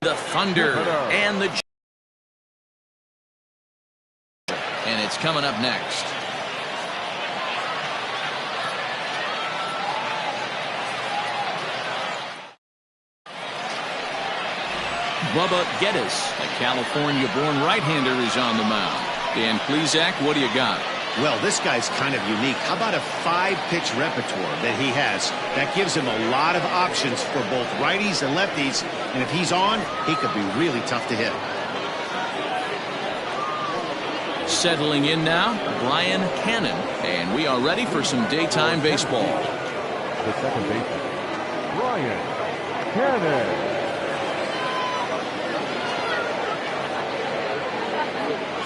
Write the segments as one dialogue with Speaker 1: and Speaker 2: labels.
Speaker 1: The Thunder and the... And it's coming up next. Bubba Geddes, a California-born right-hander, is on the mound. Dan Plesac, what do you got?
Speaker 2: Well, this guy's kind of unique. How about a 5-pitch repertoire that he has? That gives him a lot of options for both righties and lefties. And if he's on, he could be really tough to hit.
Speaker 1: Settling in now, Brian Cannon. And we are ready for some daytime baseball.
Speaker 3: The second baseman, Brian Cannon.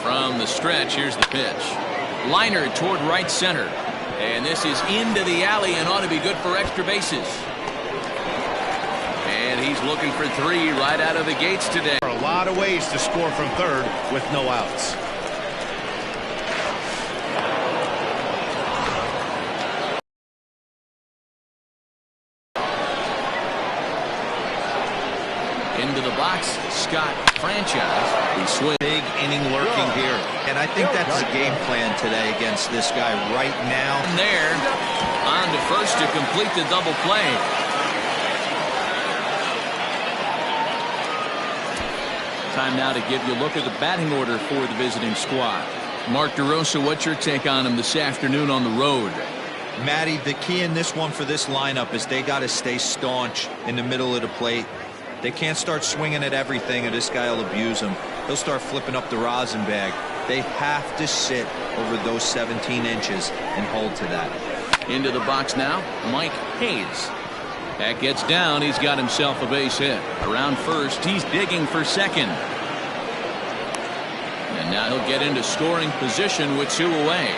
Speaker 1: From the stretch, here's the pitch. Liner toward right center. And this is into the alley and ought to be good for extra bases. And he's looking for 3 right out of the gates today.
Speaker 2: There are a lot of ways to score from third with no outs.
Speaker 1: Into the box, Scott Franchise. He swings.
Speaker 4: Big inning lurking here. And I think that's the game plan today against this guy right now.
Speaker 1: And there, on to first to complete the double play. Time now to give you a look at the batting order for the visiting squad. Mark DeRosa, what's your take on him this afternoon on the road?
Speaker 4: Matty, the key in this one for this lineup is they got to stay staunch in the middle of the plate. They can't start swinging at everything or this guy will abuse them. He'll start flipping up the rosin bag. They have to sit over those 17 inches and hold to that.
Speaker 1: Into the box now, Mike Hayes. That gets down. He's got himself a base hit. Around first, he's digging for second. And now he'll get into scoring position with 2 away.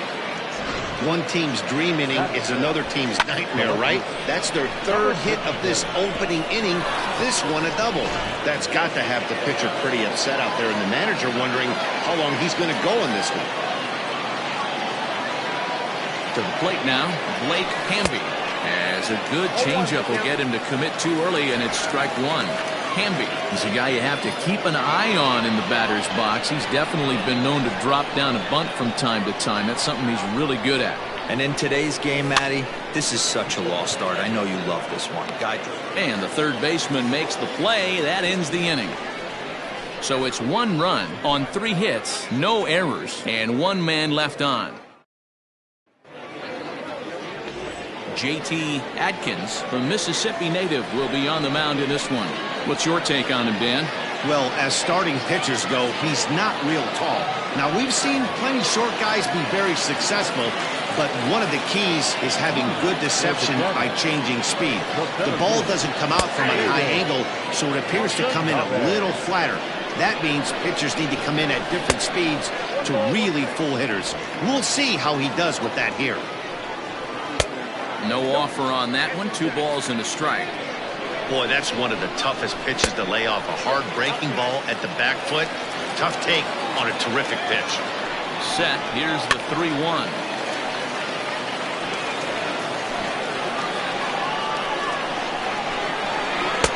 Speaker 2: One team's dream inning is another team's nightmare, right? That's their 3rd hit of this opening inning. This one a double. That's got to have the pitcher pretty upset out there, and the manager wondering how long he's going to go in this one.
Speaker 1: To the plate now, Blake Hamby. As a good changeup will get him to commit too early, and it's strike 1. Hamby is a guy you have to keep an eye on in the batter's box. He's definitely been known to drop down a bunt from time to time. That's something he's really good at.
Speaker 4: And in today's game, Matty, this is such a lost art. I know you love this one.
Speaker 1: And the third baseman makes the play. That ends the inning. So it's 1 run on 3 hits, no errors, and 1 man left on. J.T. Adkins, the Mississippi native, will be on the mound in this one. What's your take on him, Dan?
Speaker 2: Well, as starting pitchers go, he's not real tall. Now, we've seen plenty short guys be very successful, but one of the keys is having good deception by changing speed. The ball doesn't come out from a high angle, so it appears to come in a little flatter. That means pitchers need to come in at different speeds to really fool hitters. We'll see how he does with that here.
Speaker 1: No offer on that one. 2 balls and a strike.
Speaker 2: Boy, that's one of the toughest pitches to lay off. A hard breaking ball at the back foot. Tough take on a terrific pitch.
Speaker 1: Set. Here's the 3-1.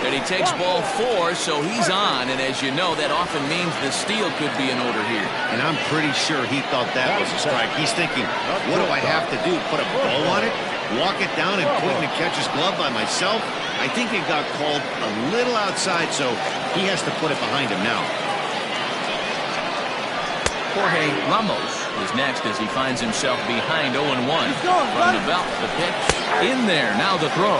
Speaker 1: And he takes ball 4, so he's on. And as you know, that often means the steal could be in order here.
Speaker 2: And I'm pretty sure he thought that was a strike. He's thinking, what do I have to do? Put a bow on it? Walk it down and put it in the catcher's glove by myself? I think it got called a little outside, so he has to put it behind him now.
Speaker 1: Jorge Ramos is next as he finds himself behind 0-1. From the belt, the pitch in there. Now the throw.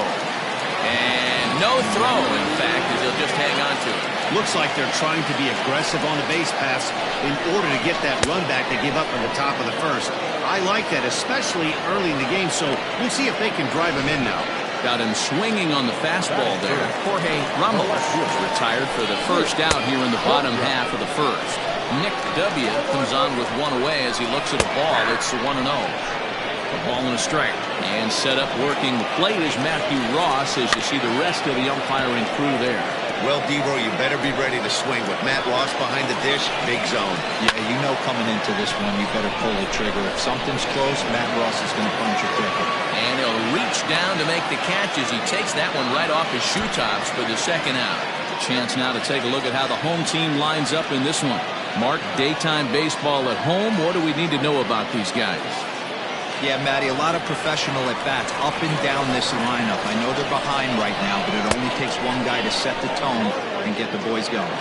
Speaker 1: And no throw, in fact, as he'll just hang on to it.
Speaker 2: Looks like they're trying to be aggressive on the base pass in order to get that run back they give up at the top of the first. I like that, especially early in the game, so we'll see if they can drive him in now.
Speaker 1: Got him swinging on the fastball there. Jorge Ramos retired for the first out here in the bottom half of the first. Nick W. comes on with 1 away as he looks at the ball. It's 1-0. A ball and a strike. And set up working the plate is Matthew Ross as you see the rest of the umpiring crew there.
Speaker 2: Well, Devo, you better be ready to swing. With Matt Ross behind the dish, big zone.
Speaker 4: Yeah, you know coming into this one, you better pull the trigger. If something's close, Matt Ross is going to punch it quicker.
Speaker 1: And he'll reach down to make the catch as he takes that one right off his shoe tops for the second out. Chance now to take a look at how the home team lines up in this one. Mark, daytime baseball at home. What do we need to know about these guys?
Speaker 4: Yeah, Matty, a lot of professional at-bats up and down this lineup. I know they're behind right now, but it only takes one guy to set the tone and get the boys going.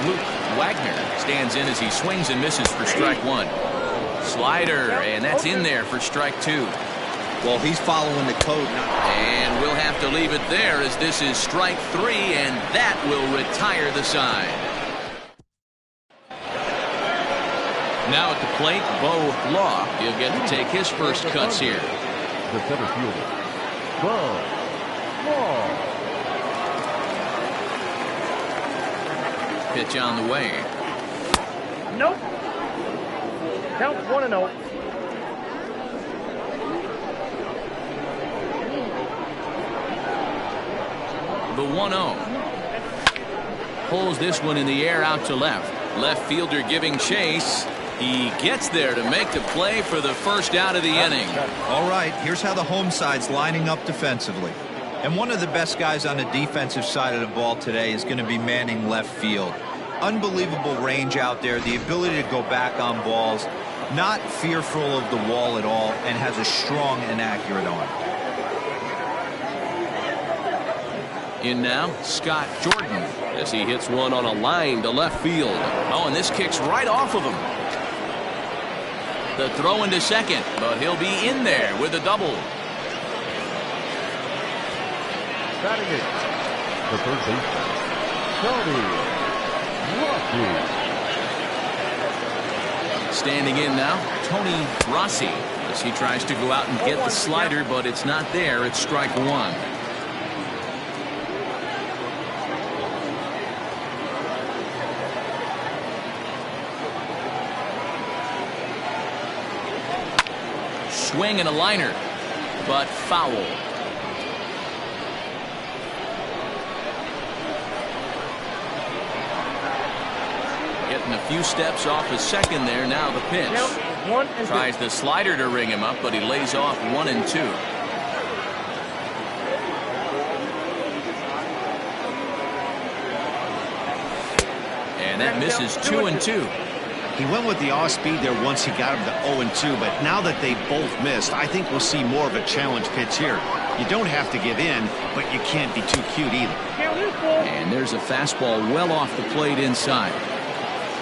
Speaker 1: Luke Wagner stands in as he swings and misses for strike one. Slider, and that's in there for strike two.
Speaker 4: Well, he's following the code now.
Speaker 1: And we'll have to leave it there as this is strike three, and that will retire the side. Now at the plate, Bo Law. He'll get to take his first cuts here.
Speaker 3: The center fielder, Bo Law.
Speaker 1: Pitch on the way.
Speaker 5: Nope. Count 1-0.
Speaker 1: The 1-0. Pulls this one in the air out to left. Left fielder giving chase. He gets there to make the play for the first out of the inning.
Speaker 4: All right, here's how the home side's lining up defensively. And one of the best guys on the defensive side of the ball today is going to be manning left field. Unbelievable range out there, the ability to go back on balls, not fearful of the wall at all, and has a strong and accurate arm.
Speaker 1: In now, Scott Jordan, as he hits one on a line to left field. Oh, and this kicks right off of him. The throw into second, but he'll be in there with a double.
Speaker 3: Batting it, the third baseman, Tony Rossi.
Speaker 1: Standing in now, Tony Rossi, as he tries to go out and get the slider, but it's not there. It's strike one. Swing and a liner, but foul. Getting a few steps off his second there. Now the pitch. Tries the slider to ring him up, but he lays off 1-2. And that misses 2-2.
Speaker 2: He went with the off-speed there once he got him to 0-2, but now that they both missed, I think we'll see more of a challenge pitch here. You don't have to give in, but you can't be too cute either.
Speaker 1: And there's a fastball well off the plate inside.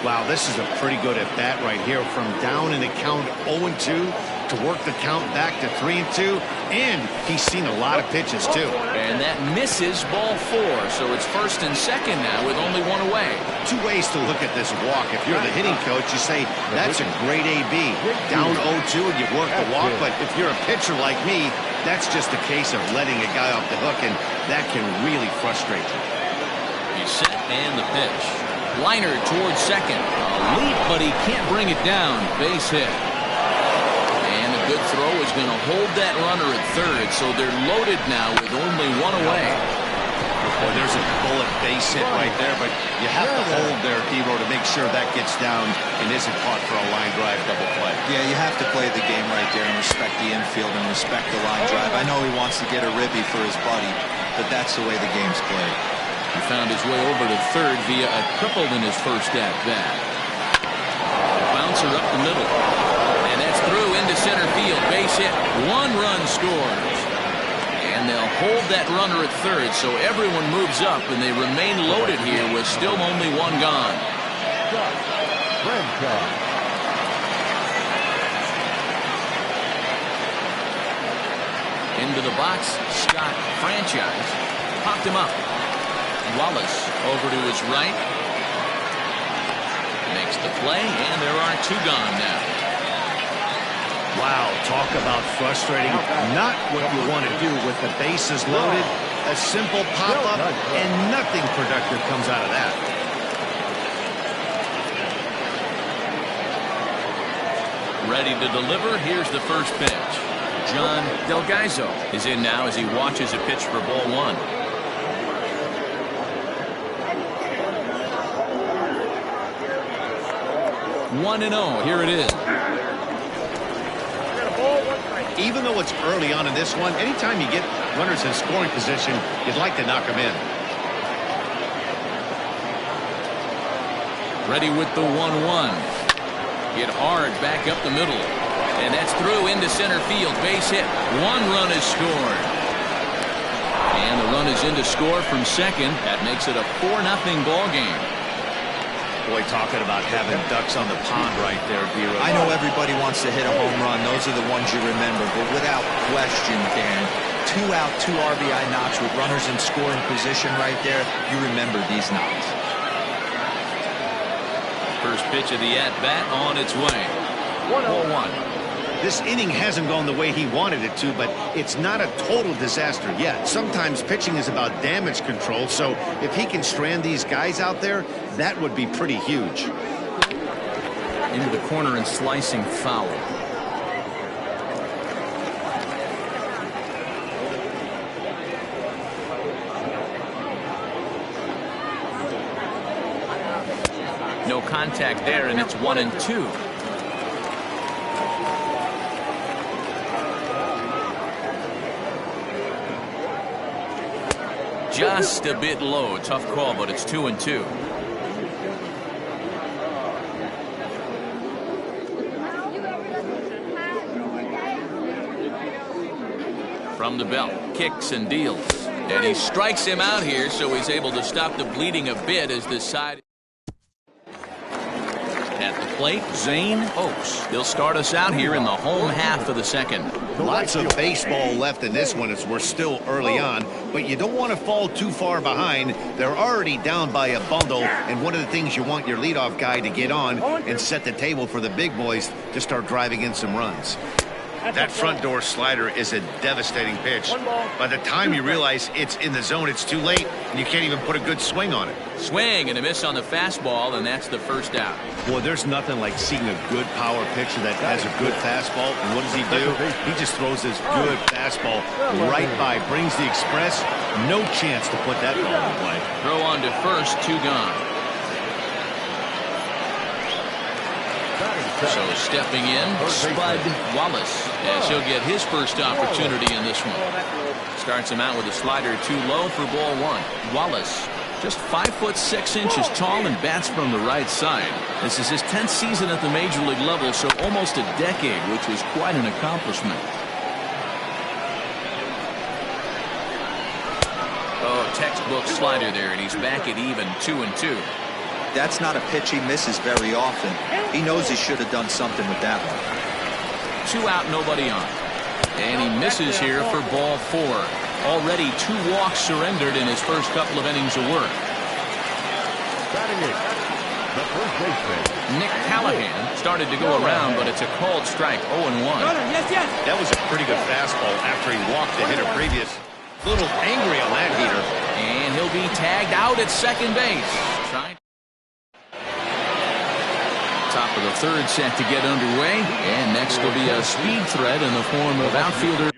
Speaker 2: Wow, this is a pretty good at-bat right here. From down in the count 0-2 to work the count back to 3-2, and he's seen a lot of pitches too.
Speaker 1: And that misses ball four, so it's first and second now with only one away.
Speaker 2: Two ways to look at this walk. If you're the hitting coach, you say, that's a great AB. Down 0-2 and you work the walk, but if you're a pitcher like me, that's just a case of letting a guy off the hook, and that can really frustrate you.
Speaker 1: He's set and the pitch. Liner towards second. A leap, but he can't bring it down. Base hit. And a good throw is going to hold that runner at third, so they're loaded now with only one away.
Speaker 2: Boy, there's a bullet base hit right there, but you have to hold there, Dero, to make sure that gets down and isn't caught for a line drive double play.
Speaker 4: Yeah, you have to play the game right there and respect the infield and respect the line drive. I know he wants to get a ribby for his buddy, but that's the way the game's played.
Speaker 1: He found his way over to third via a triple in his first at-bat. Bouncer up the middle. And that's through into center field. Base hit. One run scores. And they'll hold that runner at third, so everyone moves up, and they remain loaded here with still only one gone. Into the box, Scott Franchise. Popped him up. Wallace over to his right. Makes the play, and there are two gone now.
Speaker 2: Wow, talk about frustrating. Not what you want to do with the bases loaded. A simple pop-up, and nothing productive comes out of that.
Speaker 1: Ready to deliver. Here's the first pitch. John Delgaizo is in now as he watches a pitch for ball one. 1-0. Here it is.
Speaker 2: Even though it's early on in this one, anytime you get runners in scoring position, you'd like to knock them in.
Speaker 1: Ready with the 1-1. Hit hard back up the middle. And that's through into center field. Base hit. 1 run is scored. And the run is in to score from second. That makes it a 4-0 ball game.
Speaker 2: Boy, talking about having ducks on the pond right there, Giro.
Speaker 4: I know everybody wants to hit a home run. Those are the ones you remember. But without question, Dan, 2 out, 2 RBI knocks with runners in scoring position right there. You remember these knocks.
Speaker 1: First pitch of the at-bat on its way. 1-0.
Speaker 2: This inning hasn't gone the way he wanted it to, but it's not a total disaster yet. Sometimes pitching is about damage control, so if he can strand these guys out there, that would be pretty huge.
Speaker 1: Into the corner and slicing foul. No contact there, and it's 1-2. Just a bit low. Tough call, but it's 2-2. From the belt, kicks and deals. And he strikes him out here, so he's able to stop the bleeding a bit as this side. At the plate, Zane Oaks. They'll start us out here in the home half of the second.
Speaker 2: Lots of baseball left in this one as we're still early on, but you don't want to fall too far behind. They're already down by a bundle, and one of the things you want your leadoff guy to get on and set the table for the big boys to start driving in some runs. That front door slider is a devastating pitch. By the time you realize it's in the zone, it's too late, and you can't even put a good swing on it.
Speaker 1: Swing and a miss on the fastball, and that's the first out.
Speaker 2: Boy, there's nothing like seeing a good power pitcher that has a good fastball. And what does he do? He just throws this good fastball right by, brings the express. No chance to put that ball in play.
Speaker 1: Throw on to first, 2 gone. So stepping in, Spud Wallace, as he'll get his first opportunity in this one. Starts him out with a slider too low for ball 1. Wallace, just 5'6" tall and bats from the right side. This is his 10th season at the major league level, so almost a decade, which was quite an accomplishment. Oh, textbook slider there, and he's back at even 2-2.
Speaker 4: That's not a pitch he misses very often. He knows he should have done something with that one.
Speaker 1: 2 out, nobody on. And he misses here for ball 4. Already 2 walks surrendered in his first couple of innings of work.
Speaker 3: The first baseman.
Speaker 1: Nick Callahan started to go around, but it's a called strike, 0-1.
Speaker 2: That was a pretty good fastball after he walked the hitter previous. A little angry on that heater.
Speaker 1: And he'll be tagged out at second base. Top of the third set to get underway, and next will be a speed threat in the form of outfielder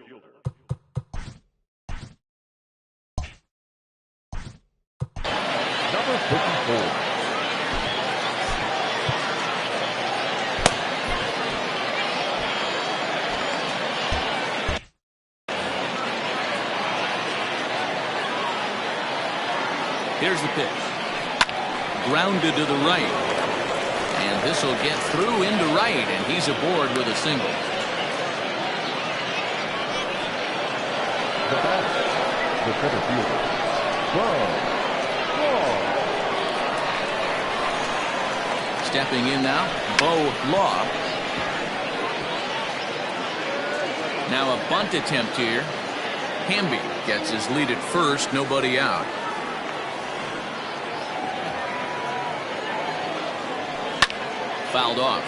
Speaker 3: Number 54.
Speaker 1: Here's the pitch. Grounded to the right. And this will get through into right, and he's aboard with a single.
Speaker 3: The batter, the center fielder, Law.
Speaker 1: Stepping in now, Bo Law. Now a bunt attempt here. Hamby gets his lead at first, nobody out. Fouled off.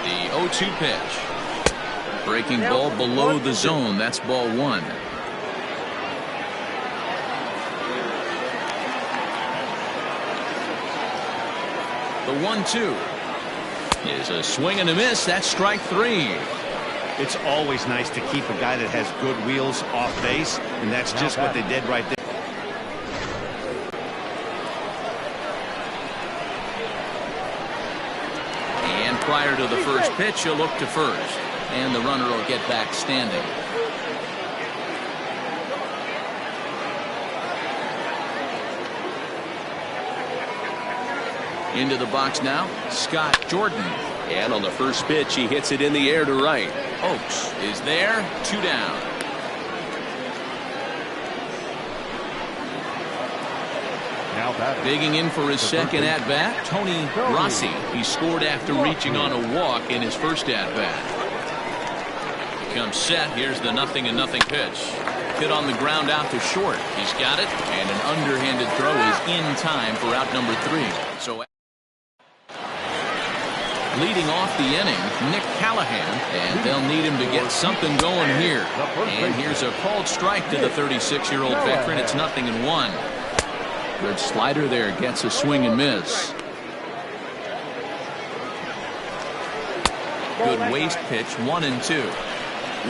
Speaker 1: The 0-2 pitch. Breaking ball below the zone. That's ball 1. The 1-2 is a swing and a miss. That's strike 3.
Speaker 2: It's always nice to keep a guy that has good wheels off base, and that's just what they did right there.
Speaker 1: And prior to the first pitch, he'll look to first, and the runner will get back standing. Into the box now, Scott Jordan.
Speaker 6: And on the first pitch, he hits it in the air to right.
Speaker 1: Oaks is there, 2 down.
Speaker 3: Now batting.
Speaker 1: Digging in for his second at-bat, Tony Rossi. He scored after reaching on a walk in his first at-bat. Comes set. Here's the 0-0 pitch. Hit on the ground out to short. He's got it, and an underhanded throw is in time for out number 3. So leading off the inning, Nick Callahan, and they'll need him to get something going here. And here's a called strike to the 36-year-old veteran. It's 0-1. Good slider there, gets a swing and miss. Good waist pitch, 1-2.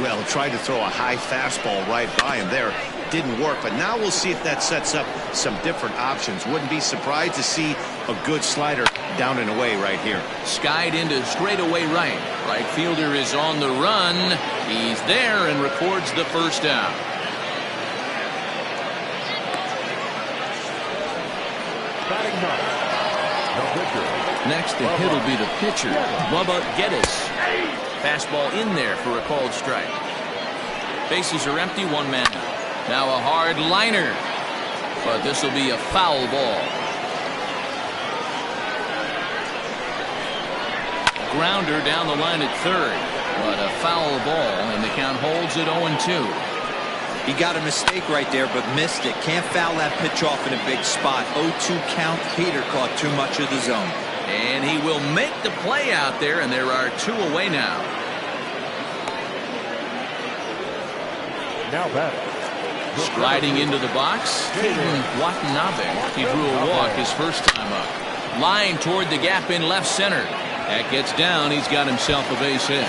Speaker 2: Well, tried to throw a high fastball right by him there. Didn't work, but now we'll see if that sets up some different options. Wouldn't be surprised to see a good slider down and away right here.
Speaker 1: Skied into straightaway right. Right fielder is on the run. He's there and records the first out.
Speaker 3: Batting ninth. The pitcher.
Speaker 1: Next to hit will be the pitcher, Bubba Geddes. Fastball in there for a called strike. Bases are empty, 1 man out. Now a hard liner, but this will be a foul ball. Grounder down the line at third, but a foul ball, and the count holds at 0-2.
Speaker 4: He got a mistake right there, but missed it. Can't foul that pitch off in a big spot. 0-2 count. Peter caught too much of the zone.
Speaker 1: And he will make the play out there, and there are 2 away now.
Speaker 3: Now batting.
Speaker 1: Striding into the box, Hayden Watanabe. He drew a walk his first time up. Line toward the gap in left center. That gets down. He's got himself a base hit.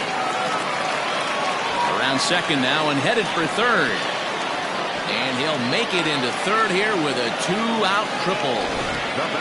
Speaker 1: Around second now and headed for third. And he'll make it into third here with a 2-out triple.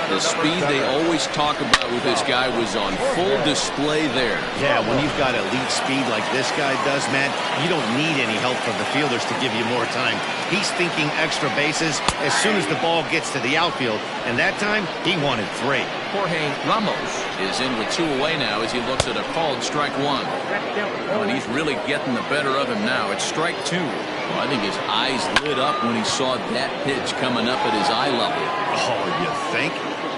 Speaker 1: The speed they always talk about with this guy was on full display there.
Speaker 2: Yeah, when you've got elite speed like this guy does, Matt, you don't need any help from the fielders to give you more time. He's thinking extra bases as soon as the ball gets to the outfield, and that time he wanted 3.
Speaker 1: Jorge Ramos is in with 2 away now as he looks at a called strike 1. And he's really getting the better of him now. It's strike 2. Well, I think his eyes lit up when he saw that pitch coming up at his eye level.
Speaker 2: Oh, you think?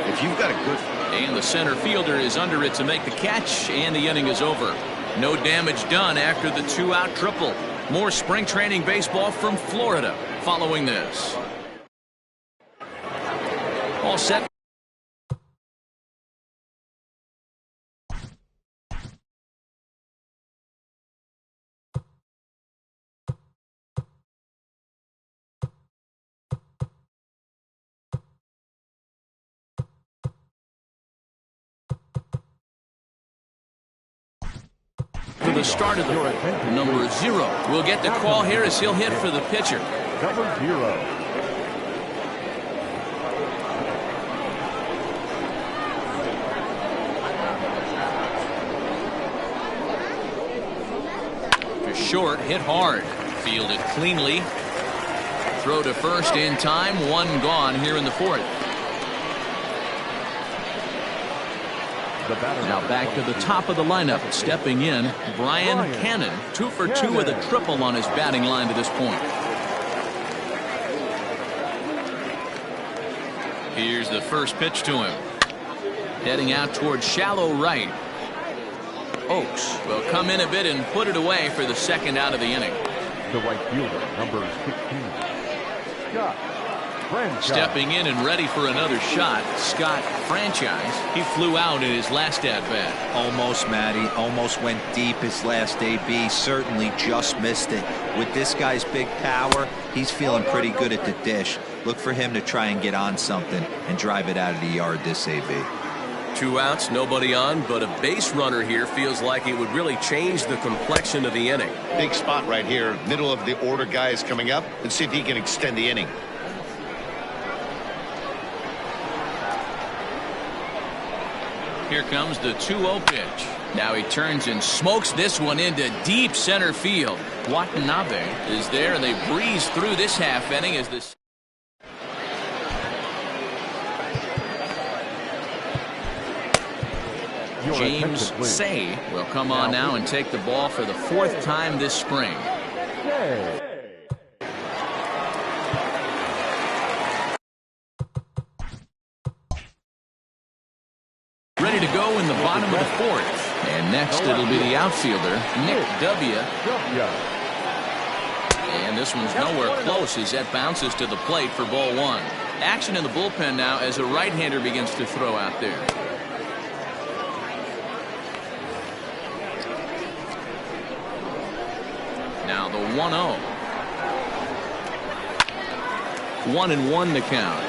Speaker 2: If you've got a good...
Speaker 1: And the center fielder is under it to make the catch, and the inning is over. No damage done after the 2-out triple. More spring training baseball from Florida following this. All set. For the start of the number 0. We'll get the call here as he'll hit for the pitcher.
Speaker 3: Number 0.
Speaker 1: To short, hit hard. Fielded cleanly. Throw to first in time. 1 gone here in the 4th. Now back to the top of the lineup. Stepping in, Brian Cannon. 2 for 2 with a triple on his batting line to this point. Here's the first pitch to him. Heading out towards shallow right. Oaks will come in a bit and put it away for the second out of the inning.
Speaker 3: The right fielder, number 16. Scott.
Speaker 1: Stepping in and ready for another shot, Scott Franchise. He flew out in his last at-bat.
Speaker 4: Almost, Matty. Almost went deep his last AB. Certainly just missed it. With this guy's big power, he's feeling pretty good at the dish. Look for him to try and get on something and drive it out of the yard this AB.
Speaker 6: 2 outs, nobody on, but a base runner here feels like it would really change the complexion of the inning.
Speaker 2: Big spot right here. Middle of the order guy is coming up. Let's see if he can extend the inning.
Speaker 1: Here comes the 2-0 pitch. Now he turns and smokes this one into deep center field. Watanabe is there, and they breeze through this half inning as this. James Say will come on now and take the ball for the 4th time this spring. Ready to go in the bottom of the 4th. And next it'll be the outfielder, Nick W. And this one's nowhere close as that bounces to the plate for ball 1. Action in the bullpen now as a right-hander begins to throw out there. Now the 1-0. 1-1 the count.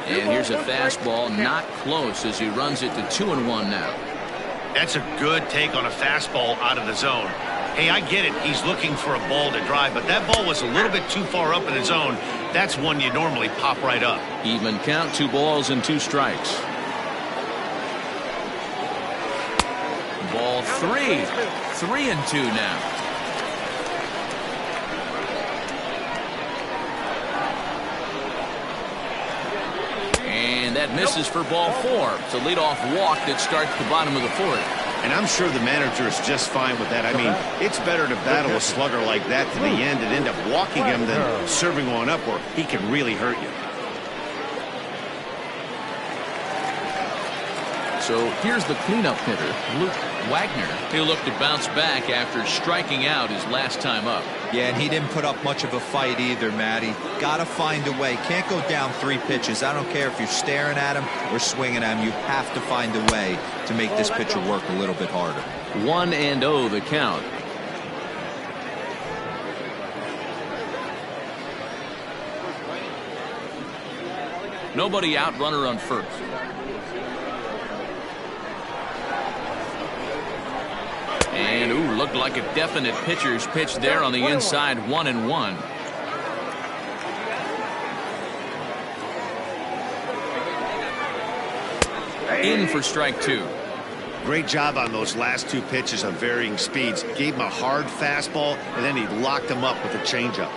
Speaker 1: And here's a fastball not close as he runs it to 2-1 now.
Speaker 2: That's a good take on a fastball out of the zone. Hey, I get it. He's looking for a ball to drive, but that ball was a little bit too far up in the zone. That's one you normally pop right up.
Speaker 1: Even count, 2 balls and 2 strikes. Ball 3. 3-2 now. And that misses for ball 4. It's a leadoff walk that starts the bottom of the 4th.
Speaker 2: And I'm sure the manager is just fine with that. I mean, it's better to battle a slugger like that to the end and end up walking him than serving one up where he can really hurt you.
Speaker 1: So here's the cleanup hitter, Luke Wagner. He'll look to bounce back after striking out his last time up.
Speaker 4: Yeah, and he didn't put up much of a fight either, Matty. Got to find a way. Can't go down 3 pitches. I don't care if you're staring at him or swinging at him. You have to find a way to make this pitcher work a little bit harder.
Speaker 1: 1-0 the count. Nobody out, runner on first. And, ooh, looked like a definite pitcher's pitch there on the inside, 1-1. In for strike 2.
Speaker 2: Great job on those last 2 pitches of varying speeds. Gave him a hard fastball, and then he locked him up with a changeup.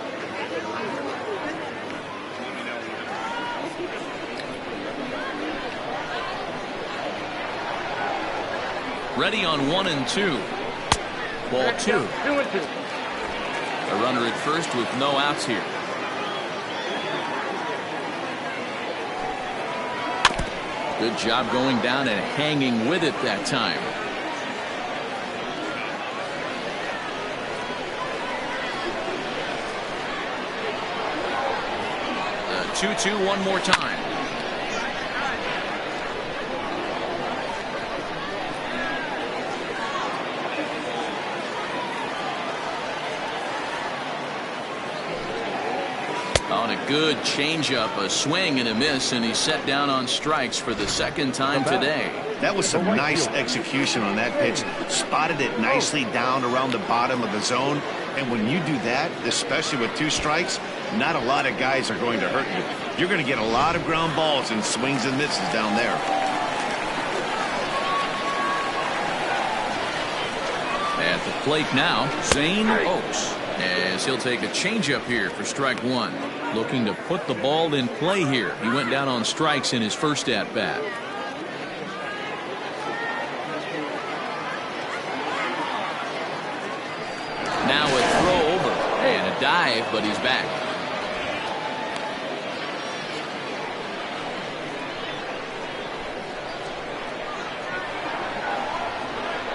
Speaker 1: Ready on 1-2. Ball 2. A runner at first with no outs here. Good job going down and hanging with it that time. The 2-2 one more time. On a good changeup, a swing and a miss, and he's set down on strikes for the 2nd time today.
Speaker 2: That was some nice execution on that pitch. Spotted it nicely down around the bottom of the zone. And when you do that, especially with 2 strikes, not a lot of guys are going to hurt you. You're going to get a lot of ground balls and swings and misses down there.
Speaker 1: At the plate now, Zane Oaks, as he'll take a changeup here for strike 1. Looking to put the ball in play here. He went down on strikes in his first at-bat. Now a throw over and a dive, but he's back.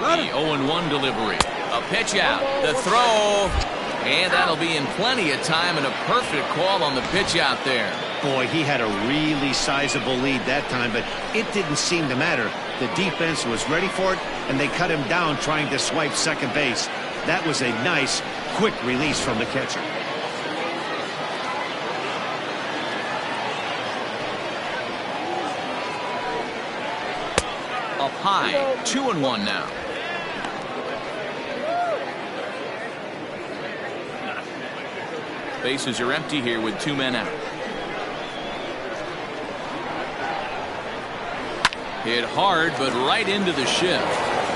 Speaker 1: The 0-1 delivery. A pitch out. The throw. And that'll be in plenty of time and a perfect call on the pitch out there.
Speaker 2: Boy, he had a really sizable lead that time, but it didn't seem to matter. The defense was ready for it, and they cut him down trying to swipe second base. That was a nice, quick release from the catcher.
Speaker 1: Up high, 2-1 now. Bases are empty here with 2 men out. Hit hard, but right into the shift.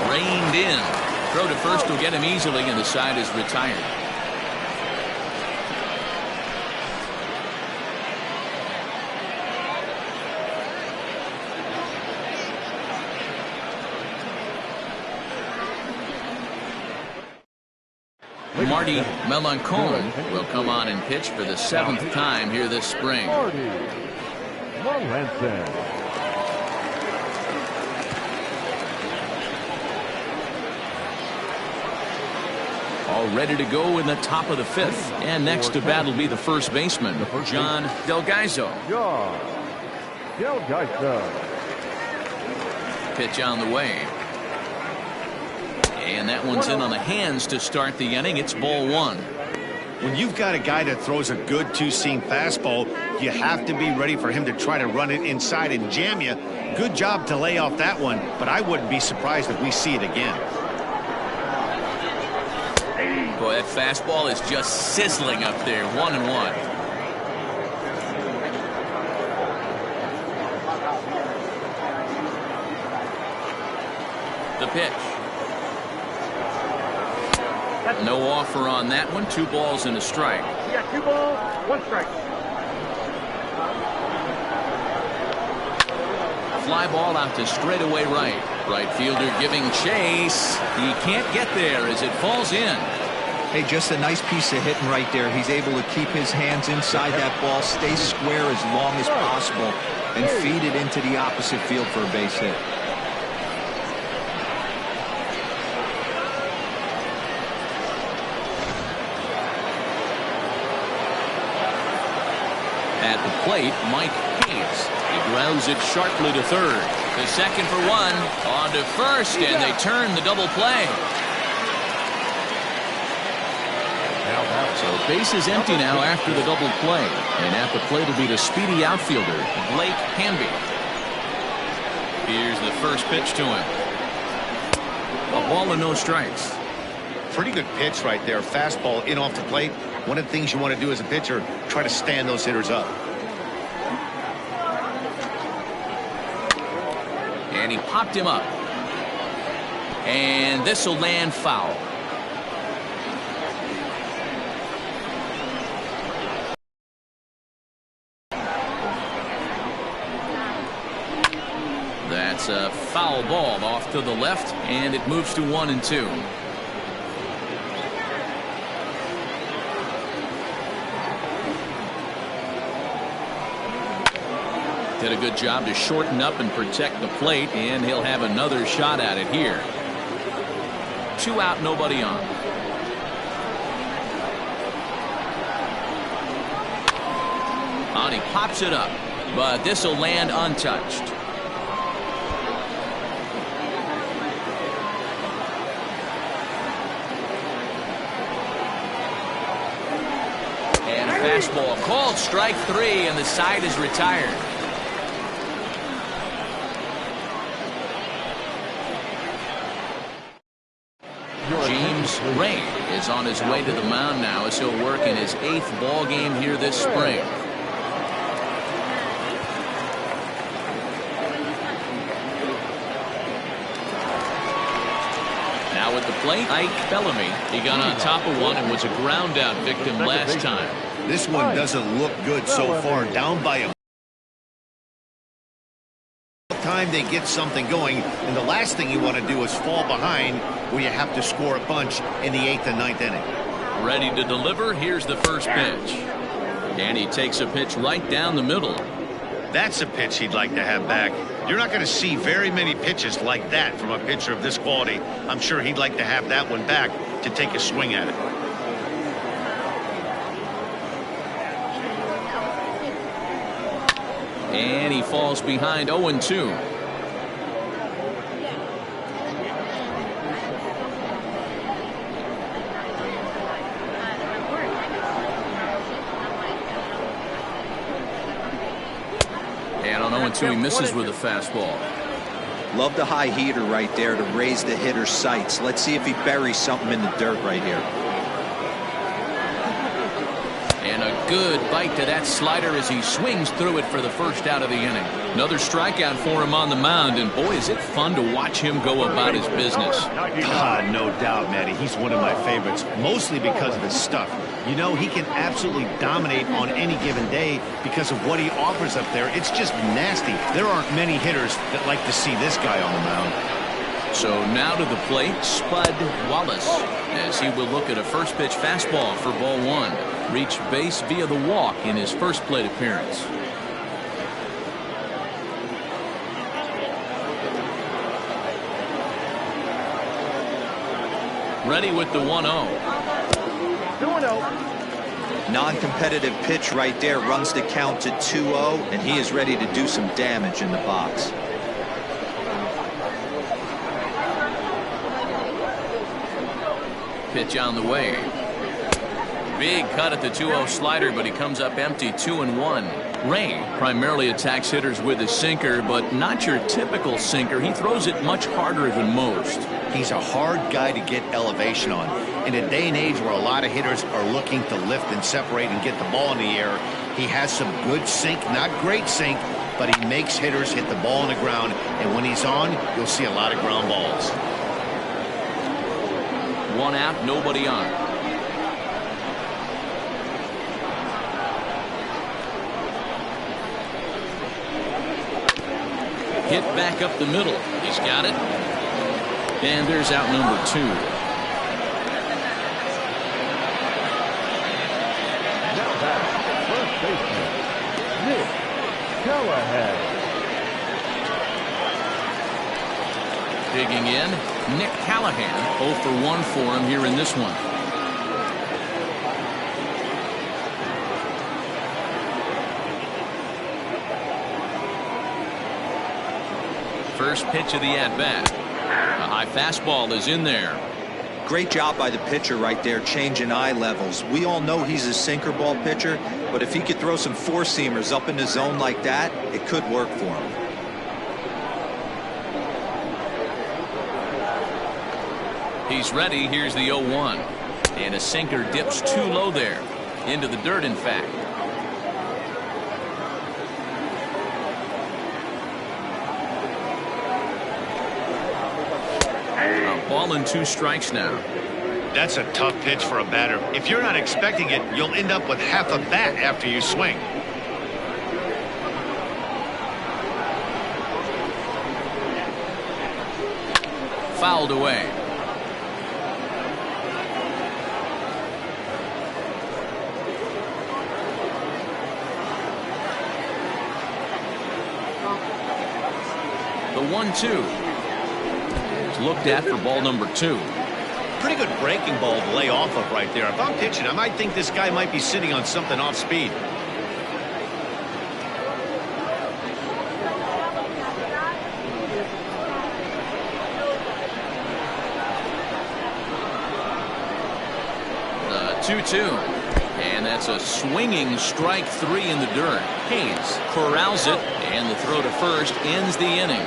Speaker 1: Reined in. Throw to first will get him easily, and the side is retired. Marty Melancon will come on and pitch for the 7th time here this spring. All ready to go in the top of the 5th. And next to bat will be the first baseman, John Delgaizo. Pitch on the way. And that one's in on the hands to start the inning. It's ball 1.
Speaker 2: When you've got a guy that throws a good two-seam fastball, you have to be ready for him to try to run it inside and jam you. Good job to lay off that one, but I wouldn't be surprised if we see it again.
Speaker 1: Boy, that fastball is just sizzling up there. 1-1. The pitch. No offer on that one. 2 balls and a strike.
Speaker 5: You got 2 balls, 1 strike.
Speaker 1: Fly ball out to straightaway right. Right fielder giving chase. He can't get there as it falls in.
Speaker 4: Hey, just a nice piece of hitting right there. He's able to keep his hands inside that ball, stay square as long as possible, and feed it into the opposite field for a base hit.
Speaker 1: At the plate, Mike Hayes. He grounds it sharply to third. The second for 1. On to first, and they turn the double play. So base is empty now after the double play. And at the plate will be the speedy outfielder, Blake Hamby. Here's the first pitch to him. A ball and no strikes.
Speaker 2: Pretty good pitch right there. Fastball in off the plate. One of the things you want to do as a pitcher, try to stand those hitters up.
Speaker 1: And he popped him up. And this will land foul. That's a foul ball off to the left, and it moves to 1-2. Did a good job to shorten up and protect the plate, and he'll have another shot at it here. 2 out, nobody on. And he pops it up, but this will land untouched. And a fastball called strike 3, and the side is retired. James Rain is on his way to the mound now as he'll work in his 8th ball game here this spring. Now at the plate, Ike Bellamy. He got on top of one and was a ground out victim last time.
Speaker 2: This one doesn't look good so far. Down by a time they get something going, and the last thing you want to do is fall behind where you have to score a bunch in the 8th and 9th inning.
Speaker 1: Ready to deliver. Here's the first pitch. And he takes a pitch right down the middle.
Speaker 2: That's a pitch he'd like to have back. You're not going to see very many pitches like that from a pitcher of this quality. I'm sure he'd like to have that one back to take a swing at it.
Speaker 1: And he falls behind 0-2. And on 0-2 he misses with a fastball.
Speaker 4: Love the high heater right there to raise the hitter's sights. Let's see if he buries something in the dirt right here.
Speaker 1: And a good bite to that slider as he swings through it for the first out of the inning. Another strikeout for him on the mound, and boy, is it fun to watch him go about his business.
Speaker 2: No doubt, Matty. He's one of my favorites, mostly because of his stuff. You know, he can absolutely dominate on any given day because of what he offers up there. It's just nasty. There aren't many hitters that like to see this guy on the mound.
Speaker 1: So now to the plate, Spud Wallace, as he will look at a first pitch fastball for ball one. Reached base via the walk in his first plate appearance. Ready with the 1-0.
Speaker 5: 2-0.
Speaker 4: Non-competitive pitch right there, runs the count to 2-0, and he is ready to do some damage in the box.
Speaker 1: Pitch on the way. Big cut at the 2-0 slider, but he comes up empty, 2-1. Ray primarily attacks hitters with his sinker, but not your typical sinker. He throws it much harder than most.
Speaker 2: He's a hard guy to get elevation on. In a day and age where a lot of hitters are looking to lift and separate and get the ball in the air, he has some good sink, not great sink, but he makes hitters hit the ball on the ground, and when he's on, you'll see a lot of ground balls.
Speaker 1: One out, nobody on. Hit back up the middle. He's got it. And there's out number 2.
Speaker 3: Now back, first baseman, Nick Callahan.
Speaker 1: Digging in, Nick Callahan, 0 for 1 for him here in this one. First pitch of the at-bat. A high fastball is in there.
Speaker 4: Great job by the pitcher right there, changing eye levels. We all know he's a sinker ball pitcher, but if he could throw some four-seamers up in the zone like that, it could work for him.
Speaker 1: He's ready. Here's the 0-1. And a sinker dips too low there. Into the dirt, in fact. A ball and 2 strikes now.
Speaker 2: That's a tough pitch for a batter. If you're not expecting it, you'll end up with half a bat after you swing.
Speaker 1: Fouled away. The 1-2. It's looked at for ball number 2.
Speaker 2: Pretty good breaking ball to lay off of right there. If I'm pitching, I might think this guy might be sitting on something off speed.
Speaker 1: The 2-2. And that's a swinging strike 3 in the dirt. Hayes corrals it, and the throw to first ends the inning.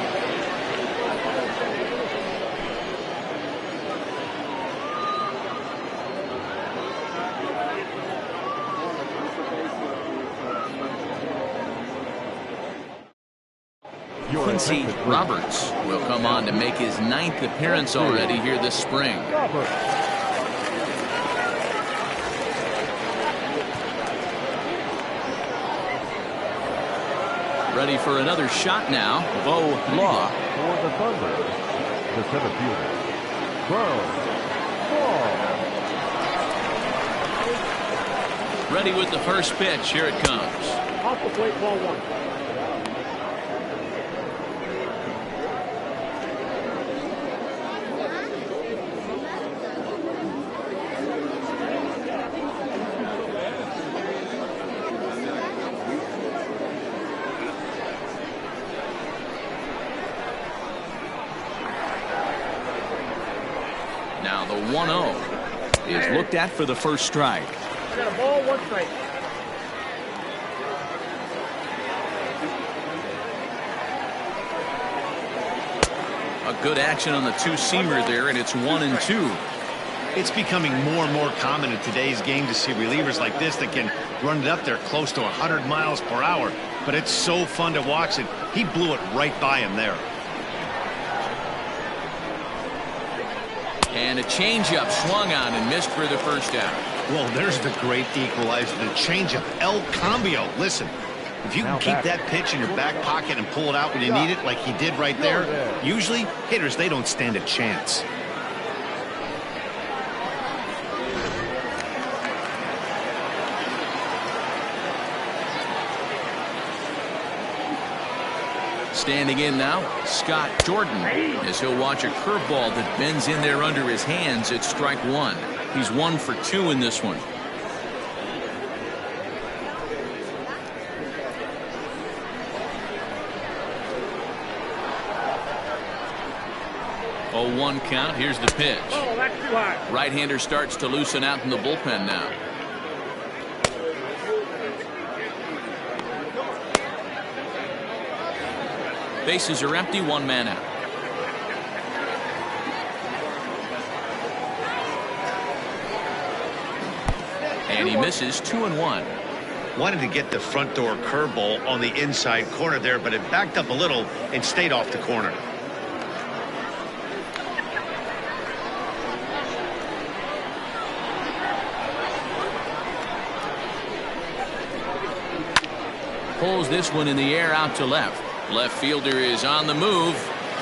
Speaker 1: Quincy Roberts will come on to make his 9th appearance already here this spring. Ready for another shot now, Bo Law.
Speaker 3: For the Thunder, the center fielder, Bro.
Speaker 1: Ready with the first pitch. Here it comes.
Speaker 5: Off the plate, ball 1.
Speaker 1: Now the 1-0 is looked at for the first strike.
Speaker 5: I got a ball, 1 strike.
Speaker 1: A good action on the 2-seamer there, and it's 1-2.
Speaker 2: It's becoming more and more common in today's game to see relievers like this that can run it up there close to 100 miles per hour. But it's so fun to watch it. He blew it right by him there.
Speaker 1: And a changeup swung on and missed for the first out.
Speaker 2: Well, there's the great equalizer, the changeup, El Cambio. Listen, if you can keep that pitch in your back pocket and pull it out when you need it like he did right there, usually hitters, they don't stand a chance.
Speaker 1: Standing in now, Scott Jordan, as he'll watch a curveball that bends in there under his hands at strike one. He's 1 for 2 in this one. Oh, 1 count. Here's the pitch.
Speaker 5: Oh, that's too high.
Speaker 1: Right-hander starts to loosen out in the bullpen now. Bases are empty, 1 man out. And he misses 2-1.
Speaker 2: Wanted to get the front door curveball on the inside corner there, but it backed up a little and stayed off the corner.
Speaker 1: Pulls this one in the air out to left. Left fielder is on the move.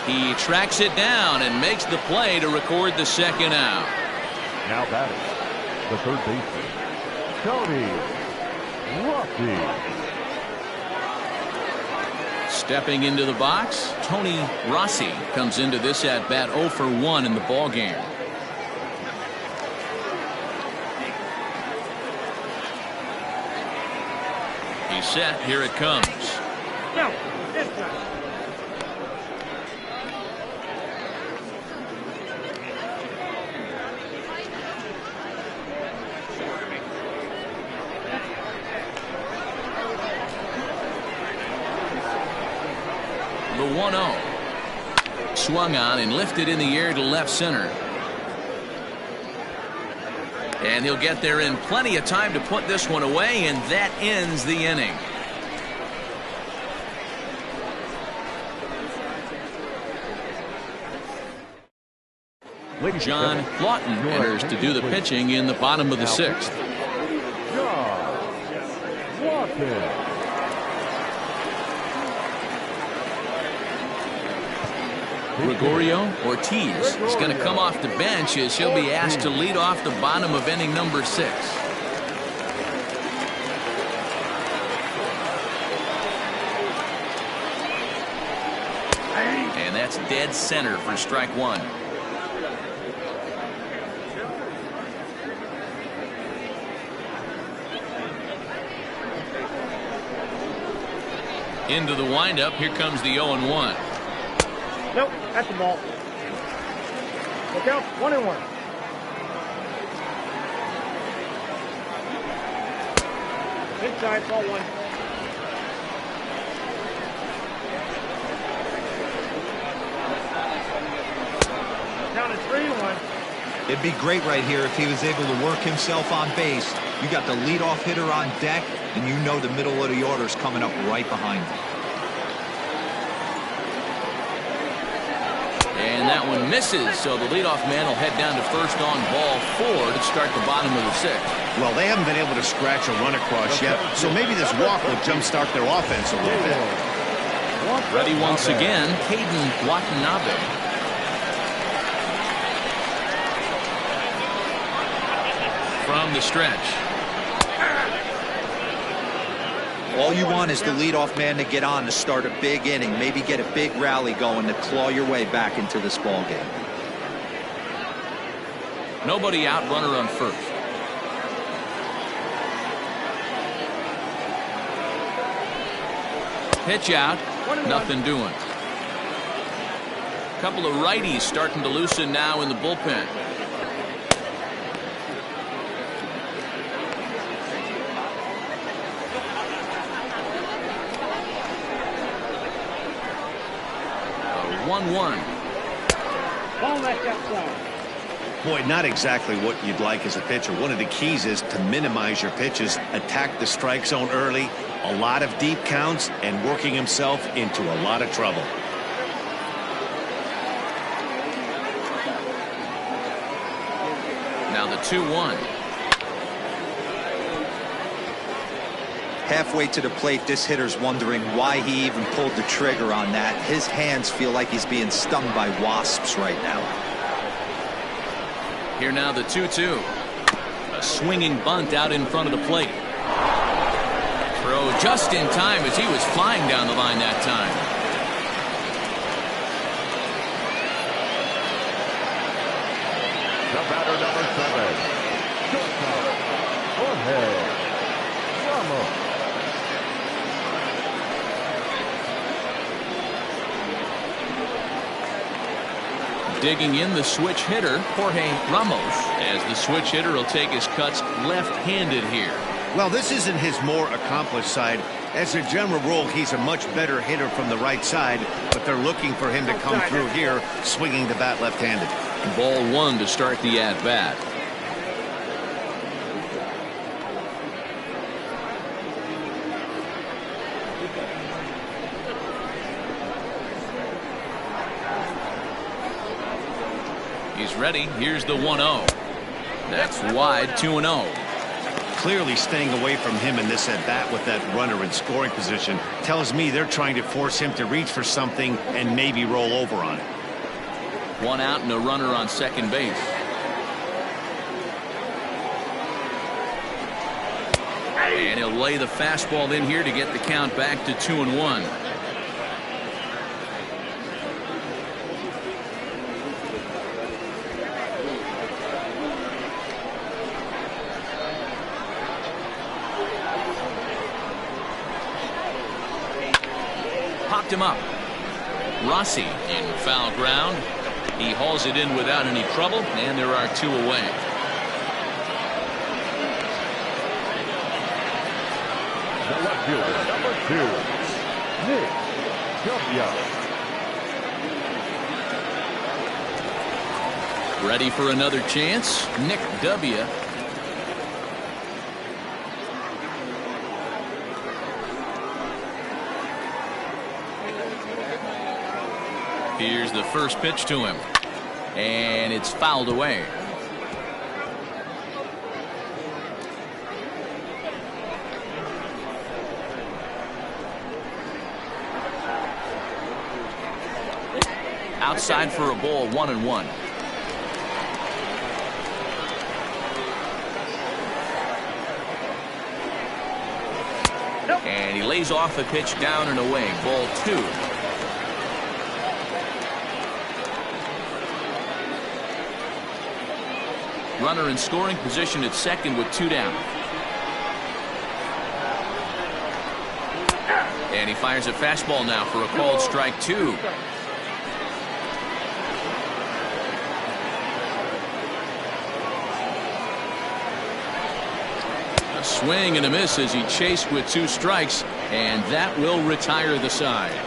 Speaker 1: He tracks it down and makes the play to record the second out.
Speaker 3: Now batting, the third baseman, Tony Rossi.
Speaker 1: Stepping into the box, Tony Rossi comes into this at bat 0 for 1 in the ball game. He's set. Here it comes.
Speaker 5: No, this time.
Speaker 1: The 1-0. Swung on and lifted in the air to left center. And he'll get there in plenty of time to put this one away, and that ends the inning. John Lawton enters to do the pitching in the bottom of the 6th.
Speaker 3: John Lawton.
Speaker 1: Gregorio Ortiz is going to come off the bench as he'll be asked to lead off the bottom of inning number 6. And that's dead center for strike 1. Into the windup. Here comes the 0-1.
Speaker 5: Nope, that's the ball. Look out, 1-1. Inside, ball 1. Down to 3-1.
Speaker 4: It'd be great right here if he was able to work himself on base. You got the leadoff hitter on deck, and you know the middle of the order's coming up right behind him.
Speaker 1: And that one misses, so the leadoff man will head down to first on ball 4 to start the bottom of the 6th.
Speaker 2: Well, they haven't been able to scratch a run across yet, so maybe this walk will jumpstart their offense a little bit.
Speaker 1: Ready once again, Caden Watanabe. From the stretch.
Speaker 4: All you want is the leadoff man to get on to start a big inning, maybe get a big rally going to claw your way back into this ball game.
Speaker 1: Nobody out, runner on first. Pitch out, nothing doing. Couple of righties starting to loosen now in the bullpen. A 1-1.
Speaker 5: Ball left outside.
Speaker 2: Boy, not exactly what you'd like as a pitcher. One of the keys is to minimize your pitches, attack the strike zone early, a lot of deep counts, and working himself into a lot of trouble.
Speaker 1: Now the 2-1.
Speaker 4: Halfway to the plate, this hitter's wondering why he even pulled the trigger on that. His hands feel like he's being stung by wasps right now.
Speaker 1: Here now the 2-2. A swinging bunt out in front of the plate. Throw just in time as he was flying down the line that time.
Speaker 3: The batter, number 7. Shortstop, Jorge Ramos.
Speaker 1: Digging in the switch hitter, Jorge Ramos, as the switch hitter will take his cuts left-handed here.
Speaker 2: Well, this isn't his more accomplished side. As a general rule, he's a much better hitter from the right side, but they're looking for him to come through here, swinging the bat left-handed.
Speaker 1: Ball 1 to start the at-bat. He's ready. Here's the 1-0. That's wide, 2-0.
Speaker 2: Clearly staying away from him in this at-bat with that runner in scoring position tells me they're trying to force him to reach for something and maybe roll over on it.
Speaker 1: 1 out and a runner on second base. And he'll lay the fastball in here to get the count back to 2-1. Popped him up. Rossi in foul ground. He hauls it in without any trouble, and there are 2 away.
Speaker 3: The left fielder, number 2, Nick W.
Speaker 1: Ready for another chance, Nick W. Here's the first pitch to him, and it's fouled away. Outside for a ball, 1-1. And he lays off a pitch down and away, ball 2. Runner in scoring position at second with 2 down. And he fires a fastball now for a called strike 2. A swing and a miss as he chased with 2 strikes, and that will retire the side.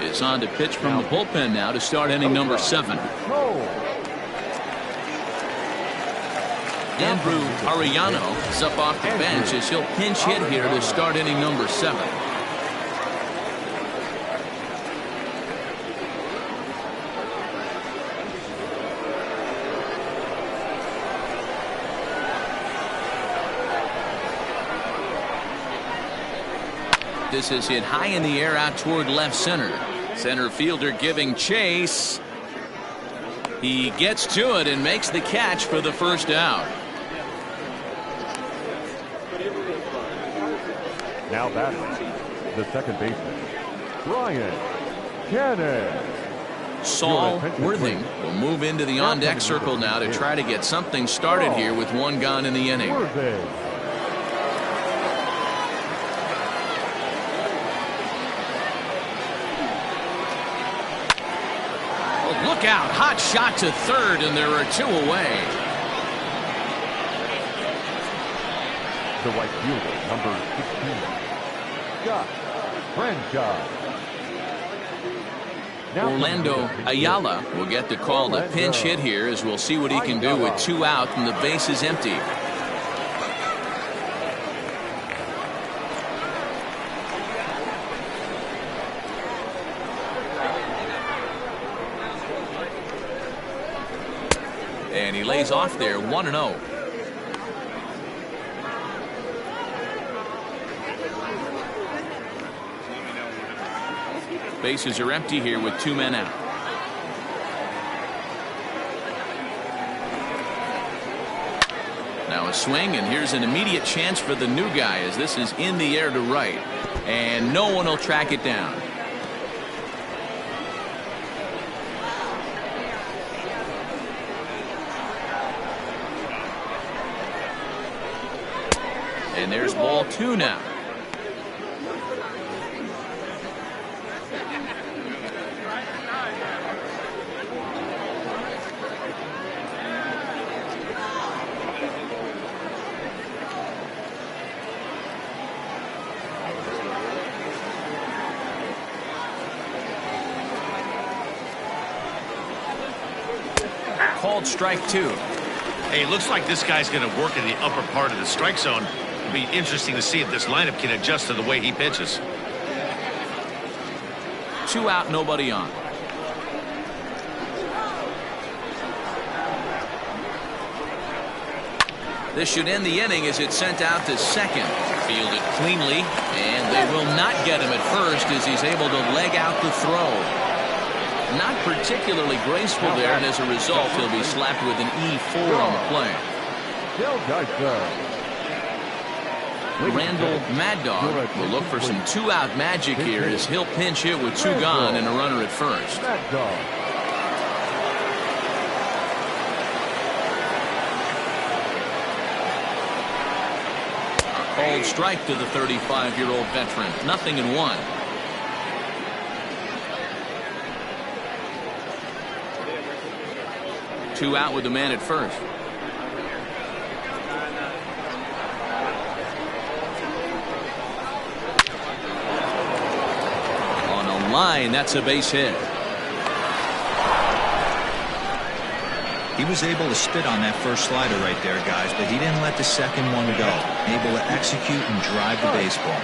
Speaker 1: Is on to pitch from the bullpen now to start inning number 7. Andrew Arellano is up off the bench as he'll pinch hit here to start inning number 7. This is hit high in the air out toward left center. Center fielder giving chase. He gets to it and makes the catch for the first out.
Speaker 3: Now batting, the second baseman, Brian Cannon.
Speaker 1: Saul Worthing will move into the on-deck circle now to try to get something started here with 1 gone in the inning. Look out. Hot shot to third, and there are 2 away.
Speaker 3: The right fielder, number 16, Scott Franchise.
Speaker 1: Orlando Ayala will get the call to pinch hit here, as we'll see what he can do with 2 out and the base is empty. And he lays off there, 1-0. Bases are empty here with 2 men out. Now a swing, and here's an immediate chance for the new guy, as this is in the air to right. And no one will track it down. And there's ball 2 now. Called strike 2.
Speaker 2: Hey, it looks like this guy's going to work in the upper part of the strike zone. It'll be interesting to see if this lineup can adjust to the way he pitches.
Speaker 1: 2 out, nobody on. This should end the inning as it's sent out to second. Fielded cleanly, and they will not get him at first as he's able to leg out the throw. Not particularly graceful there, and as a result, he'll be slapped with an E4 on the play. Randall Mad Dog will look for some 2-out magic here as he'll pinch hit with 2 gone and a runner at first. A called strike to the 35-year-old veteran. 0-1. Two out with the man at first. On a line, that's a base hit.
Speaker 4: He was able to spit on that first slider right there, guys, but he didn't let the second one go. Able to execute and drive the baseball.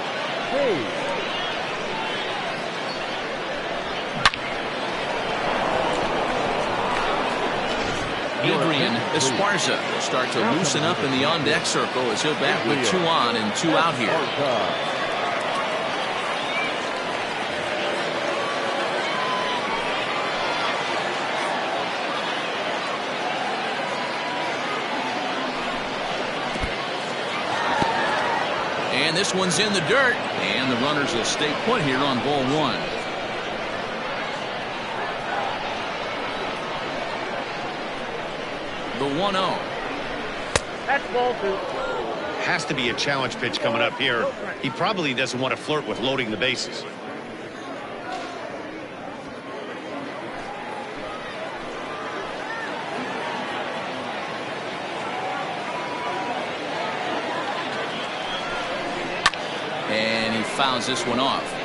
Speaker 1: Adrian Esparza will start to loosen up in the on-deck circle as he'll bat with 2 on and 2 out here. And this one's in the dirt, and the runners will stay put here on ball 1. The 1-0.
Speaker 5: That's ball 2.
Speaker 2: Has to be a challenge pitch coming up here. He probably doesn't want to flirt with loading the bases.
Speaker 1: And he fouls this one off.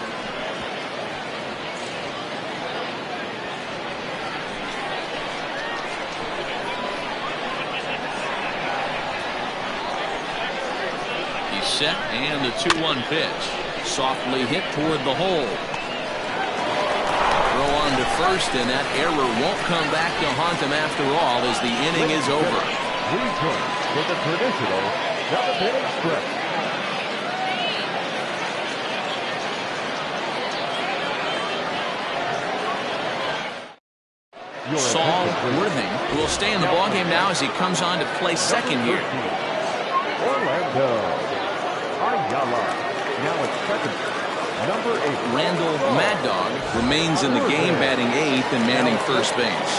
Speaker 1: Set, and the 2-1 pitch. Softly hit toward the hole. Throw on to first, and that error won't come back to haunt him after all as the inning is over.
Speaker 3: Return with the traditional 7-inning stretch.
Speaker 1: Saul Worthing will stay in the ballgame now as he comes on to play second here.
Speaker 3: Orlando Ayala, now at second. Number 8.
Speaker 1: Randall Mad Dog remains in the game, batting 8th and manning first base.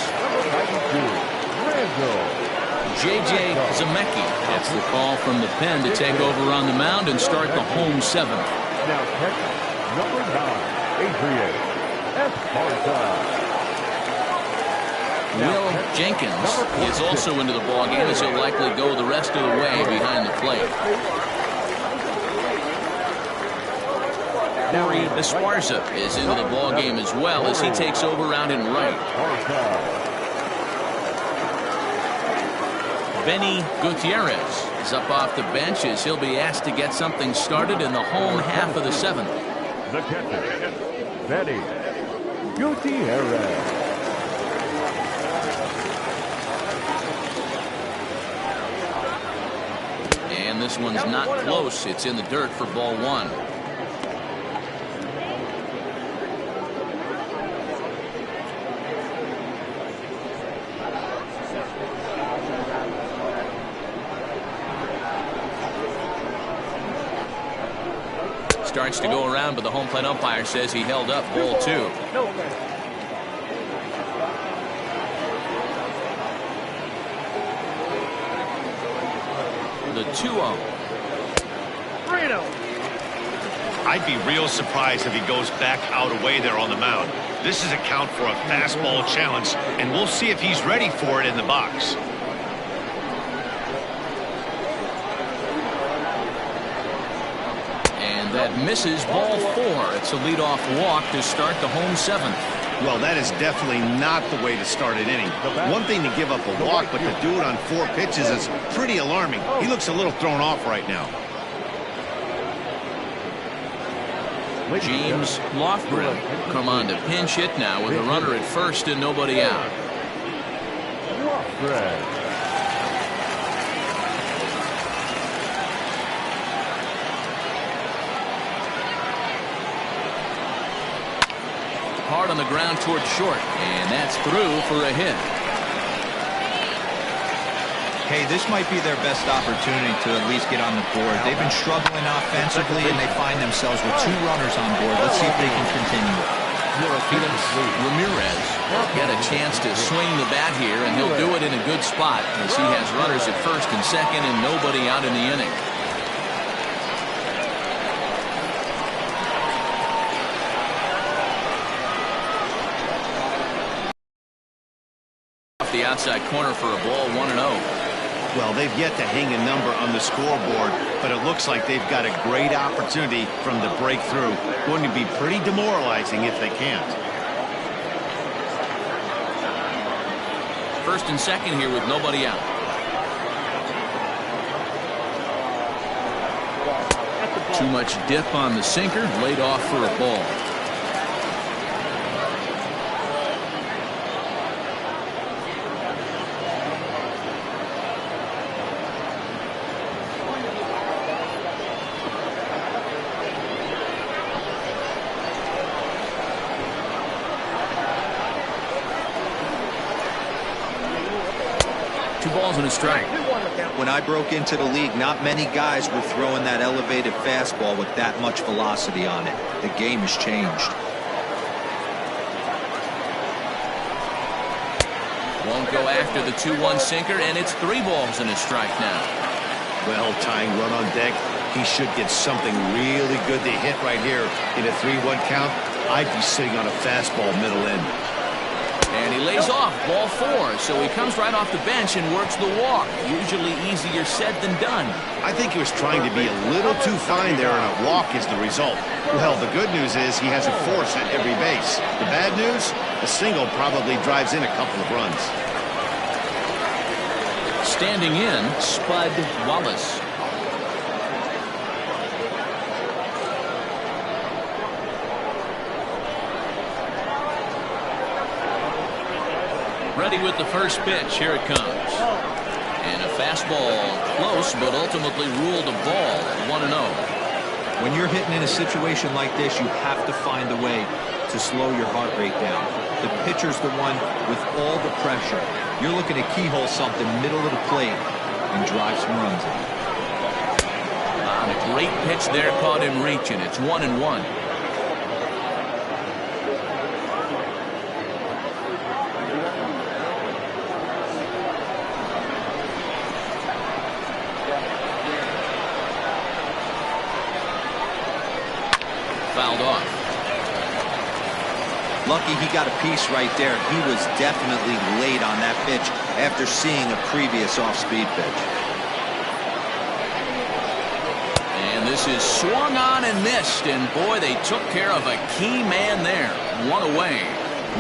Speaker 1: J.J. Zemecki gets the call from the pen to take over on the mound and start the home 7th.
Speaker 3: Now catcher, number 9, Adrian Esparza.
Speaker 1: Will Jenkins is also into the ballgame, as he'll likely go the rest of the way behind the plate. Corey Esparza is into the ballgame as well, as he takes over out in right. Benny Gutierrez is up off the bench, as he'll be asked to get something started in the home half of the seventh.
Speaker 3: The catcher, Benny Gutierrez.
Speaker 1: And this one's not close. It's in the dirt for ball one. Starts to go around, but the home plate umpire says he held up ball two. The 2-0.
Speaker 2: I'd be real surprised if he goes back out away there on the mound. This is a count for a fastball challenge, and we'll see if he's ready for it in the box.
Speaker 1: That misses ball four. It's a leadoff walk to start the home seventh.
Speaker 2: Well, that is definitely not the way to start an inning. One thing to give up a walk, but to do it on 4 pitches is pretty alarming. He looks a little thrown off right now.
Speaker 1: James Lofgren come on to pinch hit now with a runner at first and nobody out. Hard on the ground towards short, and that's through for a hit.
Speaker 4: Hey, this might be their best opportunity to at least get on the board. They've been struggling offensively, and they find themselves with 2 runners on board. Let's see if they can continue.
Speaker 1: Felix Ramirez got a chance to swing the bat here, and he'll do it in a good spot, as he has runners at first and second and nobody out in the inning. The outside corner for a ball, 1-0.
Speaker 2: Well, they've yet to hang a number on the scoreboard, but it looks like they've got a great opportunity from the breakthrough. Going to be pretty demoralizing if they can't.
Speaker 1: First and second here with nobody out. Too much dip on the sinker, laid off for a ball. Balls and a strike.
Speaker 4: When I broke into the league, not many guys were throwing that elevated fastball with that much velocity on it. The game has changed.
Speaker 1: Won't go after the 2-1 sinker, and it's 3 balls and a strike now.
Speaker 2: Well, tying run on deck. He should get something really good to hit right here in a 3-1 count. I'd be sitting on a fastball middle end.
Speaker 1: And he lays off ball 4, so he comes right off the bench and works the walk. Usually easier said than done.
Speaker 2: I think he was trying to be a little too fine there, and a walk is the result. Well, the good news is he has a force at every base. The bad news, a single probably drives in a couple of runs.
Speaker 1: Standing in, Spud Wallace. Ready with the first pitch. Here it comes. And a fastball close, but ultimately ruled a ball at 1-0.
Speaker 4: When you're hitting in a situation like this, you have to find a way to slow your heart rate down. The pitcher's the one with all the pressure. You're looking to keyhole something middle of the plate and drive some runs in.
Speaker 1: On a great pitch there, caught him reaching. It's 1-1. Fouled off.
Speaker 4: Lucky he got a piece right there. He was definitely late on that pitch after seeing a previous off-speed pitch.
Speaker 1: And this is swung on and missed, and boy, they took care of a key man there. One away.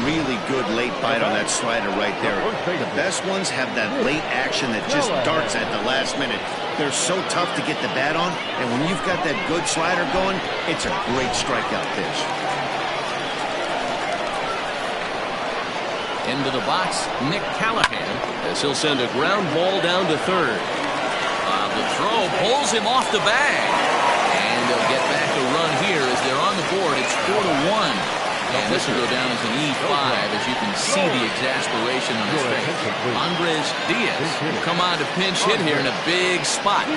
Speaker 2: Really good late bite on that slider right there. The best ones have that late action that just darts at the last minute. They're so tough to get the bat on, and when you've got that good slider going, it's a great strikeout pitch.
Speaker 1: Into the box, Nick Callahan, as he'll send a ground ball down to third. The throw pulls him off the bag, and they'll get back a run here as they're on the board. It's 4-1. And this will go down as an E5, as you can see the exasperation on his face. Andres Diaz will come on to pinch hit here in a big spot.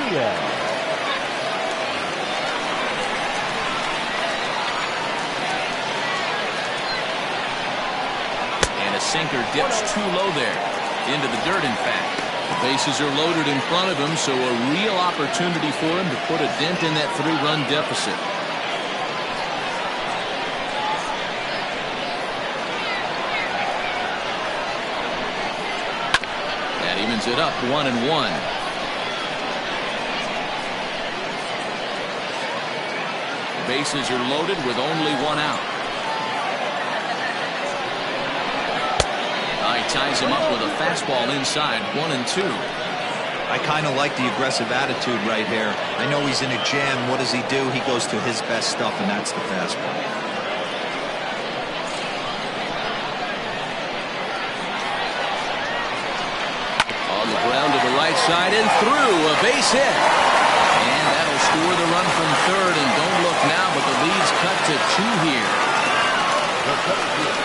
Speaker 1: And a sinker dips too low there. Into the dirt, in fact. The bases are loaded in front of him, so a real opportunity for him to put a dent in that 3-run deficit. Evens it up 1-1. Bases are loaded with only one out. He ties him up with a fastball inside, 1-2.
Speaker 4: I kind of like the aggressive attitude right here. I know he's in a jam. What does he do? He goes to his best stuff, and that's the fastball.
Speaker 1: Ground to the right side and through, a base hit. And that'll score the run from third, and don't look now, but the lead's cut to 2 here.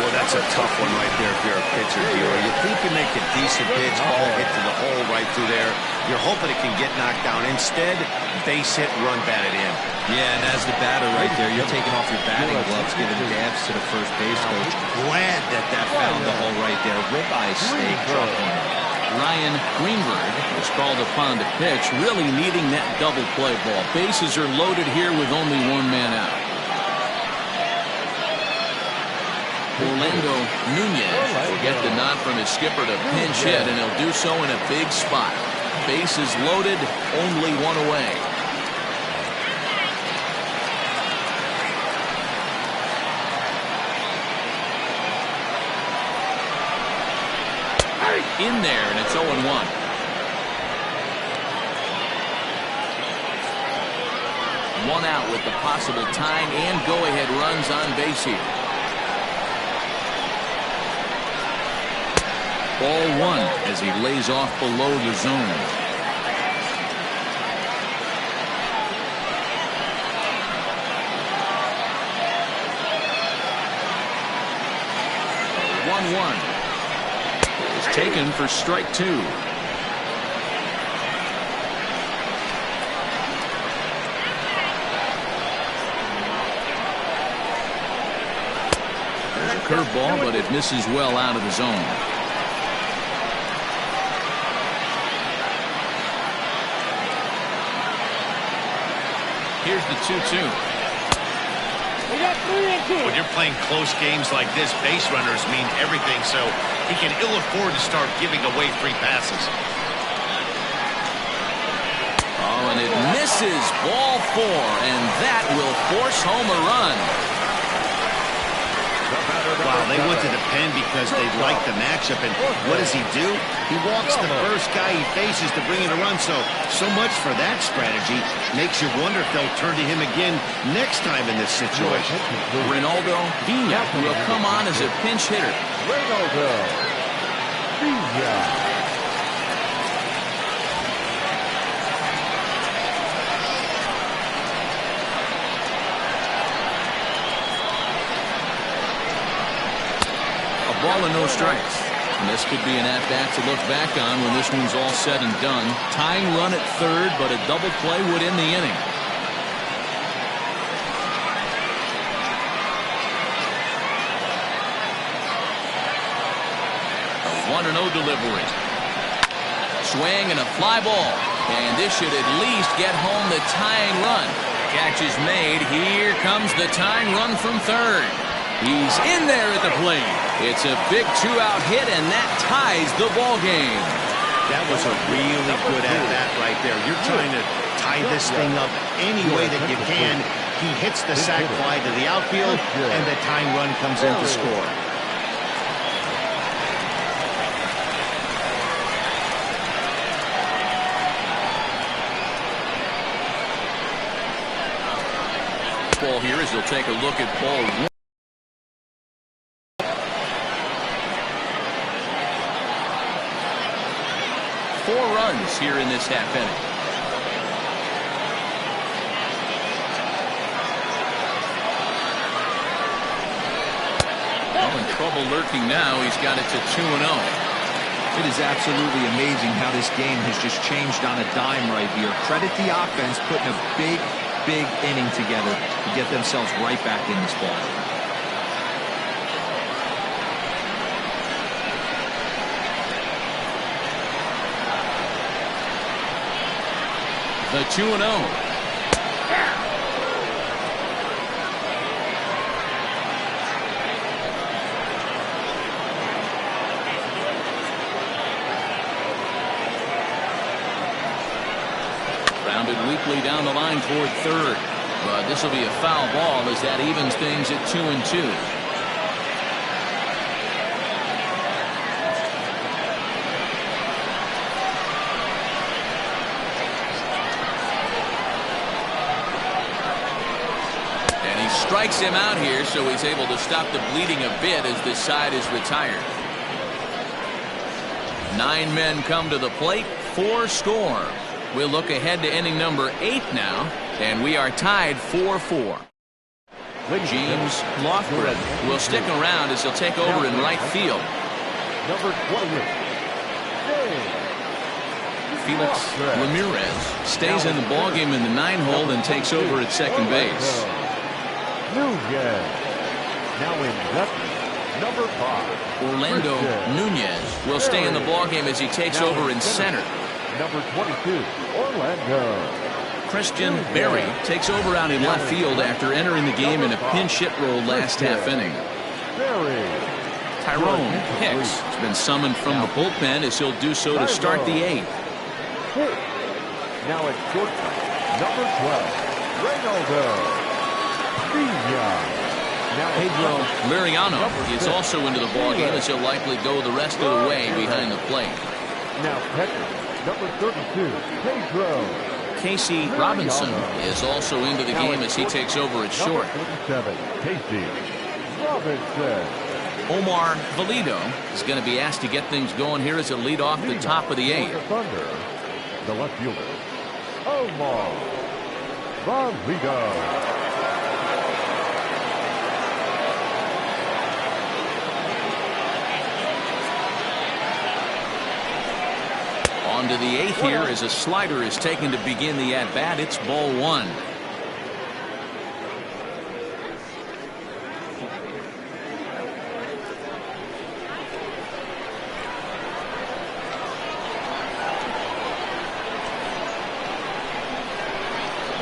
Speaker 2: Well, that's a tough one right there if you're a pitcher, dealer. You think you make a decent pitch, ball hit to the hole right through there. You're hoping it can get knocked down. Instead, base hit, run batted in.
Speaker 4: Yeah, and as the batter right there, you're taking off your batting gloves, giving dabs to the first base coach. Glad that found the hole right there. Ribeye steak, drop one.
Speaker 1: Ryan Greenberg is called upon to pitch, really needing that double play ball. Bases are loaded here with only one man out. Orlando Nunez will get the nod from his skipper to pinch hit, and he'll do so in a big spot. Bases loaded, only one away. In there, and it's 0-1. One out with the possible tying and go-ahead runs on base here. Ball one as he lays off below the zone. One. Taken for strike 2. There's a curveball, but it misses well out of the zone. Here's the 2-2.
Speaker 2: When you're playing close games like this, base runners mean everything, so he can ill afford to start giving away free passes.
Speaker 1: Oh, and it misses, ball 4, and that will force home a run.
Speaker 2: Wow, they went to the pen because they like the matchup, and what does he do? He walks the first guy he faces to bring in a run, so much for that strategy. Makes you wonder if they'll turn to him again next time in this situation.
Speaker 1: Ronaldo Vina will come on as a pinch hitter.
Speaker 3: Ronaldo Vina.
Speaker 1: Ball and no strikes. And this could be an at-bat to look back on when this one's all said and done. Tying run at third, but a double play would end the inning. A 1-0 delivery. Swing and a fly ball. And this should at least get home the tying run. Catch is made. Here comes the tying run from third. He's in there at the plate. It's a big two-out hit, and that ties the ball game.
Speaker 2: That was a really good at-bat right there. You're trying to tie this thing up any way that you can. He hits the sac fly to the outfield, and the tying run comes in to score.
Speaker 1: Ball here as he'll take a look at ball one. 4 runs here in this half inning. Well, in trouble lurking now. He's got it to 2-0.
Speaker 4: It is absolutely amazing how this game has just changed on a dime right here. Credit the offense putting a big inning together to get themselves right back in this ball.
Speaker 1: The 2-0. Grounded weakly down the line toward third. But this will be a foul ball as that evens things at 2-2. Strikes him out here, so he's able to stop the bleeding a bit as this side is retired. 9 men come to the plate, 4 score. We'll look ahead to inning number 8 now, and we are tied 4-4. James Lothbrun will stick around as he'll take over in right field.
Speaker 3: Number 28.
Speaker 1: Felix Ramirez stays in the ballgame in the 9-hole and takes over at second base.
Speaker 3: Now in left, number 5.
Speaker 1: Orlando Nunez will stay in the ballgame as he takes over in center.
Speaker 3: Number 22, Orlando.
Speaker 1: Christian Berry takes over out in left field after entering the game in a pinch hit role last half inning. Tyrone Hicks has been summoned from the bullpen as he'll do so to start the 8th.
Speaker 3: Now at shortstop, number 12, Reynolds.
Speaker 1: Pedro Mariano is also into the ballgame as he'll likely go the rest of the way behind the plate.
Speaker 3: Now catcher, number 32, Pedro.
Speaker 1: Casey Robinson is also into the game as he takes over at short.
Speaker 3: 47, Casey Robinson.
Speaker 1: Omar Valido is going to be asked to get things going here as a lead off the top of the 8th.
Speaker 3: The left fielder, Omar Valido.
Speaker 1: On to the 8th here as a slider is taken to begin the at-bat. It's ball 1.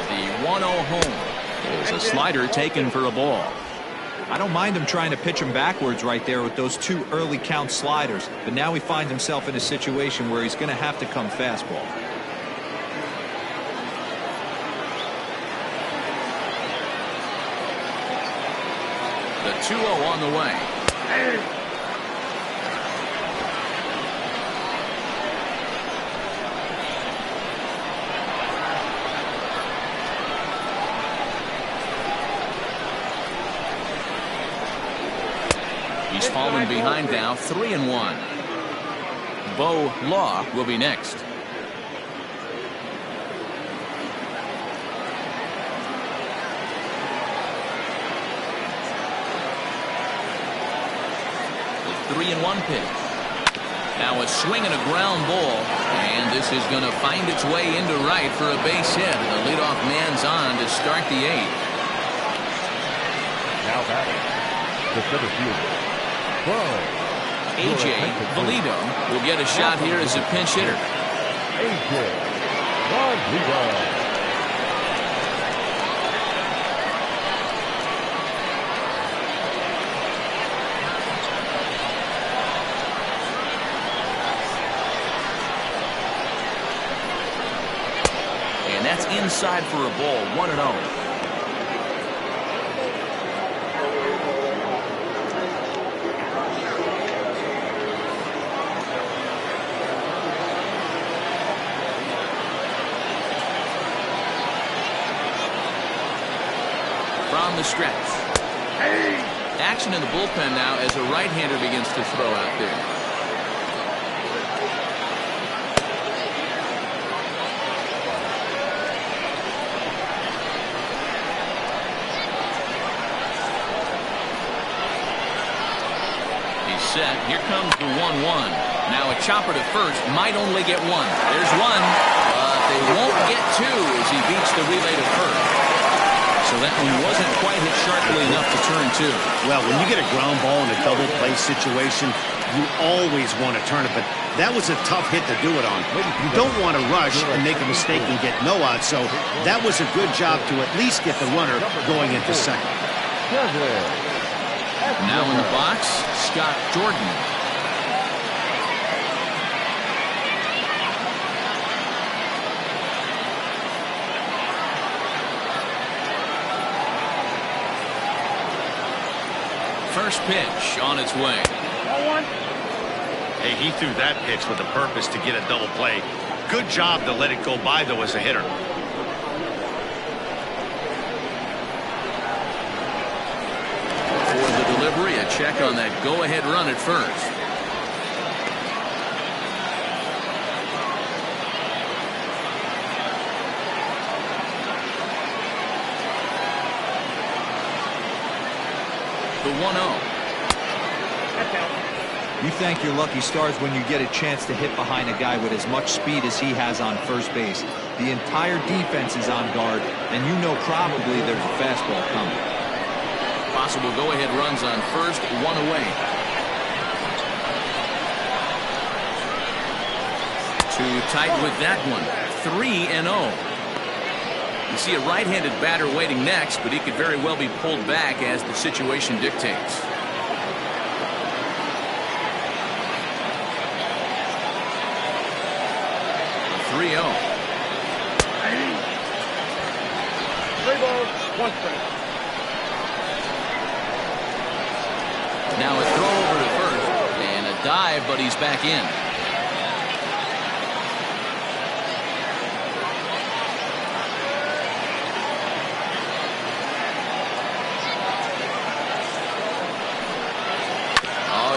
Speaker 1: The 1-0 home is a slider taken for a ball.
Speaker 4: I don't mind him trying to pitch him backwards right there with those 2 early count sliders, but now he finds himself in a situation where he's going to have to come fastball.
Speaker 1: The 2-0 on the way. He's fallen behind now, 3-1. Bo Law will be next. The 3-1 pitch. Now a swing and a ground ball, and this is going to find its way into right for a base hit. The leadoff man's on to start the 8th.
Speaker 3: Now batting, the center fielder,
Speaker 1: A.J. Valido will get a shot here as a pinch hitter.
Speaker 3: A.J. Valido.
Speaker 6: inside for a ball, 1-0.
Speaker 1: From the stretch. Action in the bullpen now as a right-hander begins to throw out there. He's set. Here comes the 1-1. Now a chopper to first. Might only get one. There's one. But they won't get two as he beats the relay to first. So that one wasn't quite hit sharply enough to turn two.
Speaker 2: Well, when you get a ground ball in a double play situation, you always want to turn it, but that was a tough hit to do it on. You don't want to rush and make a mistake and get no out, so that was a good job to at least get the runner going into second.
Speaker 1: Now in the box, Scott Jordan. First pitch on its way.
Speaker 2: Hey, he threw that pitch with a purpose to get a double play. Good job to let it go by, though, as a hitter.
Speaker 1: For the delivery, a check on that go-ahead run at first. The 1-0.
Speaker 4: You thank your lucky stars when you get a chance to hit behind a guy with as much speed as he has on first base. The entire defense is on guard, and you know probably there's a fastball coming.
Speaker 1: Possible go-ahead runs on first, one away. Too tight with that one. 3-0. You see a right-handed batter waiting next, but he could very well be pulled back as the situation dictates. A 3-0.
Speaker 5: 3 balls, 1 strike.
Speaker 1: Now a throw over to first, and a dive, but he's back in.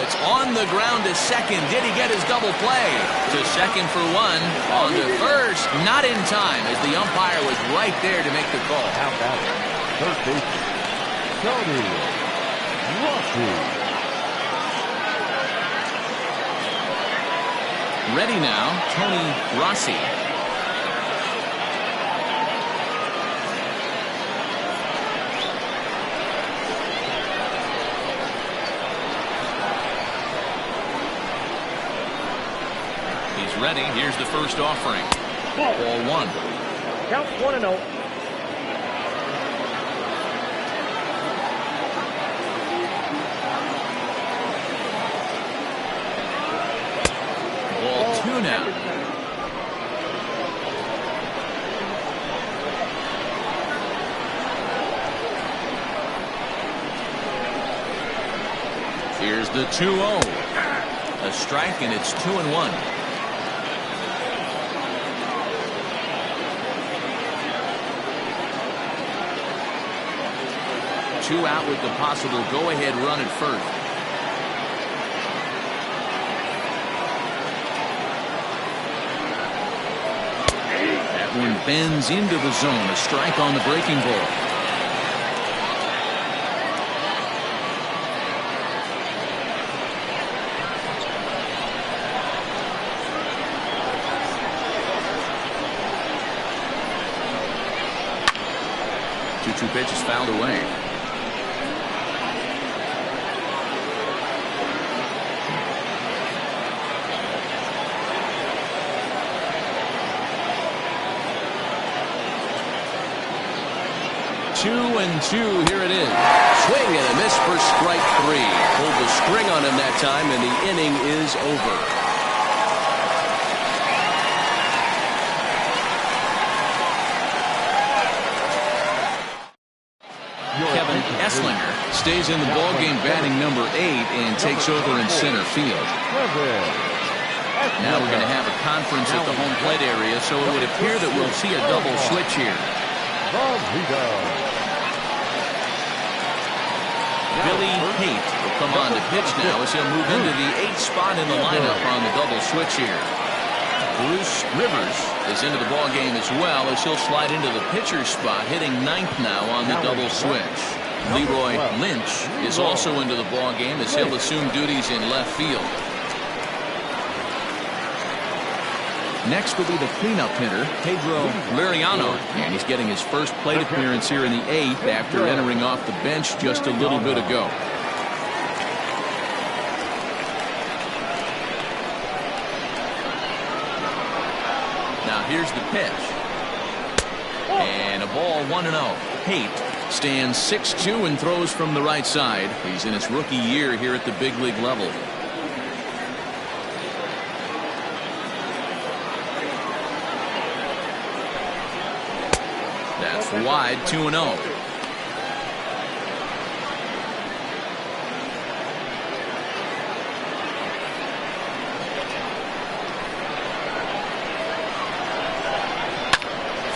Speaker 1: It's on the ground to second. Did he get his double play? To second for one. On to first. Not in time as the umpire was right there to make the call.
Speaker 3: How about it? Third baseman, Tony Rossi.
Speaker 1: Ready now, Tony Rossi. Ready. Here's the first offering. Ball 1.
Speaker 5: Count 1-0.
Speaker 1: Ball 2 now. Here's the 2-0. A strike, and it's 2-1. Two out with the possible go-ahead run at first. That one bends into the zone. A strike on the breaking ball. Two pitches fouled away. Two and two. Here it is.
Speaker 6: Swing and a miss for strike 3. Pulled the string on him that time, and the inning is over.
Speaker 1: Esslinger stays in the ballgame batting number 8 and takes over in center field. Now we're going to have a conference at the home plate area, so it would appear that we'll see a double switch here. Billy Haight will come on to pitch now as he'll move into the 8th spot in the lineup on the double switch here. Bruce Rivers is into the ballgame as well as he'll slide into the pitcher's spot, hitting 9th now on the double switch. Leroy Lynch is also into the ballgame as he'll assume duties in left field. Next will be the cleanup hitter, Pedro Liriano, and he's getting his first plate appearance here in the 8th after entering off the bench just a little bit ago. Now here's the pitch. And a ball 1-0. Haight stands 6'2" and throws from the right side. He's in his rookie year here at the big league level. That's wide, 2-0.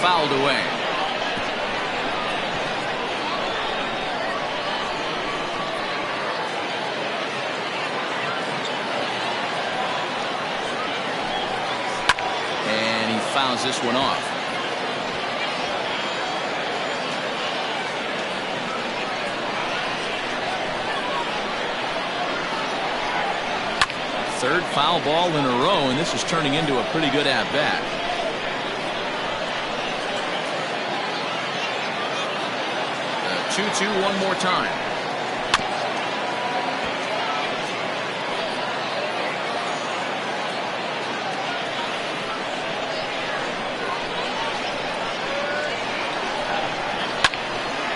Speaker 1: Fouled away. And he fouls this one off. Third foul ball in a row, and this is turning into a pretty good at-bat. The 2-2 one more time.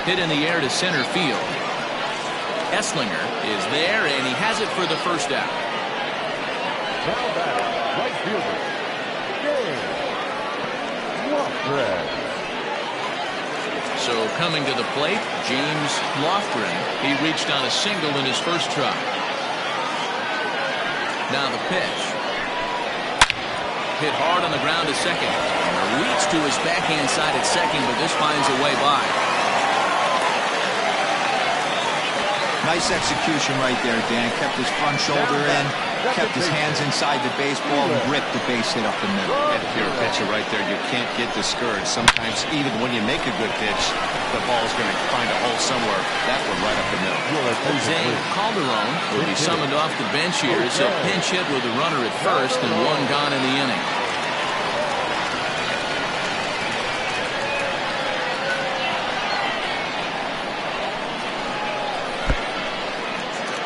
Speaker 1: Hit in the air to center field. Esslinger is there, and he has it for the first out.
Speaker 3: Now batting, right fielder,
Speaker 1: So coming to the plate, James Lofgren. He reached on a single in his first try. Now the pitch. Hit hard on the ground to second. Reached to his backhand side at second, but this finds a way by.
Speaker 4: Nice execution right there, Dan. Kept his front shoulder in, kept his hands inside the baseball, and ripped the base hit up the middle.
Speaker 2: And if you're a pitcher right there, you can't get discouraged. Sometimes even when you make a good pitch, the ball's going to find a hole somewhere. That one right up the middle.
Speaker 1: Jose Calderon will be summoned off the bench here as he'll pinch hit with a runner at first and one gone in the inning.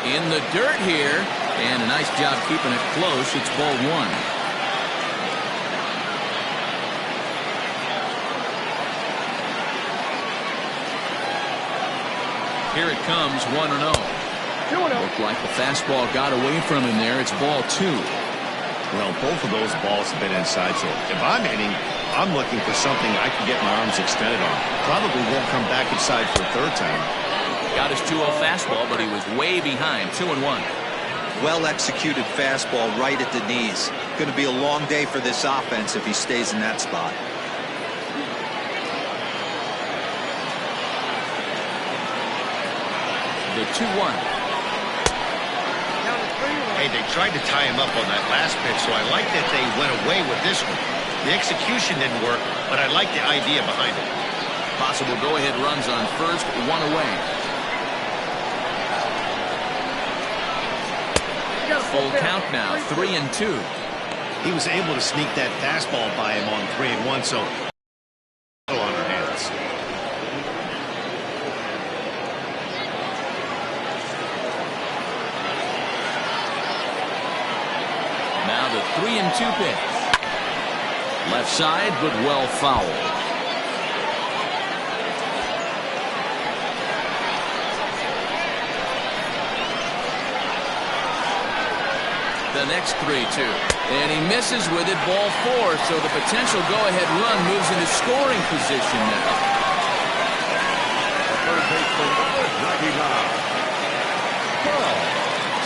Speaker 1: In the dirt here, and a nice job keeping it close. It's ball 1. Here it comes, 1-0. Looked like the fastball got away from him there. It's ball 2.
Speaker 2: Well, both of those balls have been inside, so if I'm hitting, I'm looking for something I can get my arms extended on. Probably won't come back inside for a third time.
Speaker 1: Got his 2-0 fastball, but he was way behind. 2-1.
Speaker 4: Well executed fastball right at the knees. Going to be a long day for this offense if he stays in that spot.
Speaker 1: The 2-1.
Speaker 2: Hey, they tried to tie him up on that last pitch, so I like that they went away with this one. The execution didn't work, but I like the idea behind it.
Speaker 1: Possible go-ahead runs on first, 1 away. Full count now, 3-2.
Speaker 2: He was able to sneak that fastball by him on 3-1, so on our hands.
Speaker 1: Now the 3-2 pitch. Left side, but well fouled. The next 3-2. And he misses with it, ball 4. So the potential go-ahead run moves into scoring position now.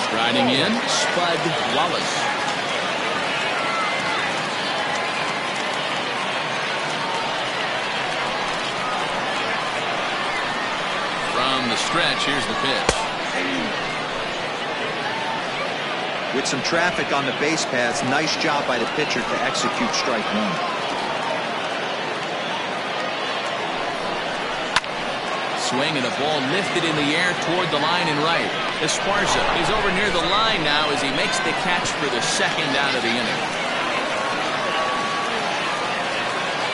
Speaker 1: Striding in, Spud Wallace. From the stretch, here's the pitch.
Speaker 4: With some traffic on the base paths, nice job by the pitcher to execute strike one.
Speaker 1: Swing and a ball lifted in the air toward the line and right. Esparza is over near the line now as he makes the catch for the second out of the inning.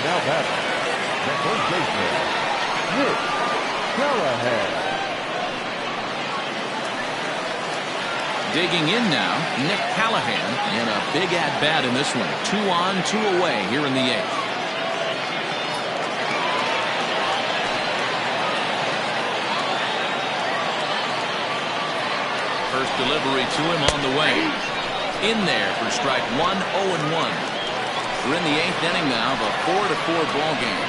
Speaker 3: Now batting, the first baseman, Nick Callahan.
Speaker 1: Digging in now, Nick Callahan, and a big at-bat in this one. 2 on, 2 away here in the 8th. First delivery to him on the way. In there for strike 1, 0-1. We're in the 8th inning now of a 4-4 ball game.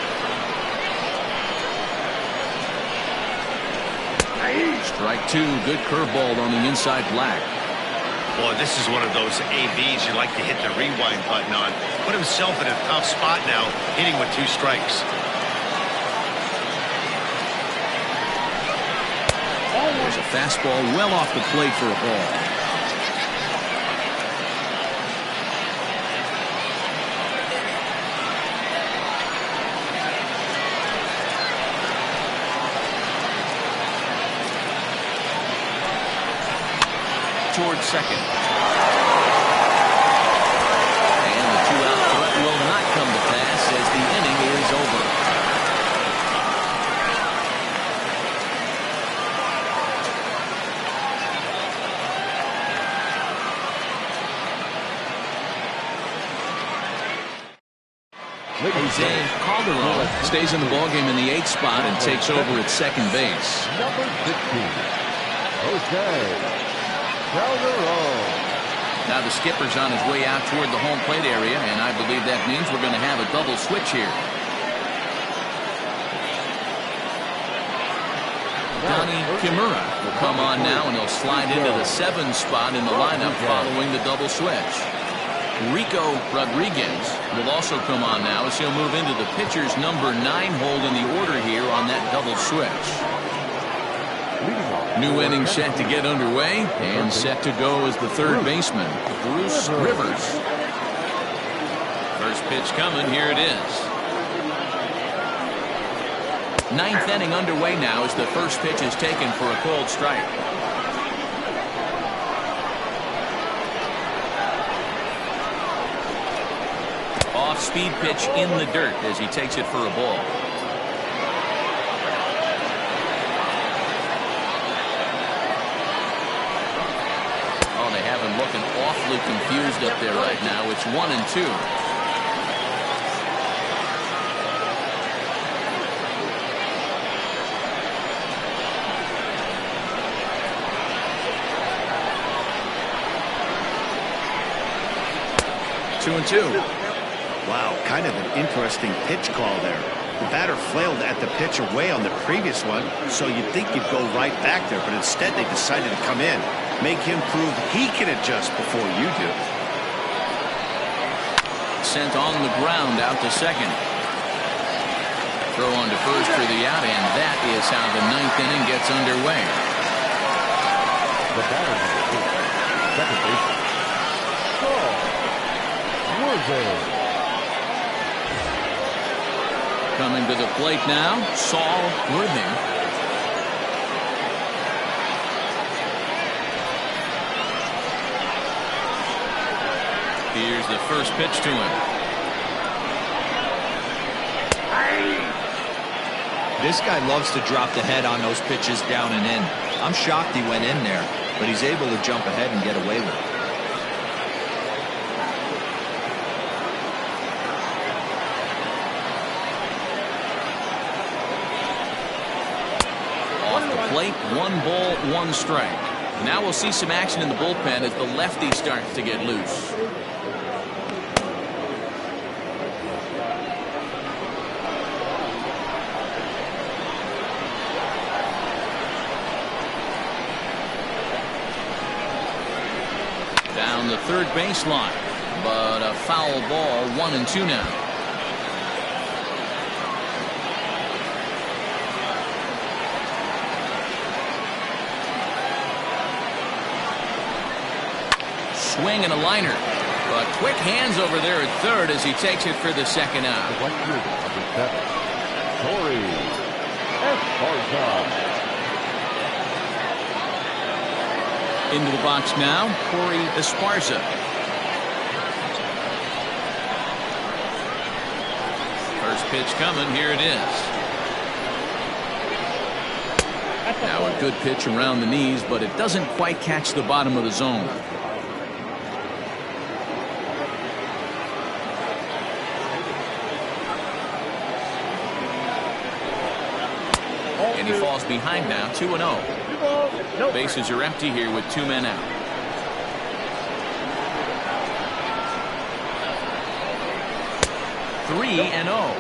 Speaker 1: Strike 2, good curveball on the inside black.
Speaker 2: Boy, this is one of those ABs you like to hit the rewind button on. Put himself in a tough spot now, hitting with 2 strikes.
Speaker 1: There's a fastball well off the plate for a ball. Towards second. And the 2-out threat will not come to pass as the inning is over. Jose Calderon stays in the ballgame in the 8th spot and takes over at second base.
Speaker 3: Number 15, Jose Calderon.
Speaker 1: Now the skipper's on his way out toward the home plate area, and I believe that means we're going to have a double switch here. Donnie Kimura will come on now, and he'll slide into the 7th spot in the lineup following the double switch. Rico Rodriguez will also come on now as he'll move into the pitcher's number 9 hold in the order here on that double switch. New inning set to get underway, and set to go as the third baseman, Bruce Rivers. First pitch coming, here it is. 9th inning underway now as the first pitch is taken for a called strike. Off-speed pitch in the dirt as he takes it for a ball. Looking awfully confused up there right now. It's 1-2. Two and two.
Speaker 2: Wow, kind of an interesting pitch call there. The batter flailed at the pitch away on the previous one, so you'd think you'd go right back there, but instead they decided to come in. Make him prove he can adjust before you do.
Speaker 1: Sent on the ground out to second. Throw on to first for the out, and that is how the 9th inning gets underway.
Speaker 3: The batter, second baseman, Saul Worthing.
Speaker 1: Coming to the plate now, Saul Worthing. Here's the first pitch to him.
Speaker 4: This guy loves to drop the head on those pitches down and in. I'm shocked he went in there, but he's able to jump ahead and get away with it.
Speaker 1: Off the plate, 1 ball, 1 strike. Now we'll see some action in the bullpen as the lefty starts to get loose. Down the third baseline, but a foul ball, 1-2 now. Swing and a liner, but quick hands over there at third as he takes it for the second out. Into the box now, Corey Esparza. First pitch coming, here it is. Now a good pitch around the knees, but it doesn't quite catch the bottom of the zone. And he falls behind now, 2-0. Bases are empty here with 2 men out. Three and 0.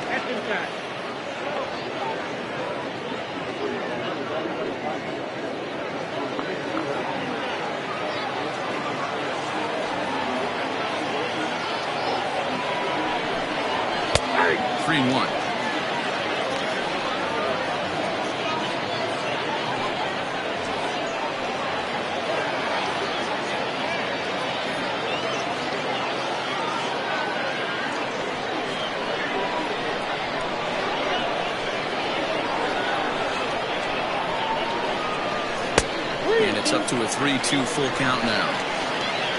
Speaker 1: 3-1. And it's up to a 3-2 full count now.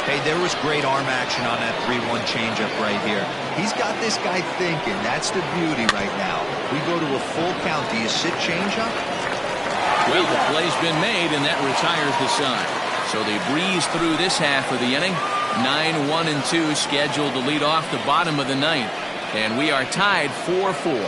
Speaker 4: Hey, there was great arm action on that 3-1 changeup right here. He's got this guy thinking. That's the beauty right now. We go to a full count. Do you sit changeup?
Speaker 1: Well, the play's been made, and that retires the side. So they breeze through this half of the inning. 9-1-2 scheduled to lead off the bottom of the ninth. And we are tied 4-4.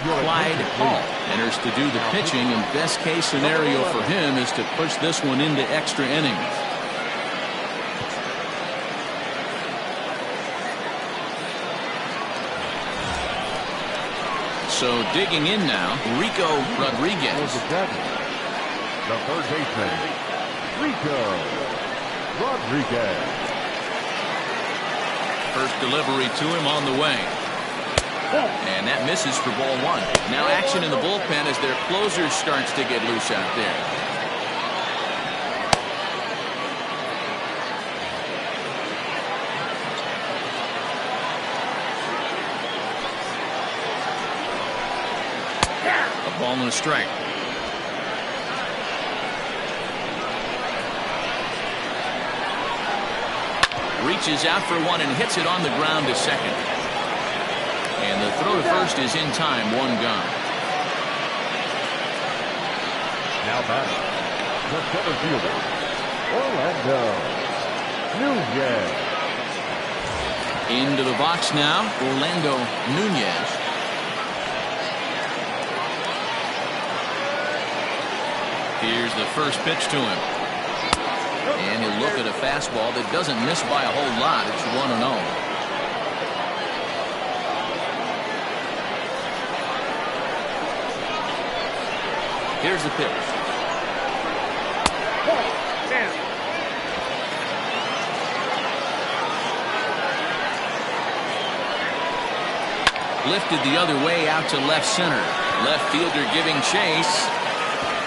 Speaker 1: Clyde Hall enters to do the pitching, and best case scenario for him is to push this one into extra innings. So digging in now, Rico Rodriguez.
Speaker 3: The third baseman, Rico Rodriguez.
Speaker 1: First delivery to him on the way. And that misses for ball 1. Now action in the bullpen as their closer starts to get loose out there. A ball and a strike. Reaches out for one and hits it on the ground to second. And the throw to first is in time, 1 gone.
Speaker 3: Now back, the center fielder, Orlando Nunez.
Speaker 1: Into the box now, Orlando Nunez. Here's the first pitch to him. And he'll look at a fastball that doesn't miss by a whole lot. It's 1-0. Here's the pitch. Lifted the other way out to left center. Left fielder giving chase.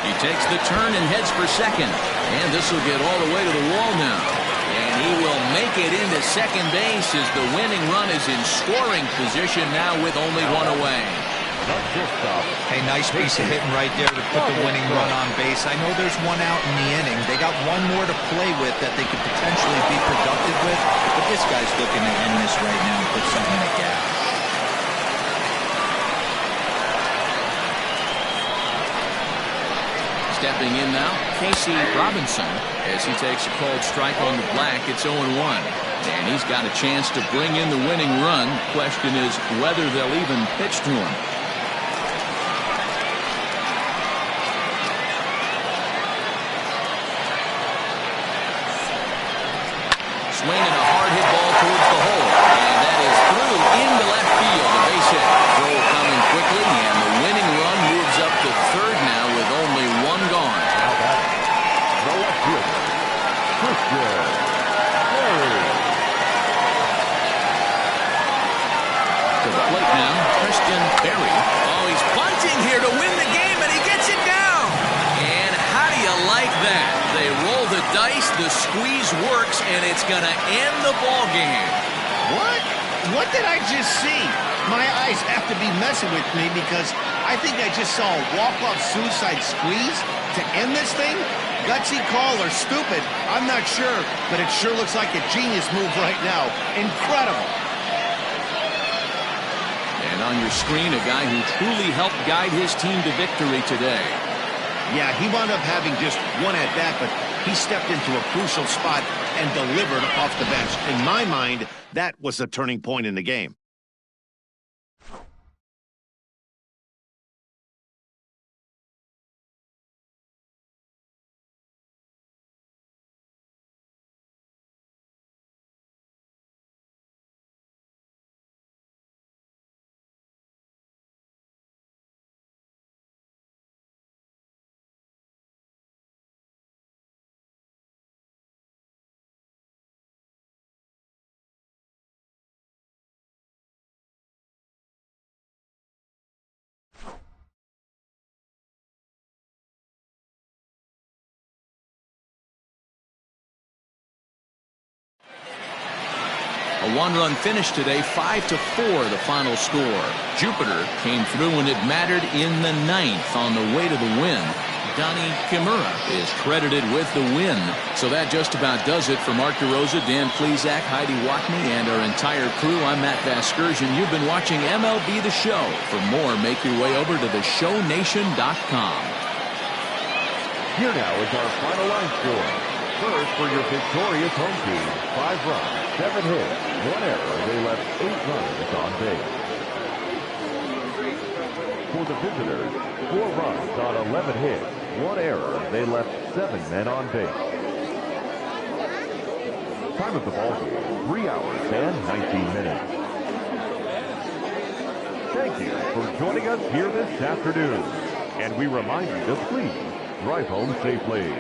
Speaker 1: He takes the turn and heads for second. And this will get all the way to the wall now. And he will make it into second base as the winning run is in scoring position now with only 1 away.
Speaker 4: Hey, nice piece of hitting right there to put the winning run on base. I know there's 1 out in the inning. They got 1 more to play with that they could potentially be productive with. But this guy's looking to end this right now and put something in the gap.
Speaker 1: Stepping in now, Casey Robinson, as he takes a called strike on the black. It's 0-1. And he's got a chance to bring in the winning run. Question is whether they'll even pitch to him. Swinging a hard hit ball towards the hole. And that is through into left field. The base hit. Throw coming quickly, and the winning run moves up to third now with only 1 gone.
Speaker 3: Now back, the left fielder,
Speaker 1: The squeeze works, and it's going to end the ball game.
Speaker 2: What? What did I just see? My eyes have to be messing with me because I think I just saw a walk-off suicide squeeze to end this thing. Gutsy call or stupid, I'm not sure, but it sure looks like a genius move right now. Incredible.
Speaker 1: And on your screen, a guy who truly helped guide his team to victory today.
Speaker 2: Yeah, he wound up having just one at bat, but he stepped into a crucial spot and delivered off the bench. In my mind, that was the turning point in the game.
Speaker 1: A one-run finish today, 5-4 the final score. Jupiter came through when it mattered in the ninth on the way to the win. Donnie Kimura is credited with the win. So that just about does it for Mark DeRosa, Dan Plesac, Heidi Watney, and our entire crew. I'm Matt Vasgersian. You've been watching MLB The Show. For more, make your way over to theshownation.com.
Speaker 3: Here now is our final line score. First for your victorious home team, 5 runs, 7 hits, 1 error. They left 8 runners on base. For the visitors, 4 runs on 11 hits, 1 error. They left 7 men on base. Time of the ball game, 3 hours and 19 minutes. Thank you for joining us here this afternoon. And we remind you to please drive home safely.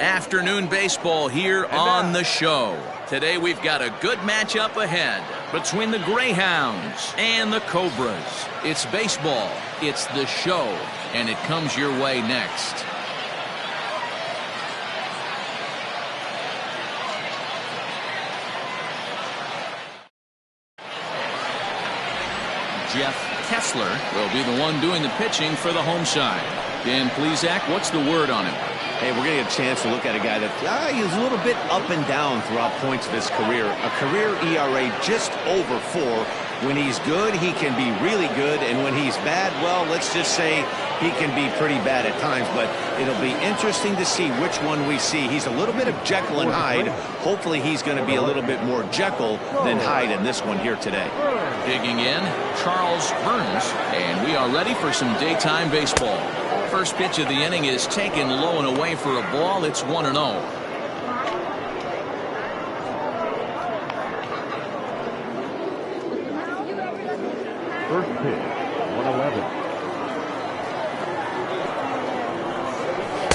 Speaker 1: Afternoon baseball here on the show. Today we've got a good matchup ahead between the Greyhounds and the Cobras. It's baseball, it's the show, and it comes your way next. Jeff Kessler will be the one doing the pitching for the home side. Dan Plesac, what's the word on him?
Speaker 2: Hey, we're going to get a chance to look at a guy that he's a little bit up and down throughout points of his career. A career ERA just over 4. When he's good, he can be really good. And when he's bad, well, let's just say he can be pretty bad at times. But it'll be interesting to see which one we see. He's a little bit of Jekyll and Hyde. Hopefully he's going to be a little bit more Jekyll than Hyde in this one here today.
Speaker 1: Digging in, Charles Burns. And we are ready for some daytime baseball. First pitch of the inning is taken low and away for a ball. It's 1-0.
Speaker 3: First pitch, 111.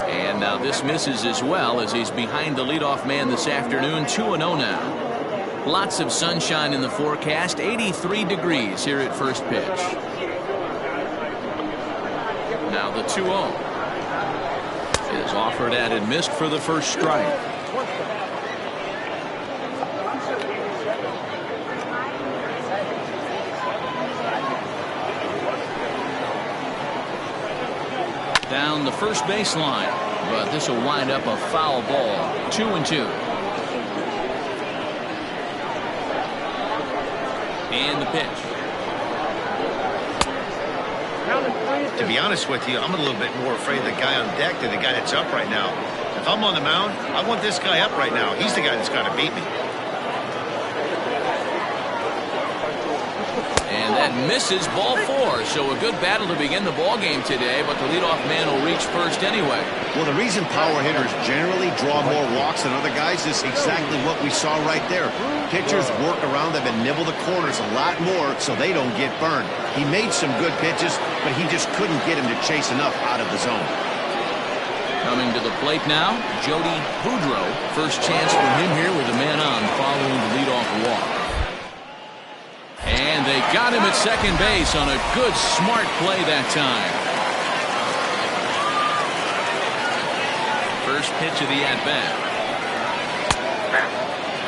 Speaker 1: And now this misses as well as he's behind the leadoff man this afternoon. 2-0 now. Lots of sunshine in the forecast. 83 degrees here at first pitch. Now the 2-0 is offered at and missed for the first strike. Down the first baseline, but this will wind up a foul ball. 2-2. And the pitch.
Speaker 2: To be honest with you, I'm a little bit more afraid of the guy on deck than the guy that's up right now. If I'm on the mound, I want this guy up right now. He's the guy that's got to beat me.
Speaker 1: And that misses, ball 4. So a good battle to begin the ball game today, but the leadoff man will reach first anyway.
Speaker 2: Well, the reason power hitters generally draw more walks than other guys is exactly what we saw right there. Pitchers work around them and nibble the corners a lot more so they don't get burned. He made some good pitches, but he just couldn't get him to chase enough out of the zone.
Speaker 1: Coming to the plate now, Jody Boudreau. First chance for him here with a man on following the leadoff walk. And they got him at second base on a good, smart play that time. First pitch of the at-bat.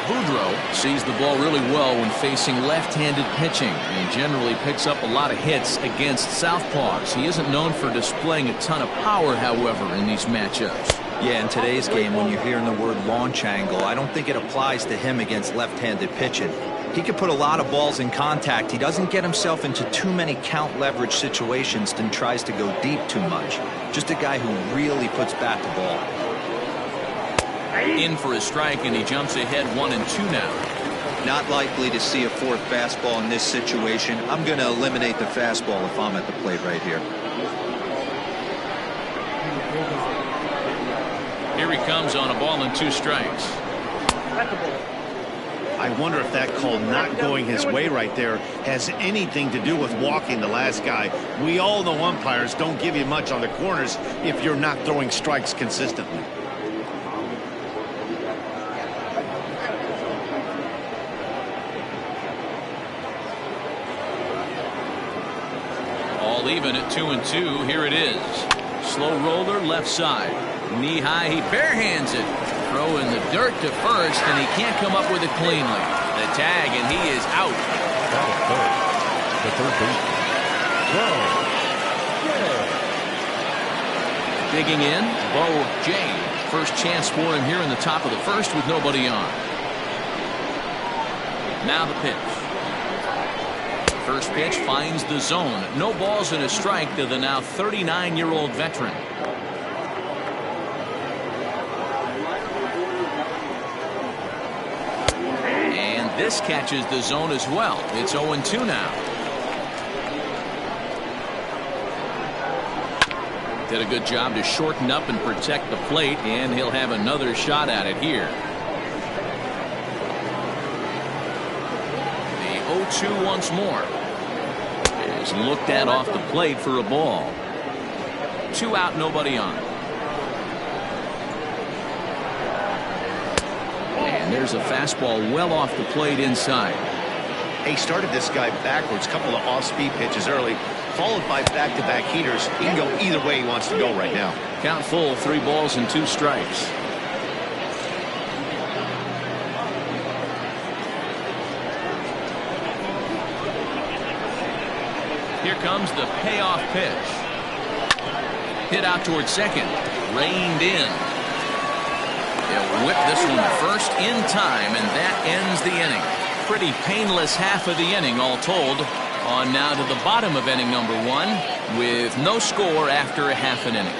Speaker 1: Boudreau sees the ball really well when facing left-handed pitching and generally picks up a lot of hits against southpaws. He isn't known for displaying a ton of power, however, in these matchups.
Speaker 4: Yeah, in today's game, when you're hearing the word launch angle, I don't think it applies to him against left-handed pitching. He can put a lot of balls in contact. He doesn't get himself into too many count leverage situations and tries to go deep too much. Just a guy who really puts bat to ball.
Speaker 1: In for a strike, and he jumps ahead 1-2 now.
Speaker 4: Not likely to see a fourth fastball in this situation. I'm going to eliminate the fastball if I'm at the plate right here.
Speaker 1: Here he comes on a ball and 2 strikes.
Speaker 2: I wonder if that call not going his way right there has anything to do with walking the last guy. We all know umpires don't give you much on the corners if you're not throwing strikes consistently.
Speaker 1: All even at 2-2. Here it is. Slow roller left side. Knee high. He barehands it. Throw in the dirt to first, and he can't come up with it cleanly. The tag, and he is out.
Speaker 3: The third baseman.
Speaker 1: Digging in, Bo Jay. First chance for him here in the top of the first with nobody on. Now the pitch. First pitch finds the zone. No balls and a strike to the now 39-year-old veteran. And this catches the zone as well. It's 0-2 now. Did a good job to shorten up and protect the plate, and he'll have another shot at it here. The 0-2 once more. Is looked at off the plate for a ball. 2 out, nobody on. And there's a fastball well off the plate inside.
Speaker 2: He started this guy backwards, couple of off-speed pitches early, followed by back-to-back heaters. He can go either way he wants to go right now.
Speaker 1: Count full, 3 balls and 2 strikes. Here comes the payoff pitch. Hit out towards second. Reined in. He'll whip this one to first in time, and that ends the inning. Pretty painless half of the inning all told. On now to the bottom of inning number 1 with no score after a half an inning.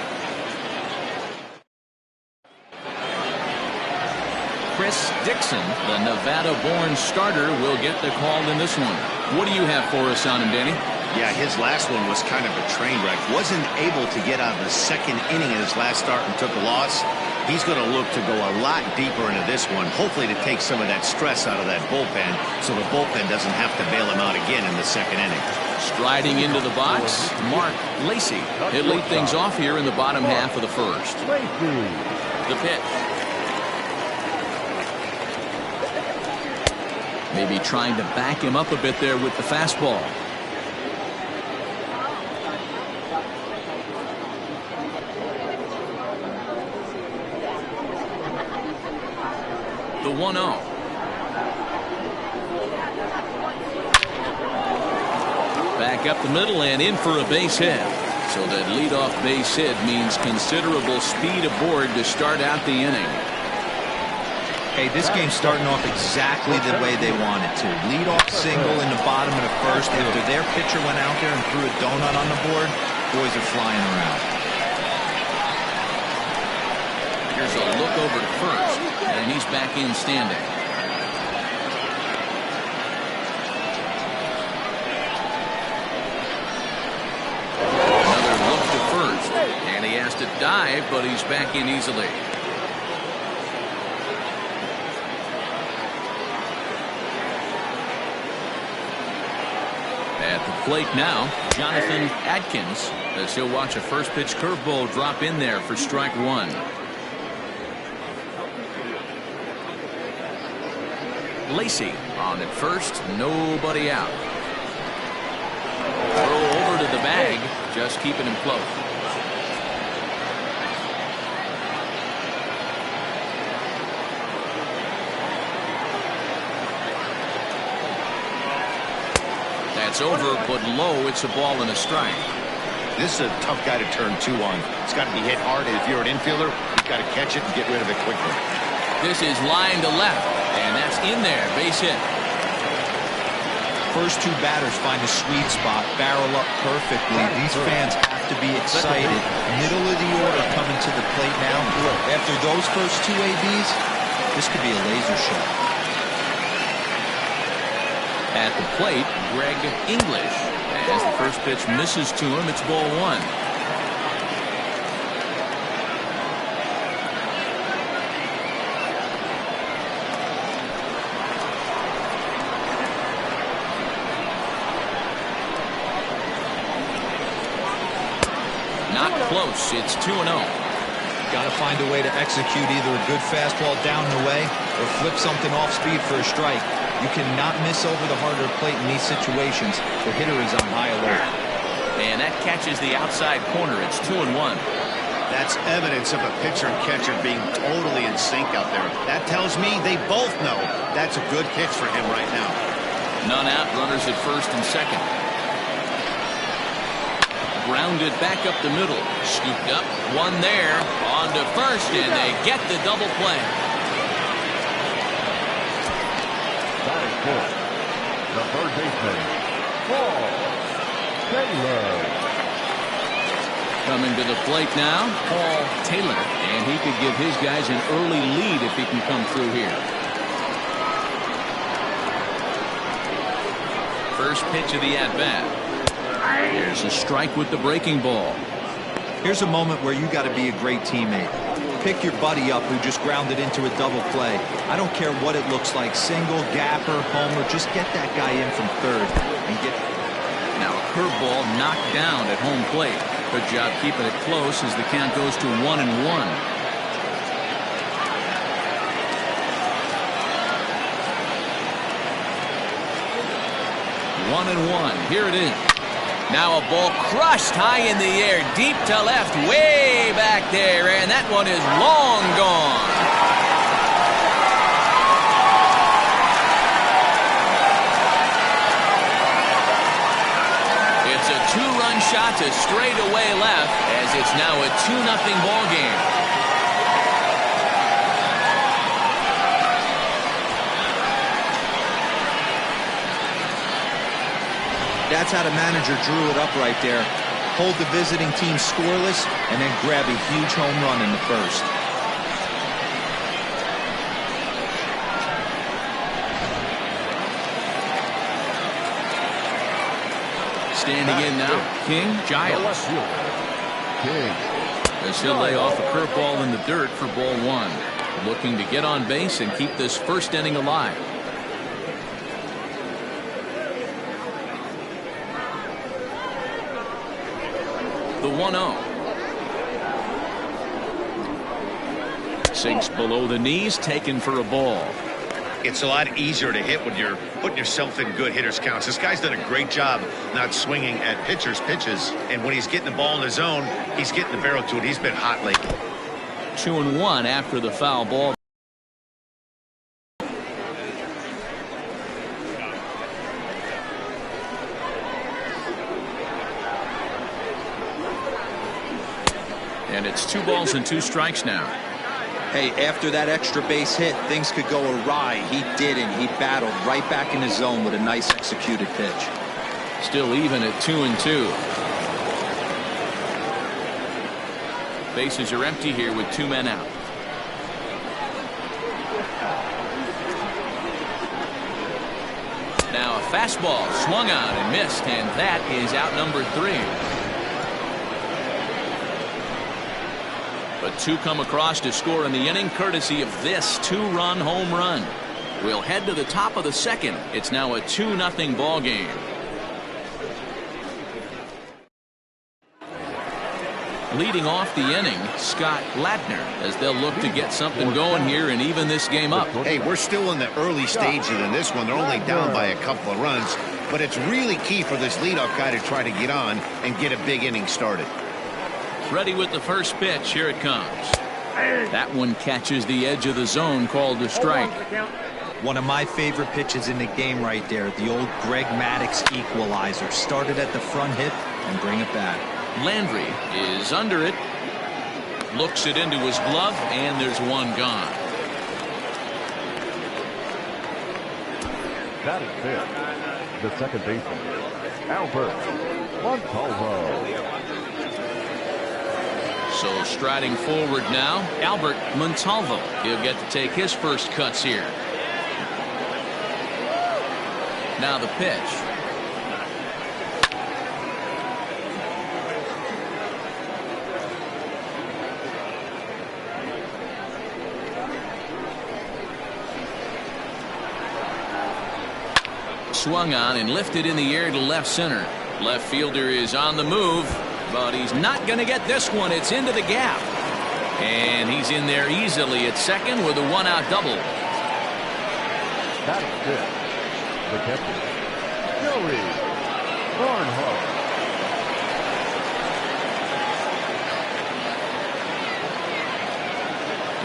Speaker 1: Chris Dixon, the Nevada-born starter, will get the call in this one. What do you have for us on him, Danny?
Speaker 2: Yeah, his last one was kind of a train wreck. Wasn't able to get out of the second inning in his last start and took a loss. He's going to look to go a lot deeper into this one, hopefully to take some of that stress out of that bullpen so the bullpen doesn't have to bail him out again in the second inning. Striding into the box, Mark Lacy. He'll lead things off here in the bottom half of the first. The pitch. Maybe trying to back him up a bit there with the fastball. The 1-0. Back up the middle and in for a base hit. So that leadoff base hit means considerable speed aboard to start out the inning.
Speaker 4: Hey, this game's starting off exactly the way they wanted to. Leadoff single in the bottom of the first. After their pitcher went out there and threw a donut on the board, boys are flying around.
Speaker 1: Here's a look over to first, and he's back in standing. Another look to first, and he has to dive, but he's back in easily. At the plate now, Jonathan Adkins, as he'll watch a first pitch curveball drop in there for strike 1. Lacy on at first, nobody out. Throw over to the bag, just keeping him close. That's over, but low. It's a ball and a strike.
Speaker 2: This is a tough guy to turn 2 on. It's got to be hit hard, and if you're an infielder, you've got to catch it and get rid of it quickly. This is line to left, and that's in there. Base hit.
Speaker 4: First 2 batters find a sweet spot, barrel up perfectly. These fans have to be excited. Middle of the order coming to the plate now. After those first 2 ABs, this could be a laser shot.
Speaker 1: At the plate, Greg English. As the first pitch misses to him, it's ball 1. Not close. It's 2-0.
Speaker 4: Got to find a way to execute either a good fastball down the way or flip something off speed for a strike. You cannot miss over the harder plate in these situations. The hitter is on high alert.
Speaker 1: And that catches the outside corner. It's 2-1.
Speaker 2: That's evidence of a pitcher and catcher being totally in sync out there. That tells me they both know that's a good pitch for him right now.
Speaker 1: None out, runners at first and second. Grounded back up the middle. Scooped up, one there, on to first, and they get the double play.
Speaker 3: The third baseman, Paul Taylor.
Speaker 1: Coming to the plate now, Paul Taylor. And he could give his guys an early lead if he can come through here. First pitch of the at-bat. Here's a strike with the breaking ball.
Speaker 4: Here's a moment where you got to be a great teammate. Pick your buddy up who just grounded into a double play. I don't care what it looks like, single, gapper, homer, just get that guy in from third and get.
Speaker 1: Now a curveball knocked down at home plate. Good job keeping it close as the count goes to 1-1. 1-1. Here it is. Now a ball crushed high in the air, deep to left, way back there, and that one is long gone. It's a 2-run shot to straightaway left, as it's now a 2-0 ball game.
Speaker 4: That's how the manager drew it up right there. Hold the visiting team scoreless and then grab a huge home run in the first.
Speaker 1: Standing in now, King Giles. As he'll lay off a curveball in the dirt for ball 1. Looking to get on base and keep this first inning alive. The 1-0. Sinks below the knees, taken for a ball.
Speaker 2: It's a lot easier to hit when you're putting yourself in good hitters counts. This guy's done a great job not swinging at pitchers' pitches, and when he's getting the ball in the zone, he's getting the barrel to it. He's been hot lately.
Speaker 1: 2-1 after the foul ball. And it's 2 balls and 2 strikes now.
Speaker 4: Hey, after that extra base hit, things could go awry. He didn't. He battled right back in his zone with a nice executed pitch.
Speaker 1: Still even at 2-2. Bases are empty here with 2 men out. Now a fastball swung on and missed, and that is out number 3. But 2 come across to score in the inning, courtesy of this 2-run home run. We'll head to the top of the second. It's now a 2-0 ball game. Leading off the inning, Scott Ladner, as they'll look to get something going here and even this game up.
Speaker 2: Hey, we're still in the early stages in this one. They're only down by a couple of runs, but it's really key for this leadoff guy to try to get on and get a big inning started.
Speaker 1: Ready with the first pitch. Here it comes. That one catches the edge of the zone, called a strike.
Speaker 4: One of my favorite pitches in the game right there. The old Greg Maddux equalizer. Started at the front hip and bring it back.
Speaker 1: Landry is under it. Looks it into his glove, and there's one gone.
Speaker 3: That is it. The second baseman, Albert Montalvo.
Speaker 1: So striding forward now, Albert Montalvo. He'll get to take his first cuts here. Now the pitch. Swung on and lifted in the air to left center. Left fielder is on the move, but he's not going to get this one. It's into the gap. And he's in there easily at second with a 1-out double.
Speaker 3: That's it. The catcher, Joey Barnhart.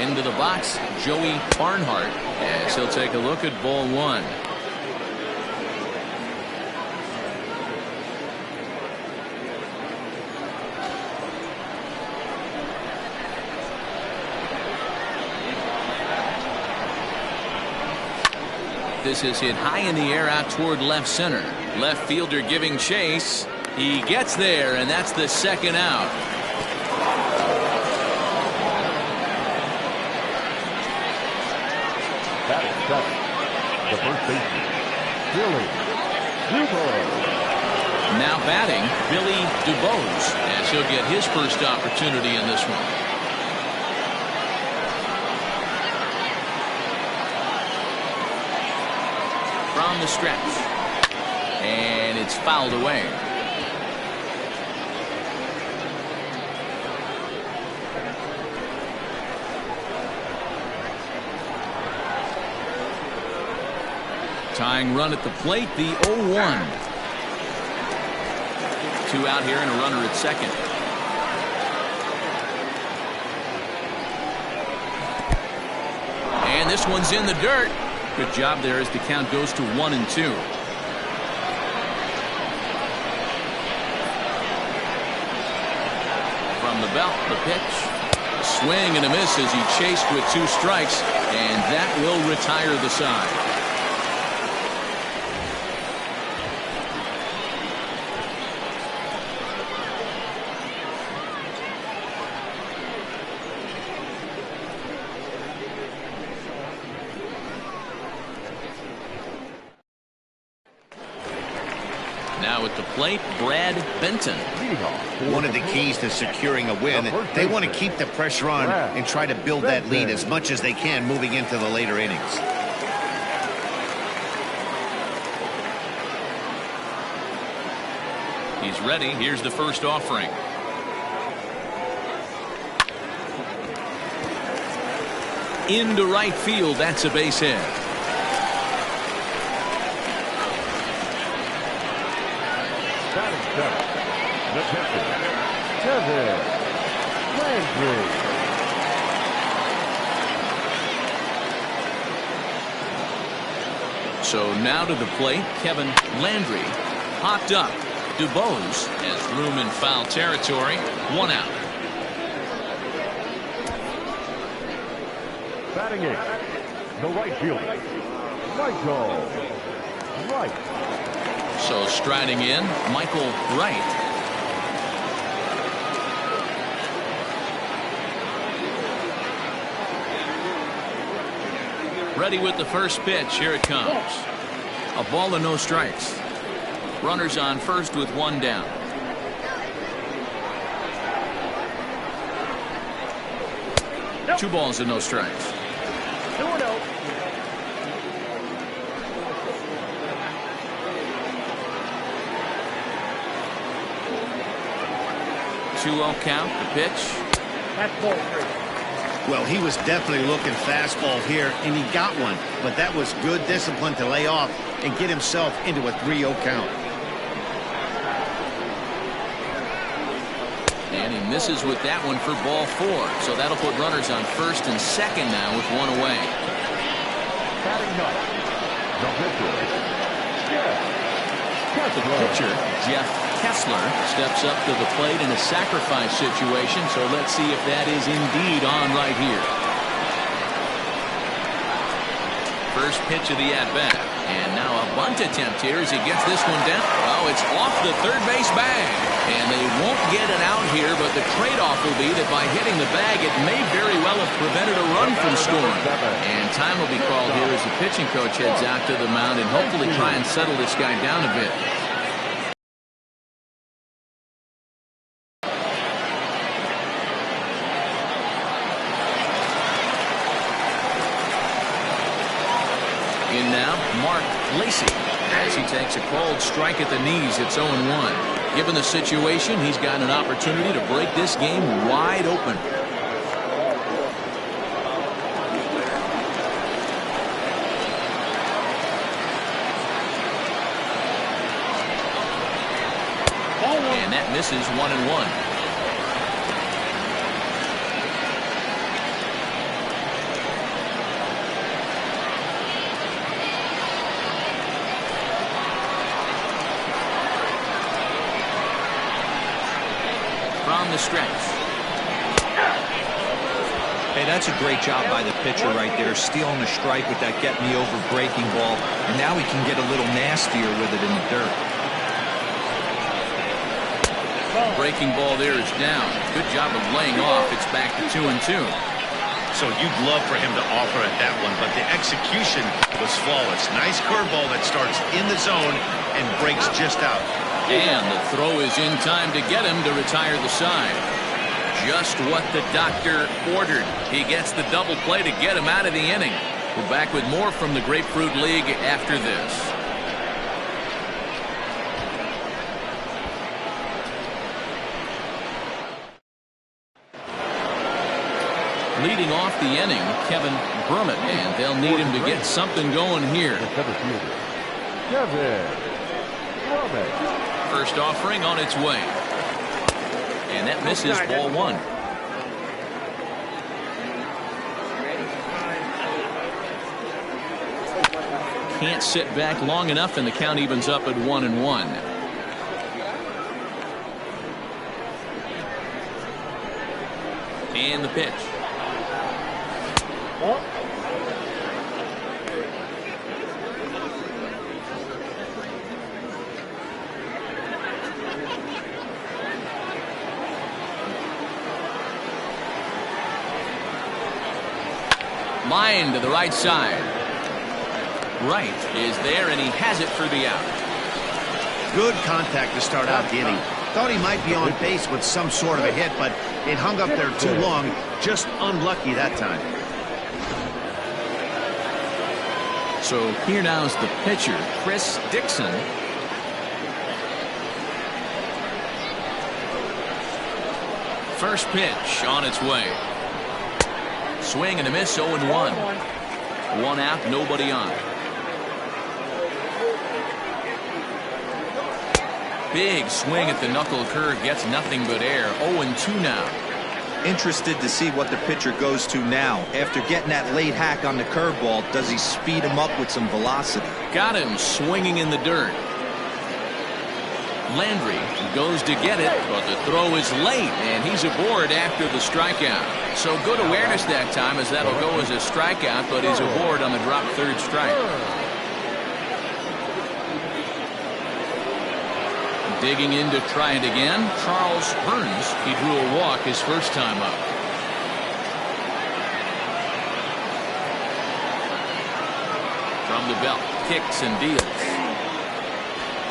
Speaker 1: Into the box, Joey Barnhart, as he'll take a look at ball 1. This is hit high in the air out toward left center. Left fielder giving chase. He gets there, and that's the second out.
Speaker 3: That is seven. The first baseman, Billy Dubose.
Speaker 1: Now batting, Billy Dubose, as he'll get his first opportunity in this one. From the stretch, and it's fouled away. Tying run at the plate, the 0-1. 2 out here and a runner at second. And this one's in the dirt. Good job there as the count goes to 1-2. From the belt, the pitch. Swing and a miss as he chased with 2 strikes, and that will retire the side. Now at the plate, Brad Benton.
Speaker 2: One of the keys to securing a win, they want to keep the pressure on and try to build that lead as much as they can moving into the later innings.
Speaker 1: He's ready. Here's the first offering. Into right field. That's a base hit.
Speaker 3: The pitcher, Kevin Landry.
Speaker 1: So now to the plate, Kevin Landry. Popped up. DuBose has room in foul territory. 1 out.
Speaker 3: Batting eighth, the right fielder, Michael Wright.
Speaker 1: So striding in, Michael Wright. Ready with the first pitch. Here it comes. A ball and no strikes. Runners on first with 1 down.
Speaker 5: Nope.
Speaker 1: 2 balls and no strikes.
Speaker 5: 2-0.
Speaker 1: 2-0 count. The pitch.
Speaker 5: That's ball 3.
Speaker 2: Well, he was definitely looking fastball here, and he got one. But that was good discipline to lay off and get himself into a 3-0 count.
Speaker 1: And he misses with that one for ball 4. So that'll put runners on first and second now with 1 away.
Speaker 3: Batting ninth, the pitcher,
Speaker 1: The pitcher, Jeff Kessler, steps up to the plate in a sacrifice situation. So let's see if that is indeed on right here. First pitch of the at-bat. And now a bunt attempt here as he gets this one down. Oh, it's off the third base bag. And they won't get it out here, but the trade-off will be that by hitting the bag, it may very well have prevented a run from scoring. And time will be called here as the pitching coach heads out to the mound and hopefully try and settle this guy down a bit. In now, Mark Lacey, as he takes a cold strike at the knees. It's 0-1. Given the situation, he's got an opportunity to break this game wide open. And that misses 1-1. The stretch.
Speaker 4: Hey, that's a great job by the pitcher right there, stealing a strike with that get-me-over breaking ball, and now he can get a little nastier with it in the dirt.
Speaker 1: Breaking ball there is down. Good job of laying off. It's back to 2-2.
Speaker 2: So you'd love for him to offer at that one, but the execution was flawless. Nice curveball that starts in the zone and breaks just out.
Speaker 1: And the throw is in time to get him to retire the side. Just what the doctor ordered. He gets the double play to get him out of the inning. We're back with more from the Grapefruit League after this. Leading off the inning, Kevin Berman, and they'll need him to get something going here.
Speaker 3: Kevin Berman.
Speaker 1: First offering on its way. And that misses ball one. Can't sit back long enough, and the count evens up at 1-1. And the pitch. Line to the right side. Right is there, and he has it for the out.
Speaker 2: Good contact to start out the inning. Thought he might be on base with some sort of a hit, but it hung up there too long. Just unlucky that time.
Speaker 1: So here now is the pitcher, Chris Dixon. First pitch on its way. Swing and a miss, 0-1. One out, nobody on. Big swing at the knuckle curve, gets nothing but air. 0-2 now.
Speaker 4: Interested to see what the pitcher goes to now. After getting that late hack on the curveball, does he speed him up with some velocity?
Speaker 1: Got him swinging in the dirt. Landry goes to get it, but the throw is late, and he's aboard after the strikeout. So good awareness that time, as that'll go as a strikeout, but he's aboard on the drop third strike. Digging in to try it again, Charles Burns. He drew a walk his first time up. From the belt, kicks and deals.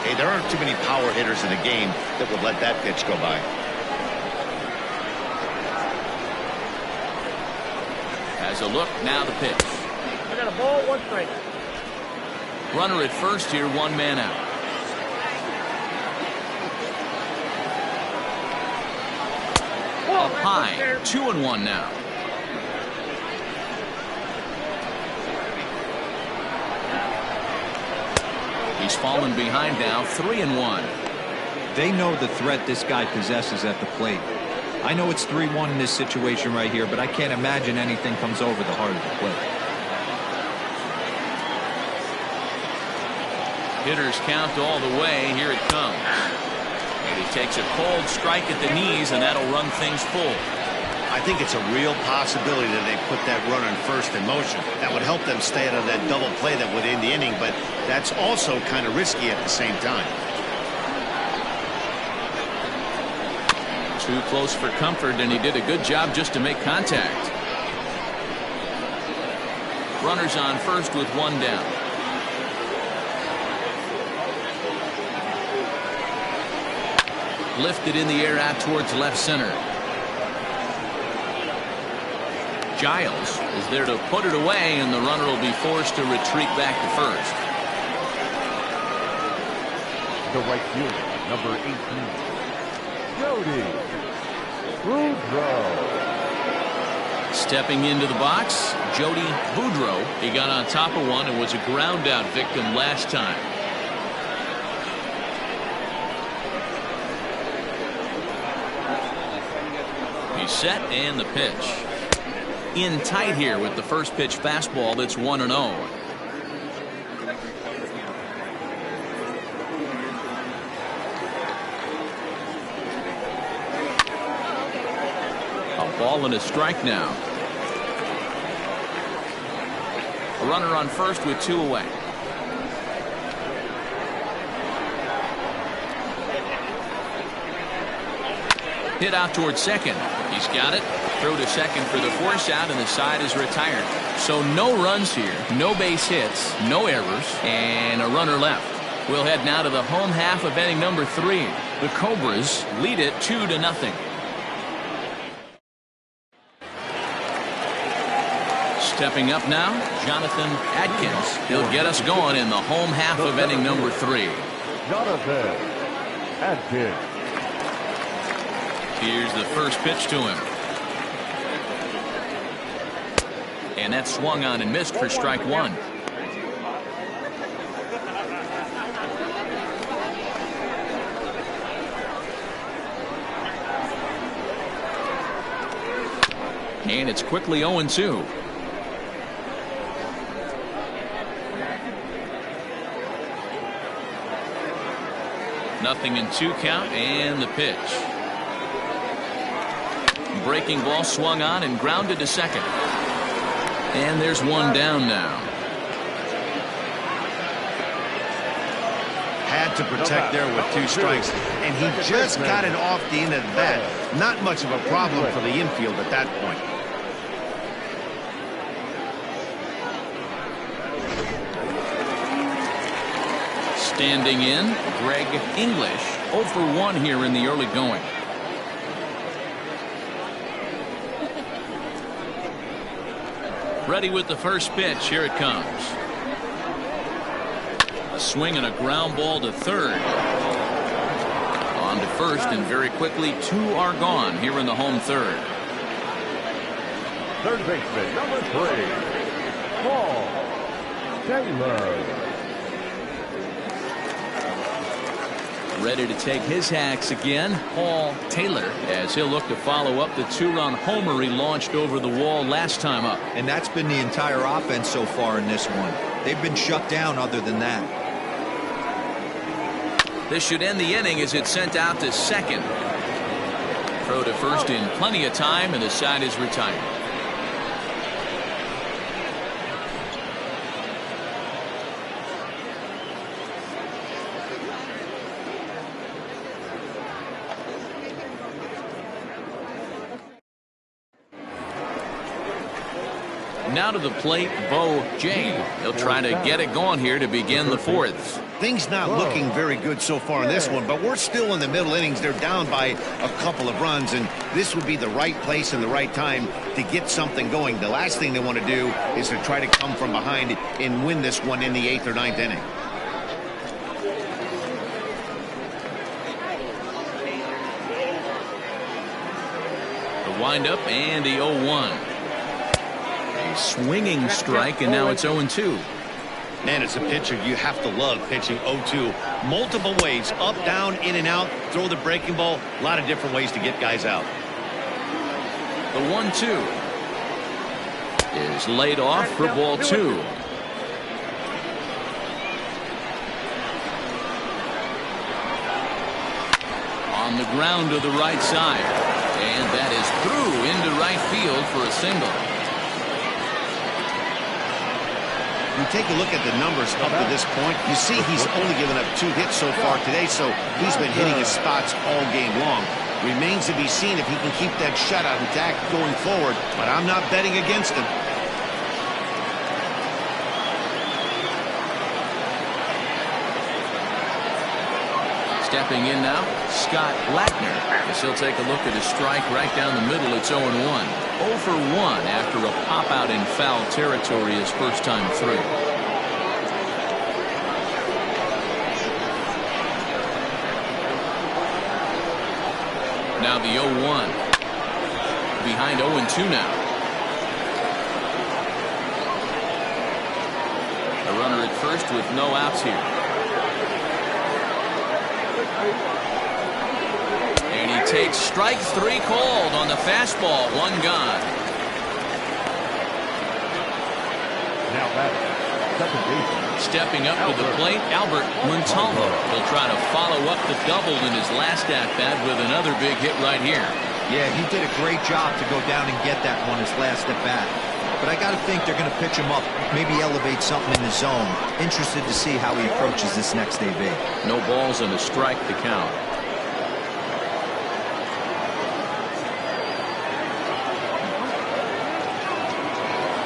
Speaker 2: Hey, there aren't too many power hitters in the game that would let that pitch go by.
Speaker 1: Has a look, now the pitch.
Speaker 5: I got a ball, one strike.
Speaker 1: Runner at first here, one man out. Up high, 2-1 now. He's fallen behind now, 3-1.
Speaker 4: They know the threat this guy possesses at the plate. I know it's 3-1 in this situation right here, but I can't imagine anything comes over the heart of the plate.
Speaker 1: Hitters count all the way. Here it comes. And he takes a cold strike at the knees, and that'll run things full.
Speaker 2: I think it's a real possibility that they put that runner in first in motion. That would help them stay out of that double play that would end the inning, but that's also kind of risky at the same time.
Speaker 1: Too close for comfort, and he did a good job just to make contact. Runners on first with one down. Lifted in the air out towards left center. Giles is there to put it away, and the runner will be forced to retreat back to first.
Speaker 3: The right fielder, number 18, Jody Boudreau.
Speaker 1: Stepping into the box, Jody Boudreau. He got on top of one and was a ground out victim last time. He's set, and the pitch. In tight here with the first pitch fastball that's 1-0. A ball and a strike now. A runner on first with two away. Hit out towards second. He's got it. Throw to second for the force out, and the side is retired. So no runs here, no base hits, no errors, and a runner left. We'll head now to the home half of inning number 3. The Cobras lead it 2-0. Stepping up now, Jonathan Adkins. He'll get us going in the home half of inning number 3.
Speaker 3: Jonathan Adkins.
Speaker 1: Here's the first pitch to him. And that swung on and missed for strike one. And it's quickly 0-2. Nothing in 2 count, and the pitch. Breaking ball swung on and grounded to second. And there's one down now.
Speaker 2: Had to protect there with 2 strikes, and he just got it off the end of the bat. Not much of a problem for the infield at that point.
Speaker 1: Standing in, Greg English, 0 for 1 here in the early going. Ready with the first pitch. Here it comes. A swing and a ground ball to third. On to first, and very quickly 2 are gone here in the home third.
Speaker 3: Third baseman, number 3, Paul Taylor.
Speaker 1: Ready to take his hacks again, Paul Taylor, as he'll look to follow up the 2-run homer he launched over the wall last time up.
Speaker 4: And that's been the entire offense so far in this one. They've been shut down other than that.
Speaker 1: This should end the inning as it's sent out to second. Throw to first in plenty of time, and the side is retired. Now to the plate, Bo Jay. He'll try to get it going here to begin the 4th.
Speaker 2: Things not looking very good so far in this one, but we're still in the middle innings. They're down by a couple of runs, and this would be the right place and the right time to get something going. The last thing they want to do is to try to come from behind and win this one in the 8th or 9th inning.
Speaker 1: The windup and the 0-1. A swinging strike, and now it's 0-2.
Speaker 2: Man, it's a pitcher you have to love pitching 0-2. Multiple ways, up, down, in and out, throw the breaking ball. A lot of different ways to get guys out.
Speaker 1: The 1-2 is laid off for ball 2. On the ground to the right side, and that is through into right field for a single.
Speaker 2: You take a look at the numbers up to this point. You see he's only given up 2 hits so far today, so he's been hitting his spots all game long. Remains to be seen if he can keep that shutout intact going forward, but I'm not betting against him.
Speaker 1: Stepping in now, Scott Lackner, as he'll take a look at his strike right down the middle. It's 0-1. 0 for 1 after a pop-out in foul territory his first time through. Now the 0-1. Behind 0-2 now. A runner at first with no outs here. And he takes strike 3 called on the fastball. 1 gone.
Speaker 3: Now batting, second baseman.
Speaker 1: Stepping up to the plate, Albert Montalvo. He'll try to follow up the double in his last at-bat with another big hit right here.
Speaker 4: Yeah, he did a great job to go down and get that one his last at-bat. But I got to think they're going to pitch him up, maybe elevate something in the zone. Interested to see how he approaches this next AB.
Speaker 1: No balls and a strike to count.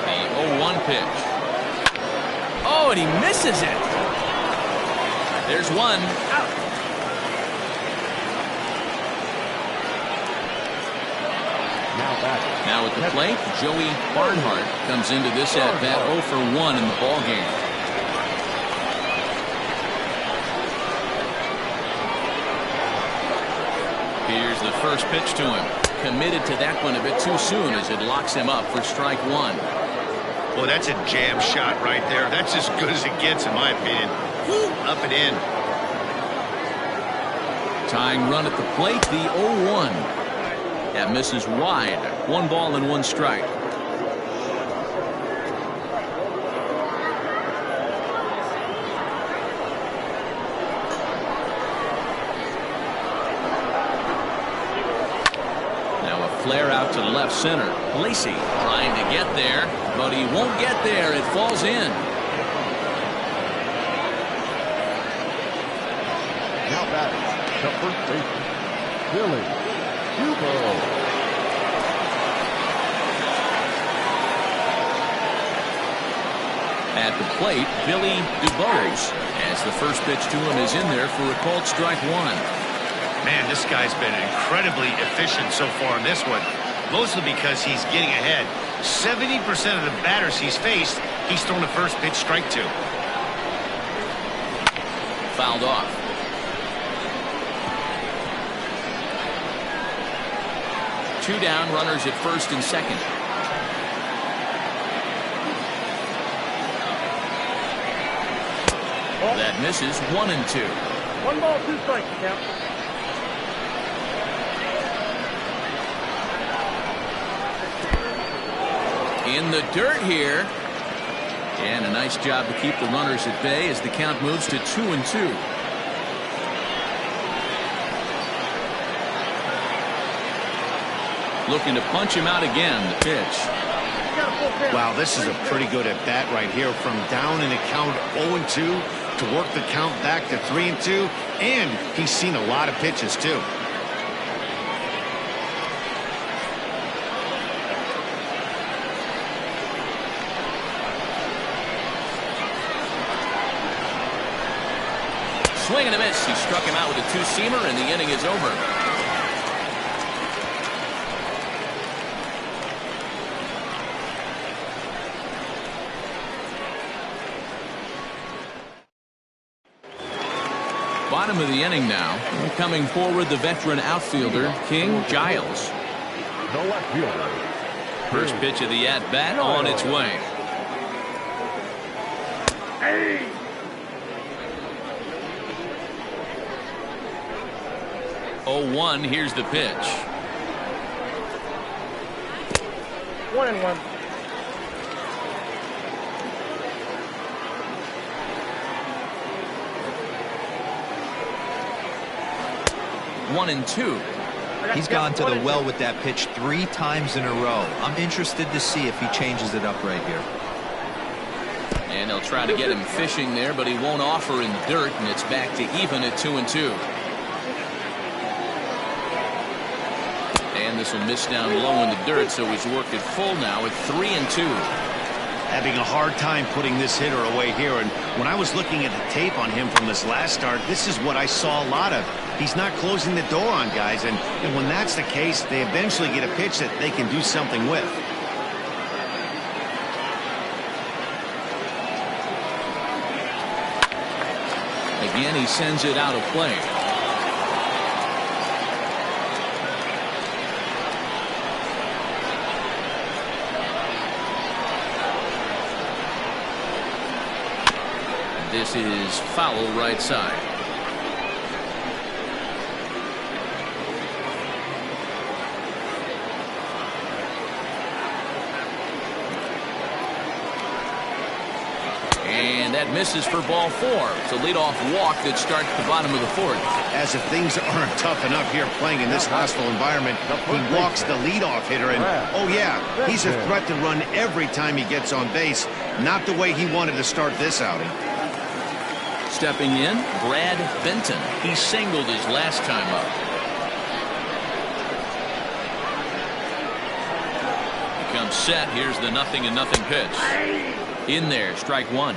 Speaker 1: The 0-1 pitch. Oh, and he misses it. There's one. Out. Now at the plate, Joey Barnhart comes into this at-bat 0 for 1 in the ballgame. Here's the first pitch to him. Committed to that one a bit too soon as it locks him up for strike 1.
Speaker 2: Well, that's a jam shot right there. That's as good as it gets, in my opinion. Woo, up and in.
Speaker 1: Tying run at the plate, the 0-1. That misses wide. 1 ball and 1 strike. Now a flare out to left center. Lacey trying to get there, but he won't get there. It falls in.
Speaker 3: Now batting, the first baseman, Billy Dubo.
Speaker 1: At the plate, Billy DuBose, as the first pitch to him is in there for a called strike 1.
Speaker 2: Man, this guy's been incredibly efficient so far in this one, mostly because he's getting ahead. 70% of the batters he's faced, he's thrown a first pitch strike to.
Speaker 1: Fouled off. Two down, runners at first and second. That misses. 1 and 2.
Speaker 5: 1 ball, 2 strikes, count.
Speaker 1: In the dirt here. And a nice job to keep the runners at bay as the count moves to 2 and 2. Looking to punch him out again. The pitch.
Speaker 2: Wow, this is a pretty good at bat right here. From down in the count 0-2 to work the count back to 3-2. And he's seen a lot of pitches, too.
Speaker 1: Swing and a miss. He struck him out with a two-seamer, and the inning is over. Bottom of the inning now. Coming forward, the veteran outfielder, King Giles.
Speaker 3: The left fielder.
Speaker 1: First pitch of the at-bat on its way.
Speaker 5: Hey!
Speaker 1: 0-1, here's the pitch.
Speaker 5: 1-1.
Speaker 1: 1-2.
Speaker 4: He's gone to the well with that pitch 3 times in a row. I'm interested to see if he changes it up right here.
Speaker 1: And they'll try to get him fishing there, but he won't offer in the dirt, and it's back to even at 2-2. And this will miss down low in the dirt, so he's worked it full now at 3-2.
Speaker 2: Having a hard time putting this hitter away here. And when I was looking at the tape on him from his last start, this is what I saw a lot of. He's not closing the door on guys. And when that's the case, they eventually get a pitch that they can do something with.
Speaker 1: Again, he sends it out of play. This is foul right side. And that misses for ball 4. It's a leadoff walk that starts the bottom of the 4th.
Speaker 2: As if things aren't tough enough here playing in this hostile environment, he walks the leadoff hitter. And, oh, yeah, he's a threat to run every time he gets on base. Not the way he wanted to start this outing.
Speaker 1: Stepping in, Brad Benton. He singled his last time up. He comes set. Here's the 0-0 pitch. In there, strike 1.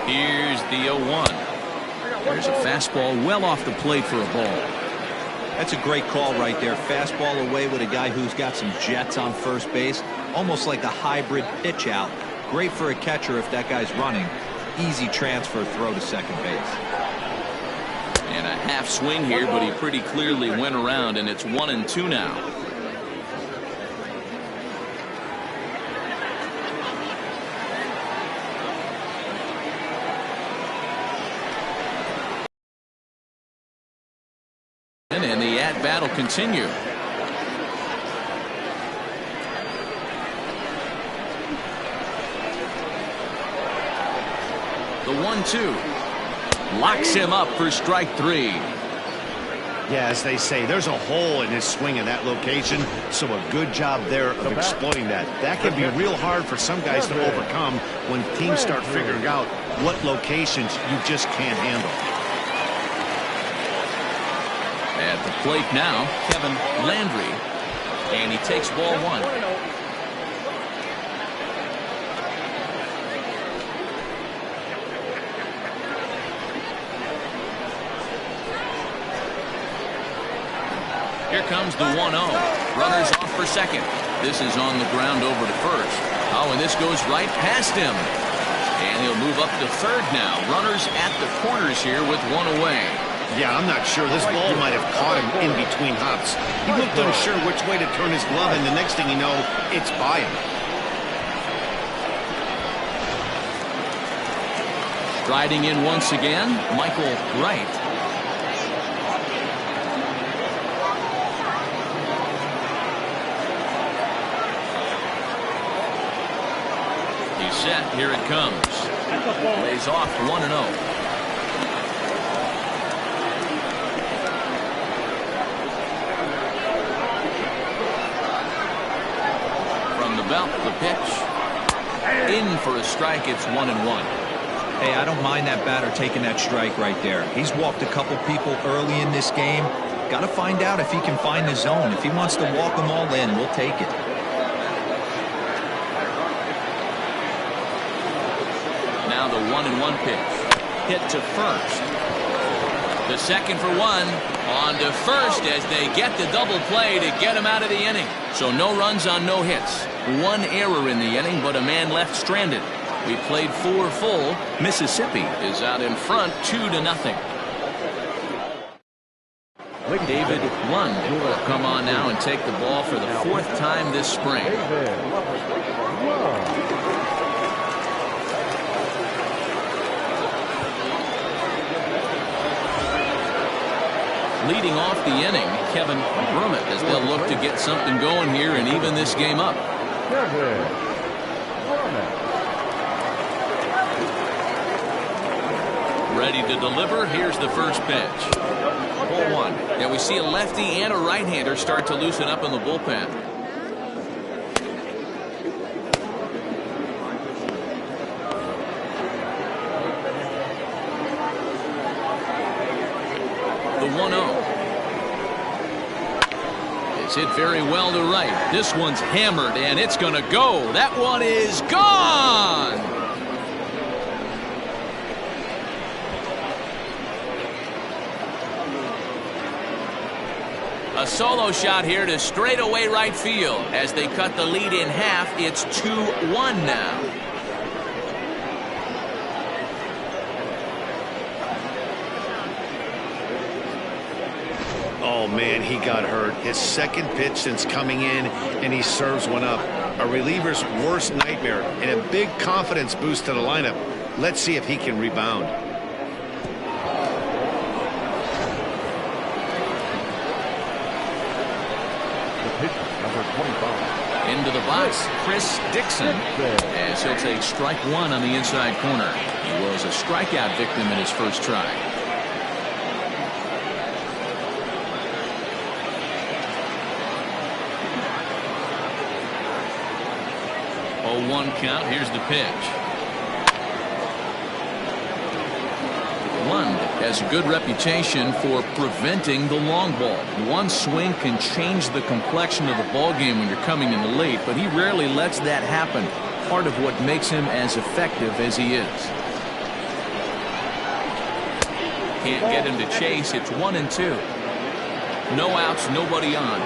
Speaker 1: Here's the 0-1. There's a fastball well off the plate for a ball.
Speaker 4: That's a great call right there. Fastball away with a guy who's got some jets on first base. Almost like a hybrid pitch out. Great for a catcher if that guy's running. Easy transfer throw to second base.
Speaker 1: And a half swing here, but he pretty clearly went around, and it's 1-2 now. And the at-bat will continue. The 1-2 locks him up for strike 3.
Speaker 2: Yeah, as they say, there's a hole in his swing in that location, so a good job there of exploiting that. That can be real hard for some guys to overcome when teams start figuring out what locations you just can't handle.
Speaker 1: At the plate now, Kevin Landry, and he takes ball 1. Here comes the 1-0. Runners off for second. This is on the ground over to first. Oh, and this goes right past him. And he'll move up to third now. Runners at the corners here with 1 away.
Speaker 2: Yeah, I'm not sure. This ball might have caught him in between hops. He looked unsure which way to turn his glove, and the next thing you know, it's by him.
Speaker 1: Striding in once again, Michael Wright. He's set. Here it comes. Lays off 1-0. Belt, the pitch. In for a strike. It's 1-1.
Speaker 4: Hey, I don't mind that batter taking that strike right there. He's walked a couple people early in this game. Got to find out if he can find the zone. If he wants to walk them all in, we'll take it.
Speaker 1: Now the 1-1 pitch. Hit to first. The second for 1. On to first as they get the double play to get him out of the inning. So no runs on no hits. 1 error in the inning, but a man left stranded. We played 4 full. Mississippi is out in front 2-0. David Lund will come on now and take the ball for the 4th time this spring. Leading off the inning, Kevin Brummett, as they'll look to get something going here and even this game up. Ready to deliver. Here's the first pitch. Ball 1. Now we see a lefty and a right-hander start to loosen up in the bullpen. The 1-0. It's hit very well to right. This one's hammered, and it's going to go. That one is gone. A solo shot here to straightaway right field. As they cut the lead in half, it's 2-1 now.
Speaker 2: Oh, man, he got hurt. His second pitch since coming in, and he serves one up. A reliever's worst nightmare, and a big confidence boost to the lineup. Let's see if he can rebound.
Speaker 3: The pitcher, number 25.
Speaker 1: Into the box, Chris Dixon, as he'll take strike 1 on the inside corner. He was a strikeout victim in his first try. 0-1 count. Here's the pitch. Lund has a good reputation for preventing the long ball. One swing can change the complexion of the ball game when you're coming in late, but he rarely lets that happen. Part of what makes him as effective as he is. Can't get him to chase. It's 1-2. No outs, nobody on.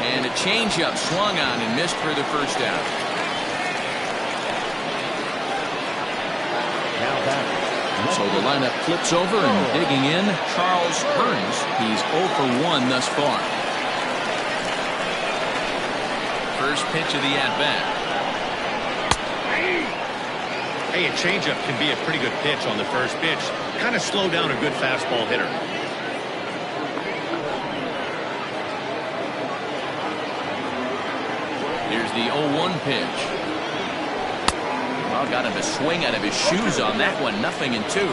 Speaker 1: And a changeup swung on and missed for the first out.
Speaker 3: Now back,
Speaker 1: So the lineup flips over, and digging in, Charles Hearns. He's 0 for 1 thus far. First pitch of the at-bat.
Speaker 2: Hey, a changeup can be a pretty good pitch on the first pitch. Kind of slow down a good fastball hitter.
Speaker 1: Here's the 0-1 pitch. Well, got him to swing out of his shoes on that one. 0-2.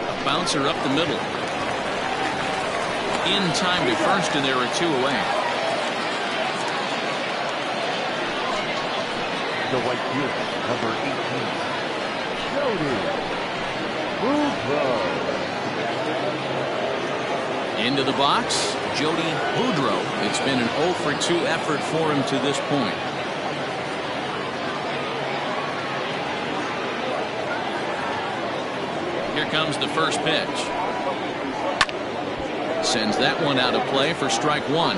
Speaker 1: A bouncer up the middle. In time to first, and there are 2 away.
Speaker 3: The white unit, number 18. Boudreaux.
Speaker 1: Into the box, Jody Boudreaux. It's been an 0 for 2 effort for him to this point. Here comes the first pitch. Sends that one out of play for strike 1.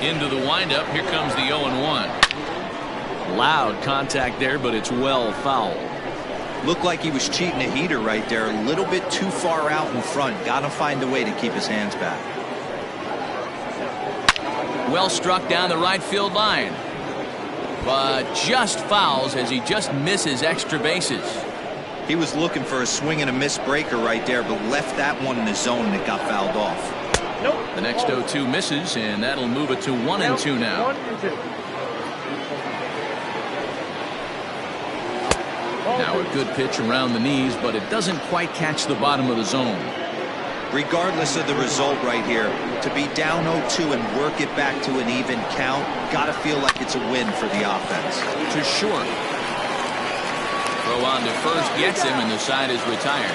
Speaker 1: Into the windup. Here comes the 0-1. Loud contact there, but it's well fouled.
Speaker 4: Looked like he was cheating a heater right there. A little bit too far out in front. Got to find a way to keep his hands back.
Speaker 1: Well struck down the right field line. But just fouls as he just misses extra bases.
Speaker 4: He was looking for a swing and a miss breaker right there, but left that one in the zone that got fouled off.
Speaker 5: Nope.
Speaker 1: The next 0-2 misses, and that'll move it to 1-2 now.
Speaker 5: 1-2.
Speaker 1: Now a good pitch around the knees, but it doesn't quite catch the bottom of the zone.
Speaker 4: Regardless of the result right here, to be down 0-2 and work it back to an even count, got to feel like it's a win for the offense.
Speaker 1: To short. Throw on to first gets him, and the side is retired.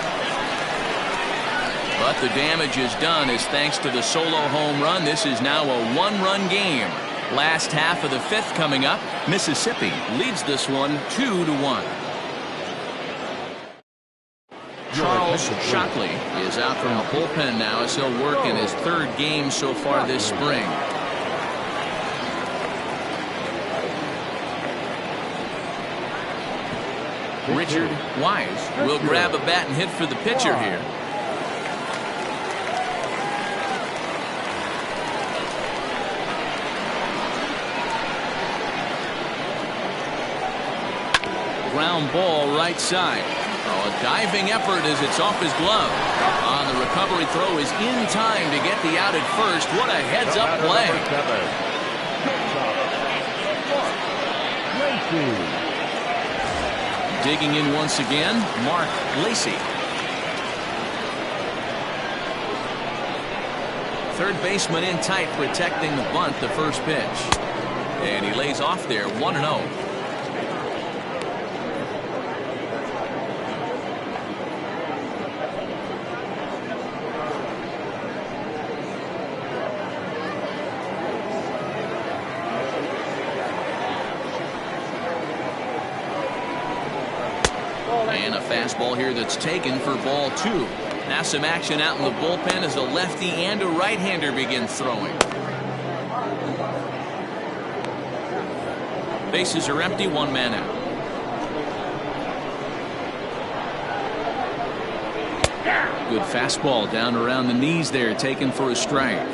Speaker 1: But the damage is done as thanks to the solo home run. This is now a 1-run game. Last half of the 5th coming up. Mississippi leads this one 2-1. Charles Shockley is out from the bullpen now as he'll work in his 3rd game so far this spring. Richard Wise will grab a bat and hit for the pitcher here. Ground ball right side. Oh, a diving effort as it's off his glove. On the recovery throw is in time to get the out at first. What a heads-up play. Digging in once again, Mark Lacey. Third baseman in tight, protecting the bunt, the first pitch. And he lays off there, 1-0. And a fastball here that's taken for ball 2. Now some action out in the bullpen as a lefty and a right-hander begins throwing. Bases are empty, 1 man out. Good fastball down around the knees there, taken for a strike.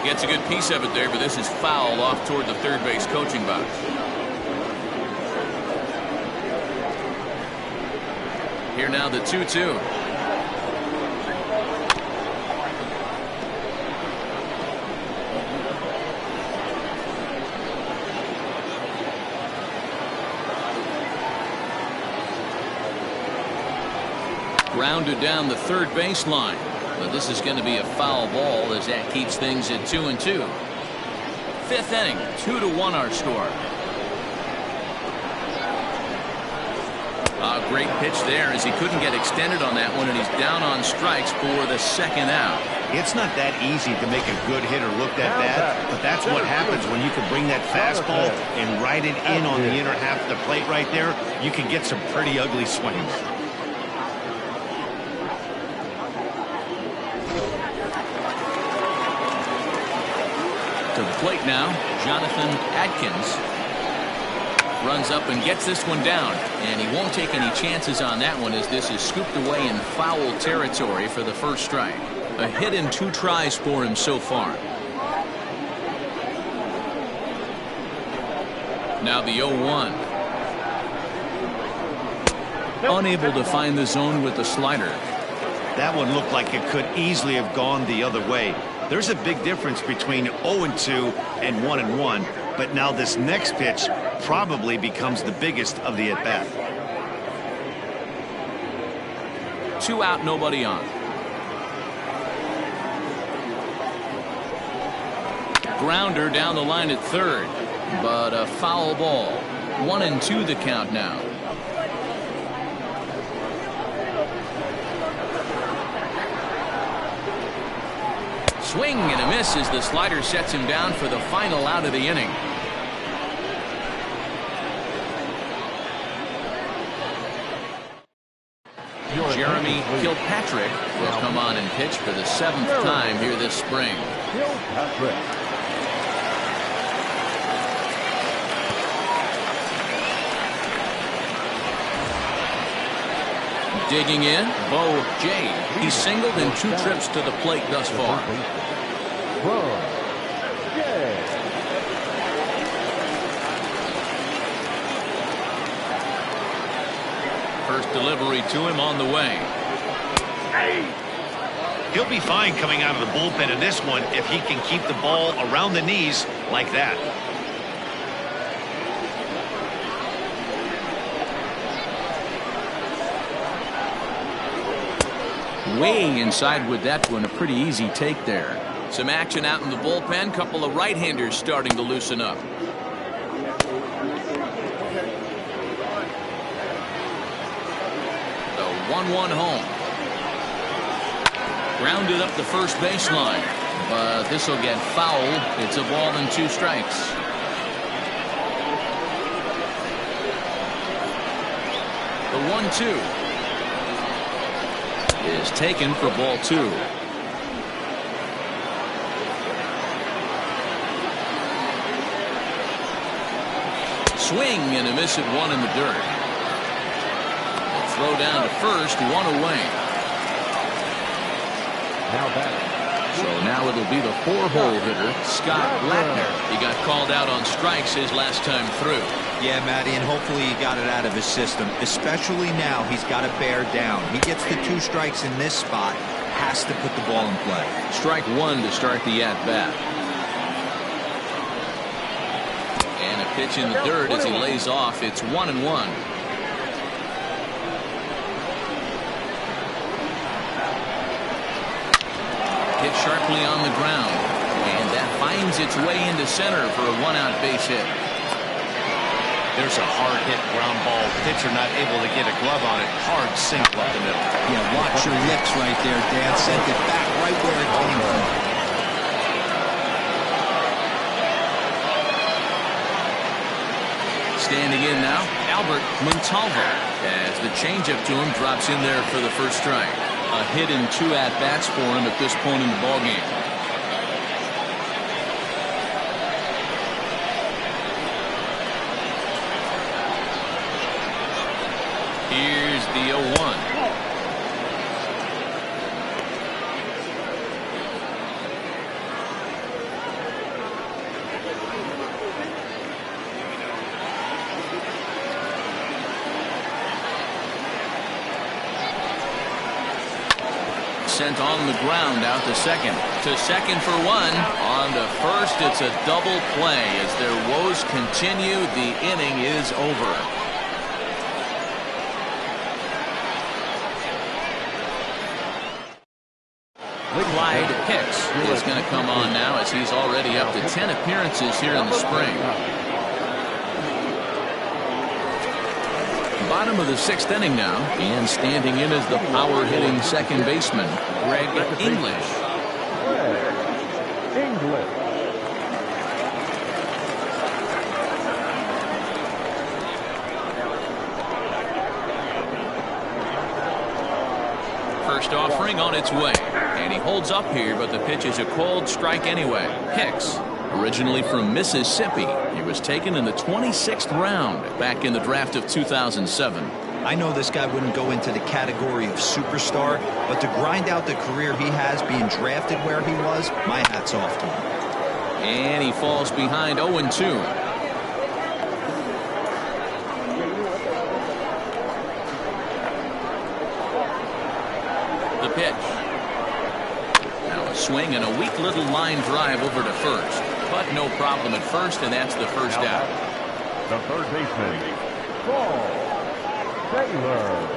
Speaker 1: Gets a good piece of it there, but this is fouled off toward the third base coaching box. Here now the 2-2. Grounded down the third baseline. But this is going to be a foul ball as that keeps things at 2-2. 5th inning, 2-1 our score. Great pitch there as he couldn't get extended on that one, and he's down on strikes for the second out.
Speaker 2: It's not that easy to make a good hitter look that bad, but that's what happens when you can bring that fastball and ride it in on the inner half of the plate right there. You can get some pretty ugly swings.
Speaker 1: To the plate now, Jonathan Adkins runs up and gets this one down, and he won't take any chances on that one as this is scooped away in foul territory for the first strike. A hit in 2 tries for him so far. Now the 0-1. Unable to find the zone with the slider.
Speaker 2: That one looked like it could easily have gone the other way. There's a big difference between 0-2 and 1-1, but now this next pitch probably becomes the biggest of the at-bat.
Speaker 1: 2 out, nobody on. Grounder down the line at third, but a foul ball. 1-2 the count now. Swing and a miss as the slider sets him down for the final out of the inning. Jeremy Kilpatrick will come on and pitch for the 7th time here this spring.
Speaker 3: Kilpatrick.
Speaker 1: Digging in, Bo Jade. He's singled in 2 trips to the plate thus far. First delivery to him on the way.
Speaker 2: He'll be fine coming out of the bullpen in this one if he can keep the ball around the knees like that.
Speaker 1: Way inside with that one, a pretty easy take there. Some action out in the bullpen. Couple of right-handers starting to loosen up. The 1-1 home. Grounded up the first baseline, but this will get fouled. It's a ball and 2 strikes. The 1-2 is taken for ball 2. Swing and a miss at 1 in the dirt. A throw down to first, 1 away. So now it'll be the 4-hole hitter, Scott Blackner. He got called out on strikes his last time through.
Speaker 4: Yeah, Matty, and hopefully he got it out of his system. Especially now, he's got to bear down. He gets the 2 strikes in this spot, has to put the ball in play.
Speaker 1: Strike 1 to start the at-bat. And a pitch in the dirt as he lays off. It's 1-1. Hit sharply on the ground, and that finds its way into center for a 1-out base hit.
Speaker 2: There's a hard hit ground ball. Pitcher not able to get a glove on it. Hard single up the middle.
Speaker 4: Yeah, watch your lips right there, Dan. Sent it back right where it came from.
Speaker 1: Standing in now, Albert Montalvo, as the changeup to him drops in there for the first strike. A hit in 2 at-bats for him at this point in the ballgame. Here's the 0-1. Sent on the ground out to second. To second for 1. On to first, it's a double play. As their woes continue, the inning is over. Clyde Hicks is going to come on now as he's already up to 10 appearances here in the spring. Bottom of the 6th inning now, and standing in as the power-hitting second baseman, Greg English.
Speaker 3: English.
Speaker 1: First offering on its way, and he holds up here, but the pitch is a cold strike anyway. Hicks, originally from Mississippi, he was taken in the 26th round back in the draft of 2007.
Speaker 4: I know this guy wouldn't go into the category of superstar, but to grind out the career he has being drafted where he was, my hat's off to him.
Speaker 1: And he falls behind 0-2. The pitch. Now a swing and a weak little line drive over to first. But no problem at first, and that's the first out.
Speaker 3: The third baseman, Paul Taylor.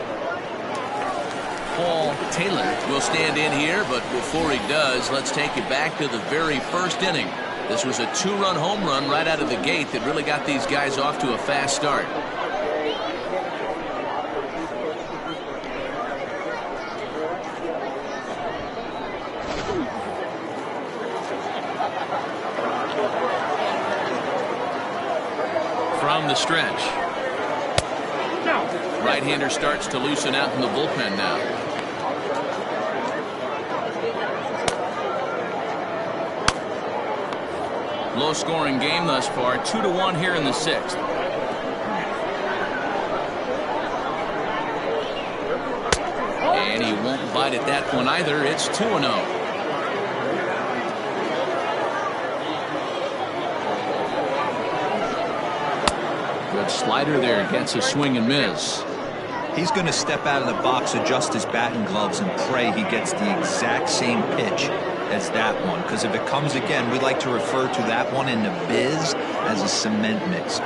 Speaker 1: Paul Taylor will stand in here, but before he does, let's take you back to the very first inning. This was a 2-run home run right out of the gate that really got these guys off to a fast start. From the stretch. Right-hander starts to loosen out in the bullpen now. Low-scoring game thus far, 2-1 here in the 6th. And he won't bite at that one either. It's 2-0. Good slider there, gets a swing and miss.
Speaker 4: He's going to step out of the box, adjust his batting gloves, and pray he gets the exact same pitch as that one. Because if it comes again, we like to refer to that one in the biz as a cement mix.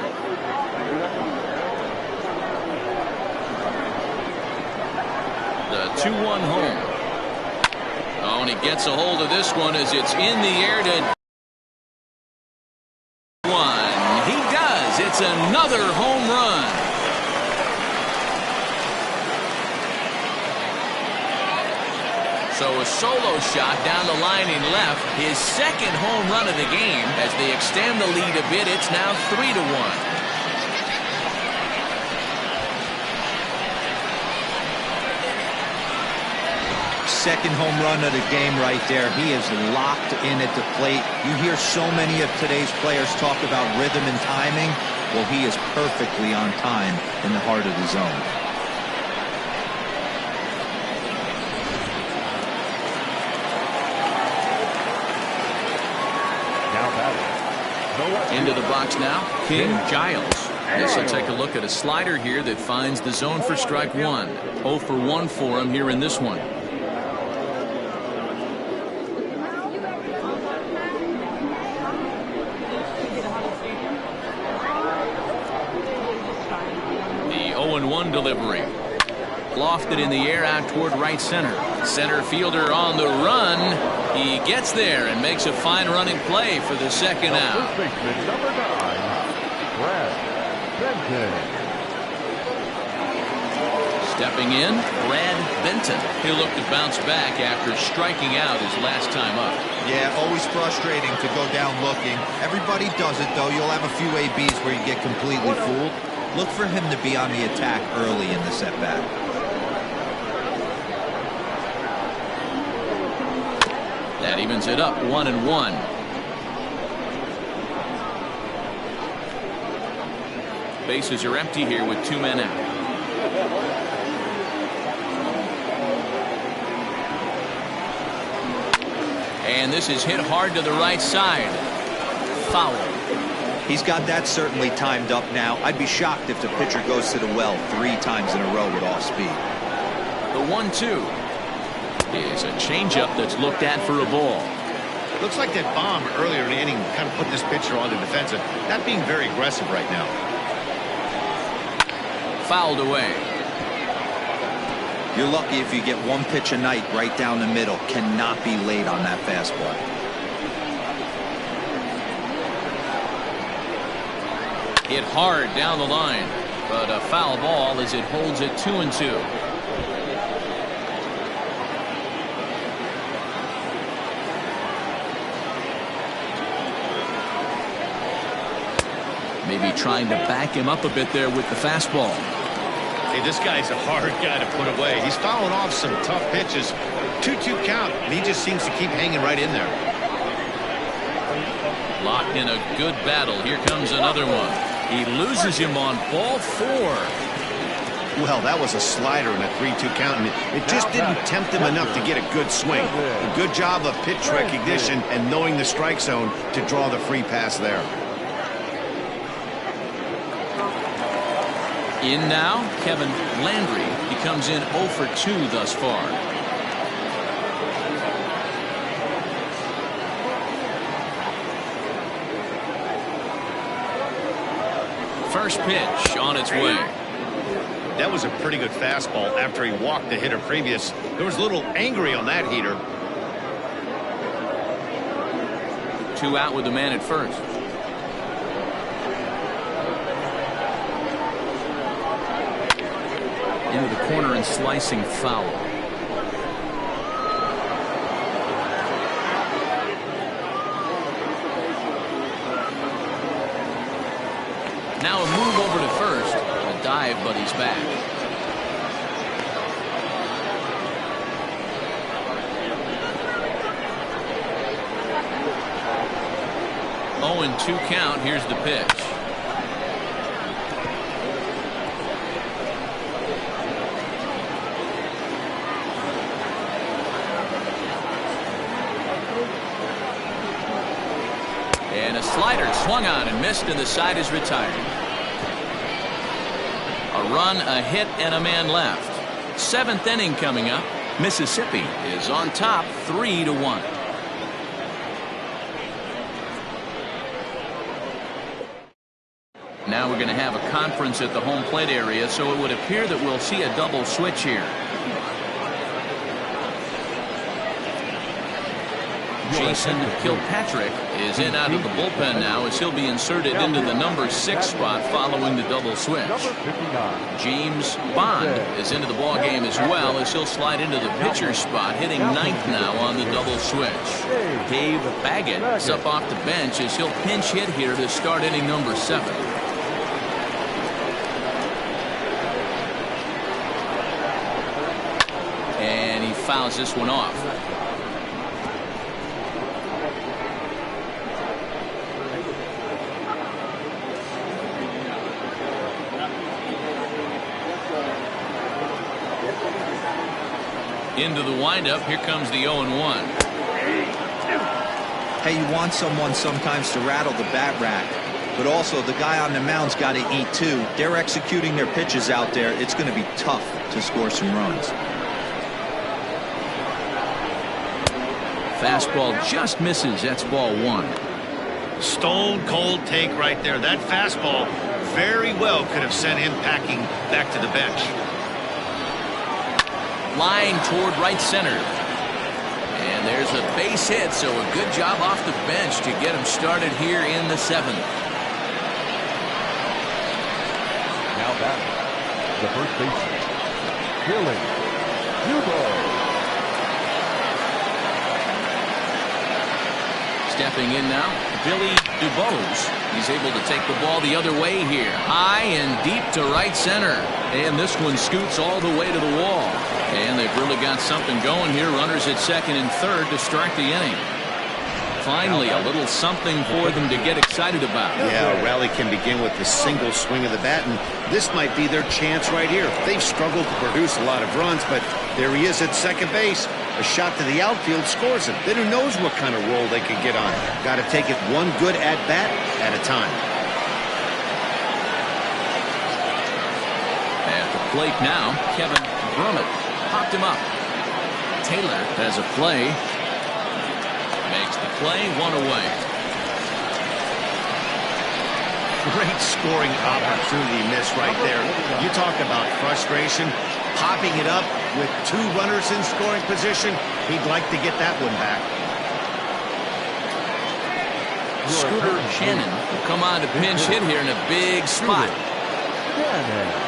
Speaker 1: The 2-1 home. Oh, and he gets a hold of this one as it's in the air to one. He does. It's another home run. So a solo shot down the line in left, his second home run of the game. As they extend the lead a bit, it's now 3-1.
Speaker 4: Second home run of the game right there. He is locked in at the plate. You hear so many of today's players talk about rhythm and timing. Well, he is perfectly on time in the heart of the zone.
Speaker 1: Into the box now, King Giles. This will take a look at a slider here that finds the zone for strike one. 0 for 1 for him here in this one. The 0-1 delivery. Lofted in the air out toward right center. Center fielder on the run. He gets there and makes a fine running play for the second out.
Speaker 3: First baseman, number 9, Brad Benton.
Speaker 1: Stepping in, Brad Benton. He'll look to bounce back after striking out his last time up.
Speaker 4: Yeah, always frustrating to go down looking. Everybody does it, though. You'll have a few ABs where you get completely fooled. Look for him to be on the attack early in the setback.
Speaker 1: That evens it up, 1-1. Bases are empty here with 2 men out. And this is hit hard to the right side. Foul.
Speaker 4: He's got that certainly timed up now. I'd be shocked if the pitcher goes to the well 3 times in a row with off speed.
Speaker 1: The 1-2 is a changeup that's looked at for a ball.
Speaker 2: Looks like that bomb earlier in the inning kind of put this pitcher on the defensive. Not being very aggressive right now.
Speaker 1: Fouled away.
Speaker 4: You're lucky if you get one pitch a night right down the middle. Cannot be late on that fastball.
Speaker 1: Hit hard down the line. but a foul ball as it holds it 2-2. Maybe trying to back him up a bit there with the fastball.
Speaker 2: Hey, this guy's a hard guy to put away. He's fouling off some tough pitches. 2-2 count, and he just seems to keep hanging right in there.
Speaker 1: Locked in a good battle. Here comes another one. He loses him on ball 4.
Speaker 2: Well, that was a slider in a 3-2 count, and it just didn't tempt him enough to get a good swing. A good job of pitch recognition and knowing the strike zone to draw the free pass there.
Speaker 1: In now, Kevin Landry. He comes in 0 for 2 thus far. First pitch on its way.
Speaker 2: That was a pretty good fastball after he walked the hitter previous. There was a little angry on that heater.
Speaker 1: 2 out with the man at first. Into the corner and slicing foul. Now a move over to first. A dive, but he's back. Oh, and 2 count. Here's the pitch. And a slider swung on and missed, and the side is retired. A run, a hit, and a man left. 7th inning coming up. Mississippi is on top 3-1. Now we're going to have a conference at the home plate area, so it would appear that we'll see a double switch here. Jason Kilpatrick is in out of the bullpen now as he'll be inserted into the number 6 spot following the double switch. James Bond is into the ball game as well as he'll slide into the pitcher spot, hitting 9th now on the double switch. Dave Baggett is up off the bench as he'll pinch hit here to start inning number 7. And he fouls this one off. Into the windup. Here comes the 0-1.
Speaker 4: Hey, you want someone sometimes to rattle the bat rack, but also the guy on the mound's got to eat too. They're executing their pitches out there. It's going to be tough to score some runs.
Speaker 1: Fastball just misses. That's ball 1.
Speaker 2: Stone cold take right there. That fastball very well could have sent him packing back to the bench.
Speaker 1: Line toward right center. And there's a base hit, so a good job off the bench to get him started here in the 7th.
Speaker 3: Now back, the first baseman, Billy Dubo.
Speaker 1: Stepping in now, Billy Dubose. He's able to take the ball the other way here. High and deep to right center. And this one scoots all the way to the wall. And they've really got something going here. Runners at 2nd and 3rd to start the inning. Finally, a little something for them to get excited about.
Speaker 2: Yeah, a rally can begin with a single swing of the bat, and this might be their chance right here. They've struggled to produce a lot of runs, but there he is at second base. A shot to the outfield scores it. Then who knows what kind of roll they could get on. Got to take it one good at-bat at a time.
Speaker 1: At the plate now, Kevin Brummett popped him up. Taylor has a play. Makes the play, 1 away.
Speaker 2: Great scoring opportunity miss right there. You talk about frustration. Popping it up with 2 runners in scoring position. He'd like to get that one back.
Speaker 1: Scooter Shannon will come on to pinch hit here in a big spot.
Speaker 3: Dennis.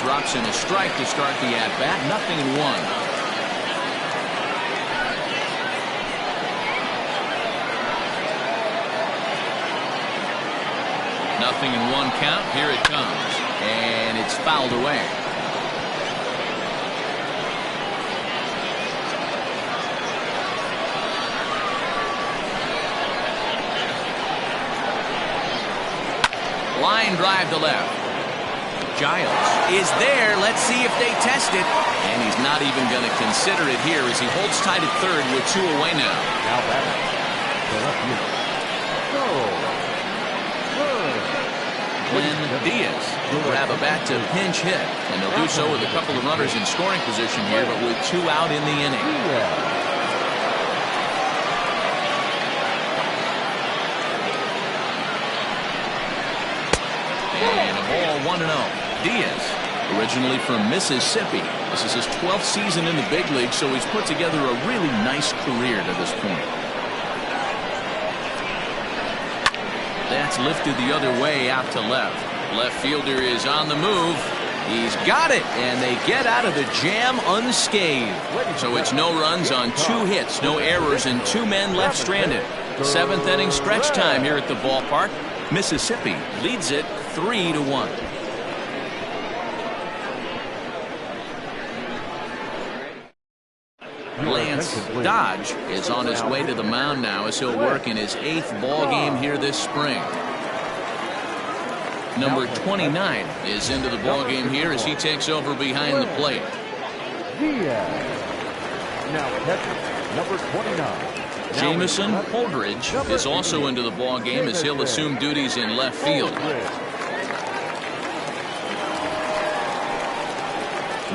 Speaker 1: Drops in a strike to start the at-bat. 0-1. Nothing in one count. Here it comes. And it's fouled away. Line drive to left. Giles is there. Let's see if they test it. And he's not even going to consider it here as he holds tight at third with 2 away now.
Speaker 3: Now back.
Speaker 1: Glenn Diaz will grab a bat to pinch hit. And they'll do so with a couple of runners in scoring position here, but with 2 out in the inning. And a ball 1-0. Diaz, originally from Mississippi. This is his 12th season in the big league, so he's put together a really nice career to this point. That's lifted the other way out to left. Left fielder is on the move. He's got it, and they get out of the jam unscathed. So it's no runs on 2 hits, no errors, and 2 men left stranded. 7th inning stretch time here at the ballpark. Mississippi leads it 3-1. Lance Dodge is on his way to the mound now as he'll work in his 8th ball game here this spring. Number 29 is into the ball game here as he takes over behind the plate.
Speaker 3: Now catcher, number 29.
Speaker 1: Jamison Holdridge is also into the ball game as he'll assume duties in left field.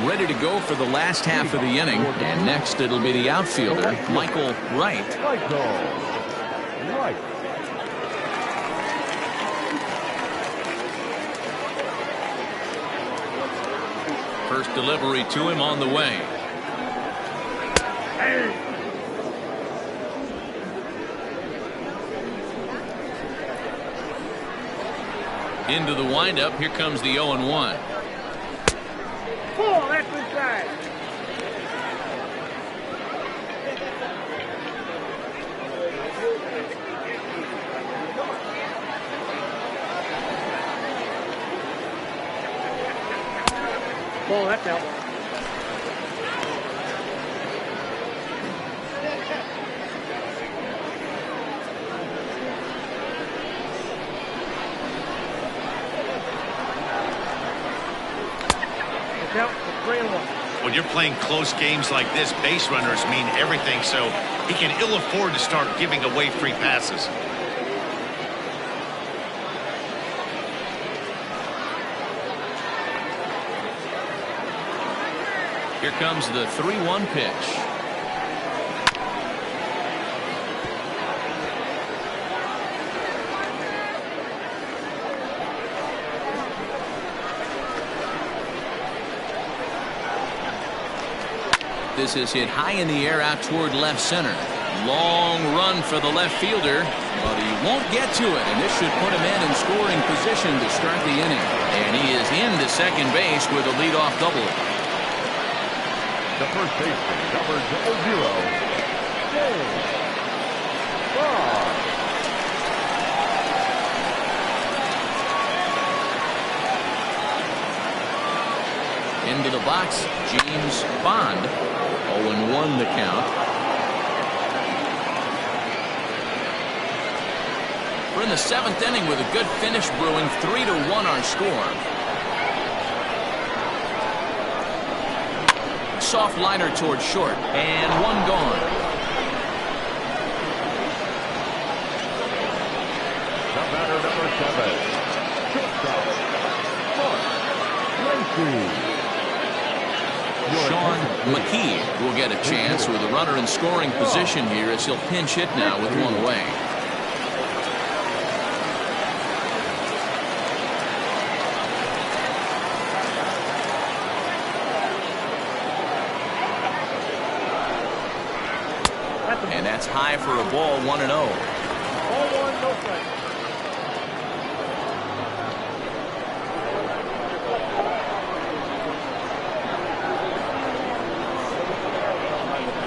Speaker 1: Ready to go for the last half of the inning, and next it'll be the outfielder Michael Wright. First delivery to him on the way. Into the windup. Here comes the 0-1.
Speaker 5: Oh, that's inside. Oh, that's out.
Speaker 2: When you're playing close games like this, base runners mean everything, so he can ill afford to start giving away free passes.
Speaker 1: Here comes the 3-1 pitch. This is hit high in the air out toward left center. Long run for the left fielder, but he won't get to it, and this should put him in scoring position to start the inning. And he is into second base with a leadoff double.
Speaker 3: The first baseman, number 0, James Bond.
Speaker 1: Into the box, James Bond. 0-1 the count. We're in the 7th inning with a good finish brewing. 3-1 our score. Soft liner towards short, and 1 gone.
Speaker 3: The batter, number 7, shortstop, Mark Lacy.
Speaker 1: Sean McKee will get a chance with a runner in scoring position here as he'll pinch hit now with 1 away.
Speaker 6: high for a ball, 1-0.
Speaker 5: Ball one, no strike.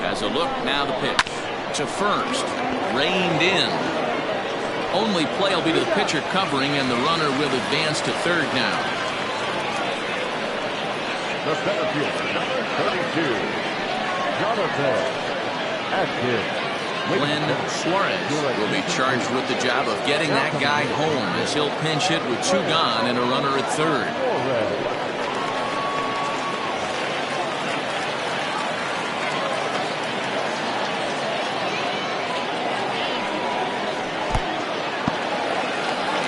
Speaker 1: Has a look, now the pitch. To first. Reined in. Only play will be to the pitcher covering, and the runner will advance to third now.
Speaker 3: The center fielder, number 32, Jonathan Atkins.
Speaker 1: Glenn Suarez will be charged with the job of getting that guy home as he'll pinch hit with 2 gone and a runner at third.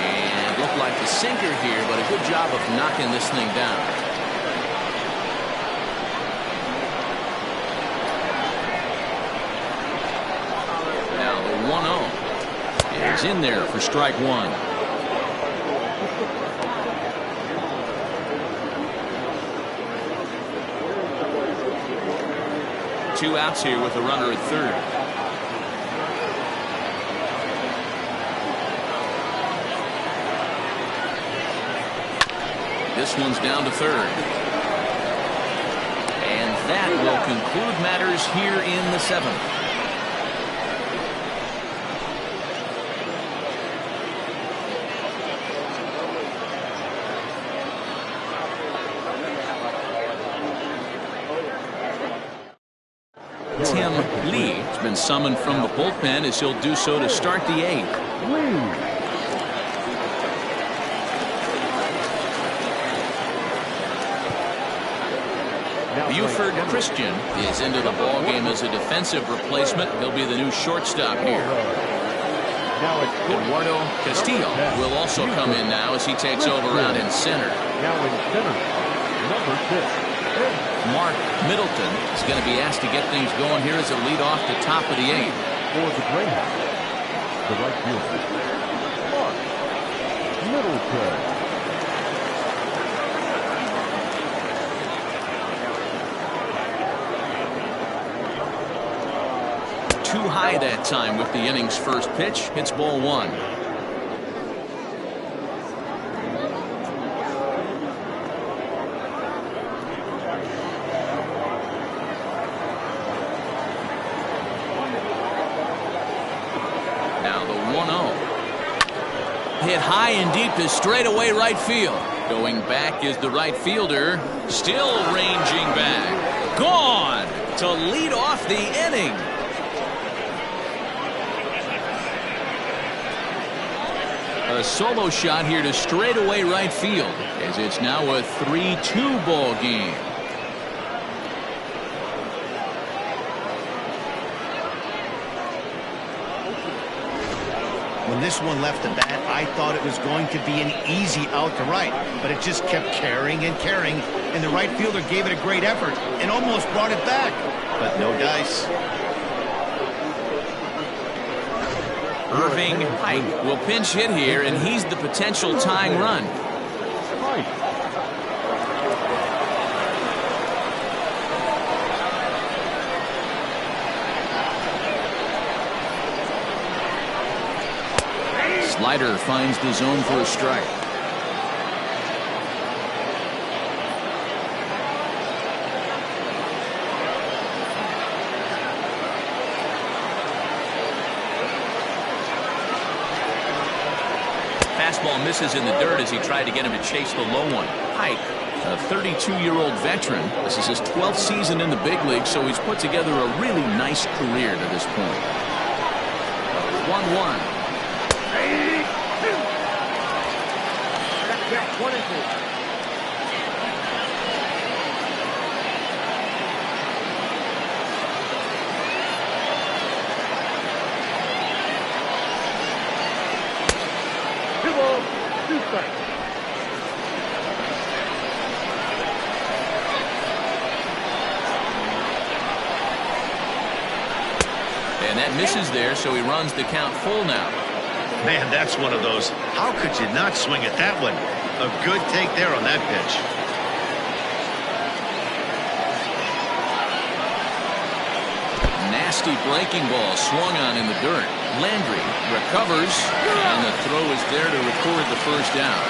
Speaker 1: And looked like the sinker here, but a good job of knocking this thing down. Is in there for strike 1. 2 outs here with a runner at third. This one's down to third. And that will conclude matters here in the 7th. Tim Lee has been summoned from the bullpen as he'll do so to start the 8th. Buford Christian is into the ballgame as a defensive replacement. He'll be the new shortstop here. Eduardo Castillo will also come in now as he takes over out in center.
Speaker 3: Now in center, number 6.
Speaker 1: Mark Middleton is going to be asked to get things going here as a leadoff to top of the 8th.
Speaker 3: For the Greyhounds, the right fielder, Mark Middleton.
Speaker 1: Too high that time with the inning's first pitch. Hits ball 1. Hit high and deep to straightaway right field. Going back is the right fielder. Still ranging back. Gone to lead off the inning. A solo shot here to straightaway right field as it's now a 3-2 ball game.
Speaker 2: When this one left the bat, I thought it was going to be an easy out to right, but it just kept carrying and carrying, and the right fielder gave it a great effort and almost brought it back, but no dice.
Speaker 1: Irving Pike will pinch hit here, and he's the potential tying run. Slider finds the zone for a strike. Fastball misses in the dirt as he tried to get him to chase the low one. Pike, a 32-year-old veteran. This is his 12th season in the big league, so he's put together a really nice career to this point. 1-1.
Speaker 5: Check 1 and 2. Two balls, 2 strikes.
Speaker 1: And that misses there, so he runs the count full now.
Speaker 2: Man, that's one of those. How could you not swing at that one? A good take there on that pitch.
Speaker 1: nasty breaking ball swung on in the dirt. Landry recovers, and the throw is there to record the first down.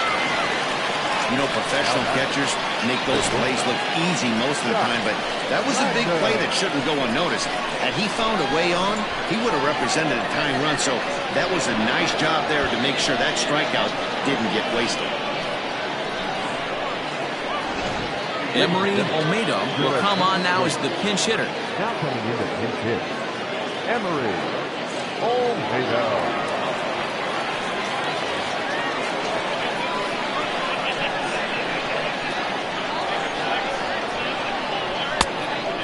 Speaker 2: You know, professional catchers make those plays look easy most of the time, but that was a big play that shouldn't go unnoticed. Had he found a way on, he would have represented a tying run, so that was a nice job there to make sure that strikeout didn't get wasted.
Speaker 1: Emery Olmedo will come on now as the pinch hitter.
Speaker 3: Now coming in to pinch hit, Emery Olmedo.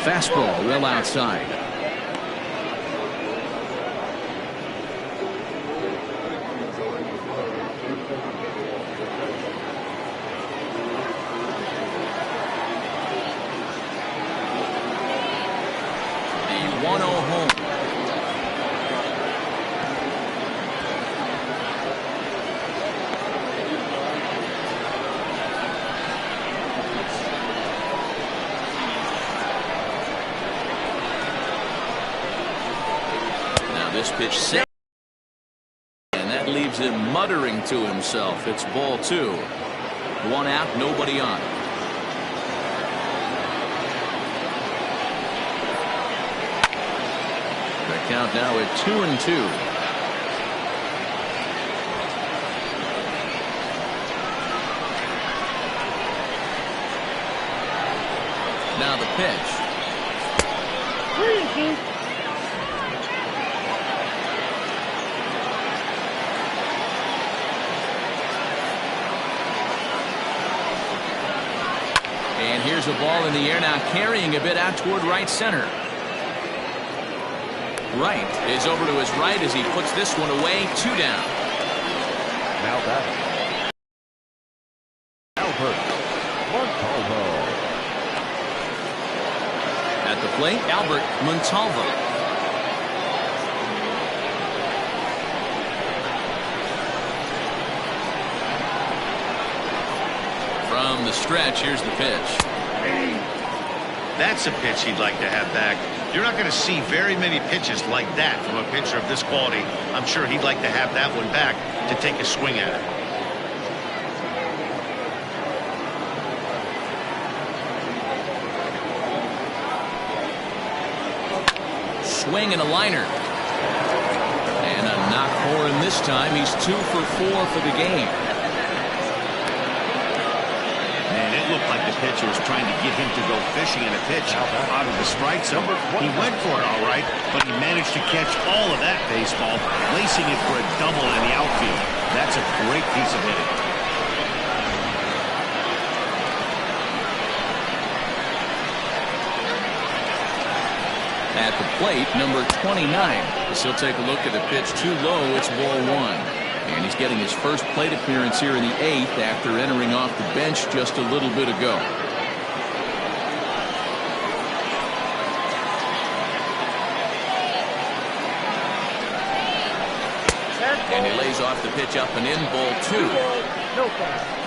Speaker 1: Fastball well outside. The 1-0 home. This pitch set, and that leaves him muttering to himself. It's ball 2. 1 out, nobody on. The count now at 2-2. Now the pitch. And here's a ball in the air now, carrying a bit out toward right center. Right is over to his right as he puts this one away. 2 down.
Speaker 3: Now batting, Albert Montalvo.
Speaker 1: At the plate, Albert Montalvo. From the stretch, here's the pitch.
Speaker 2: That's a pitch he'd like to have back. You're not going to see very many pitches like that from a pitcher of this quality. I'm sure he'd like to have that one back to take a swing at it.
Speaker 1: Swing and a liner. And a knock for him this time. He's 2 for 4 for the game.
Speaker 2: Man, it looked like the pitcher was trying to get him to go fishing in a pitch out of the strike zone. He went for it all right, but he managed to catch all of that baseball, lacing it for a double in the outfield. That's a great piece of hitting.
Speaker 1: At the plate, number 29. As he'll take a look at the pitch too low. It's ball 1. And he's getting his first plate appearance here in the 8th after entering off the bench just a little bit ago. And he lays off the pitch up and in, ball 2.
Speaker 5: No foul.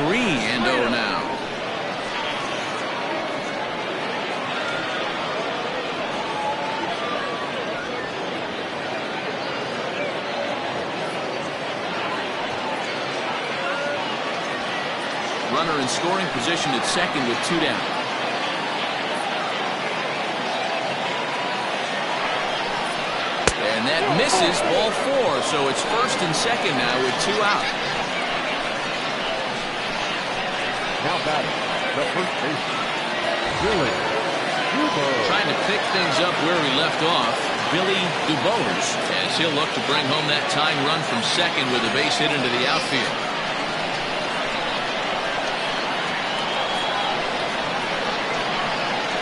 Speaker 1: Three and 0 now. Runner in scoring position at second with 2 down. And that misses, ball 4. So it's first and second now with 2 out.
Speaker 3: Now batting, the first baseman, Billy Dubose.
Speaker 1: Trying to pick things up where we left off, Billy Dubose, as he'll look to bring home that tying run from second with a base hit into the outfield.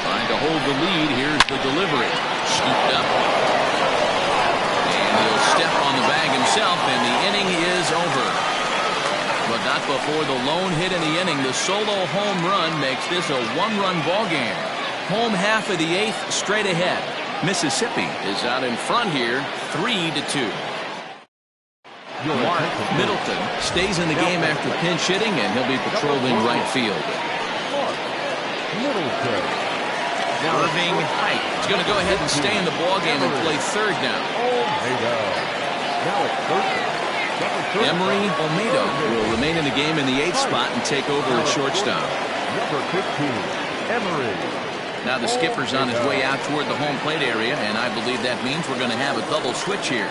Speaker 1: Trying to hold the lead. Here's the delivery. Scooped up. And he'll step on the bag himself, and the inning is over. But not before the lone hit in the inning. The solo home run makes this a 1-run ball game. Home half of the 8th straight ahead. Mississippi is out in front here, 3-2. Mark Middleton stays in the game after pinch hitting, and he'll be patrolling right field. Irving Height is going to go ahead and stay in the ballgame and play third now. Emery Olmedo will remain in the game in the 8th spot and take over at shortstop.
Speaker 3: Number 15, Emery.
Speaker 1: Now the skipper's on his way out toward the home plate area, and I believe that means we're going to have a double switch here.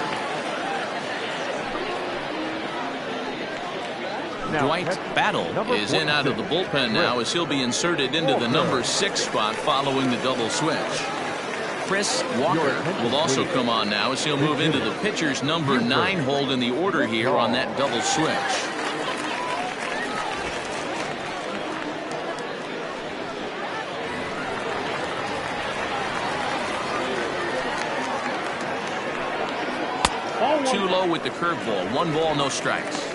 Speaker 1: Dwight Battle is in out of the bullpen now as he'll be inserted into the number 6 spot following the double switch. Chris Walker will also come on now as he'll move into the pitcher's number 9 hold in the order here on that double switch. Too low with the curveball. 1 ball, no strikes.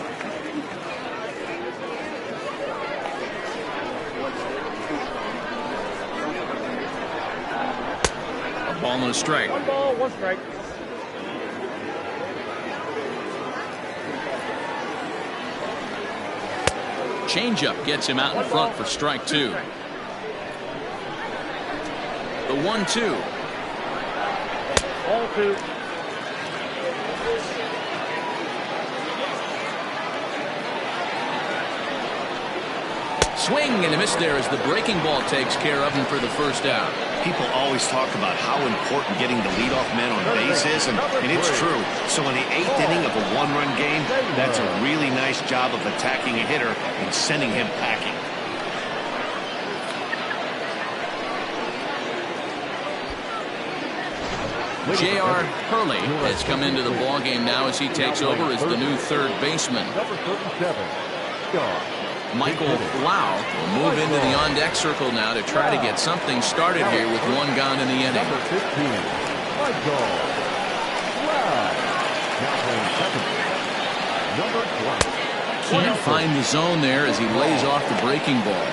Speaker 1: A ball and a strike.
Speaker 5: 1 ball, 1 strike.
Speaker 1: Changeup gets him out in front for strike 2. The 1-2.
Speaker 5: Ball 2.
Speaker 1: Swing and a miss there as the breaking ball takes care of him for the first out.
Speaker 2: People always talk about how important getting the leadoff man on base is, and it's true. So in the 8th inning of a 1-run game, that's a really nice job of attacking a hitter and sending him packing.
Speaker 1: J.R. Hurley has come into the ballgame now as he takes over as the new third baseman.
Speaker 3: Number 37, Scott.
Speaker 1: Michael Lau will move into the on-deck circle now to try to get something started here with 1 gone in the inning.
Speaker 3: Number 15, Michael Lau. Now playing second. Number 20.
Speaker 1: Can't find the zone there as he lays off the breaking ball.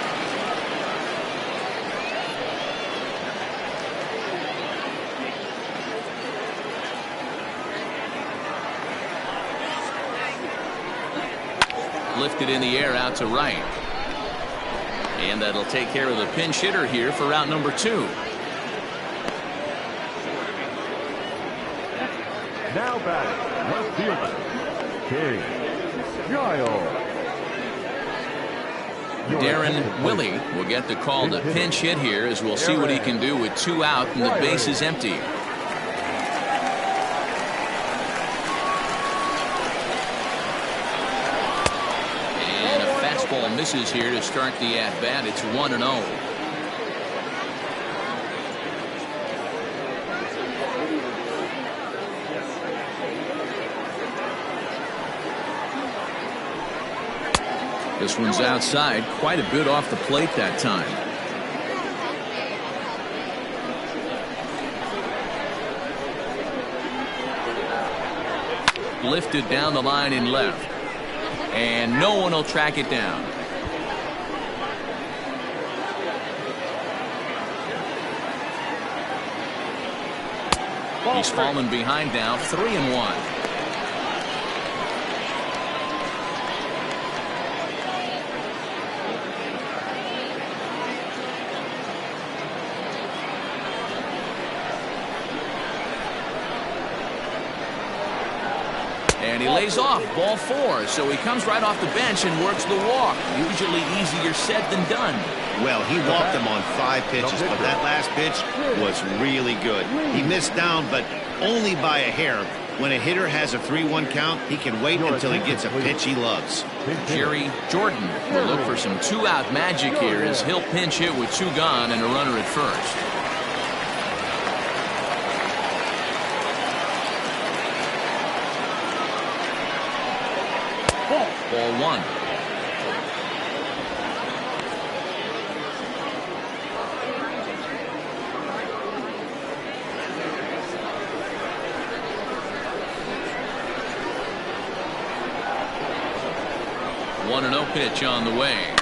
Speaker 1: Lifted in the air out to right. And that'll take care of the pinch hitter here for route number 2.
Speaker 3: Now batting, left fielder, King Giles.
Speaker 1: Darren Willie will get the call to pinch hit here as we'll see what he can do with 2 out and the base is empty. Misses here to start the at-bat. It's 1-0. This one's outside, quite a bit off the plate that time. Lifted down the line in left. And no one will track it down. He's fallen behind now, 3-1. And he lays off, ball 4, so he comes right off the bench and works the walk. Usually easier said than done.
Speaker 2: Well, he walked him on 5 pitches, but that last pitch was really good. He missed down, but only by a hair. When a hitter has a 3-1 count, he can wait until he gets a pitch he loves.
Speaker 1: Jerry Jordan will look for some 2-out magic here as he'll pinch hit with 2 gone and a runner at first. Ball 1. One and 0 pitch on the way.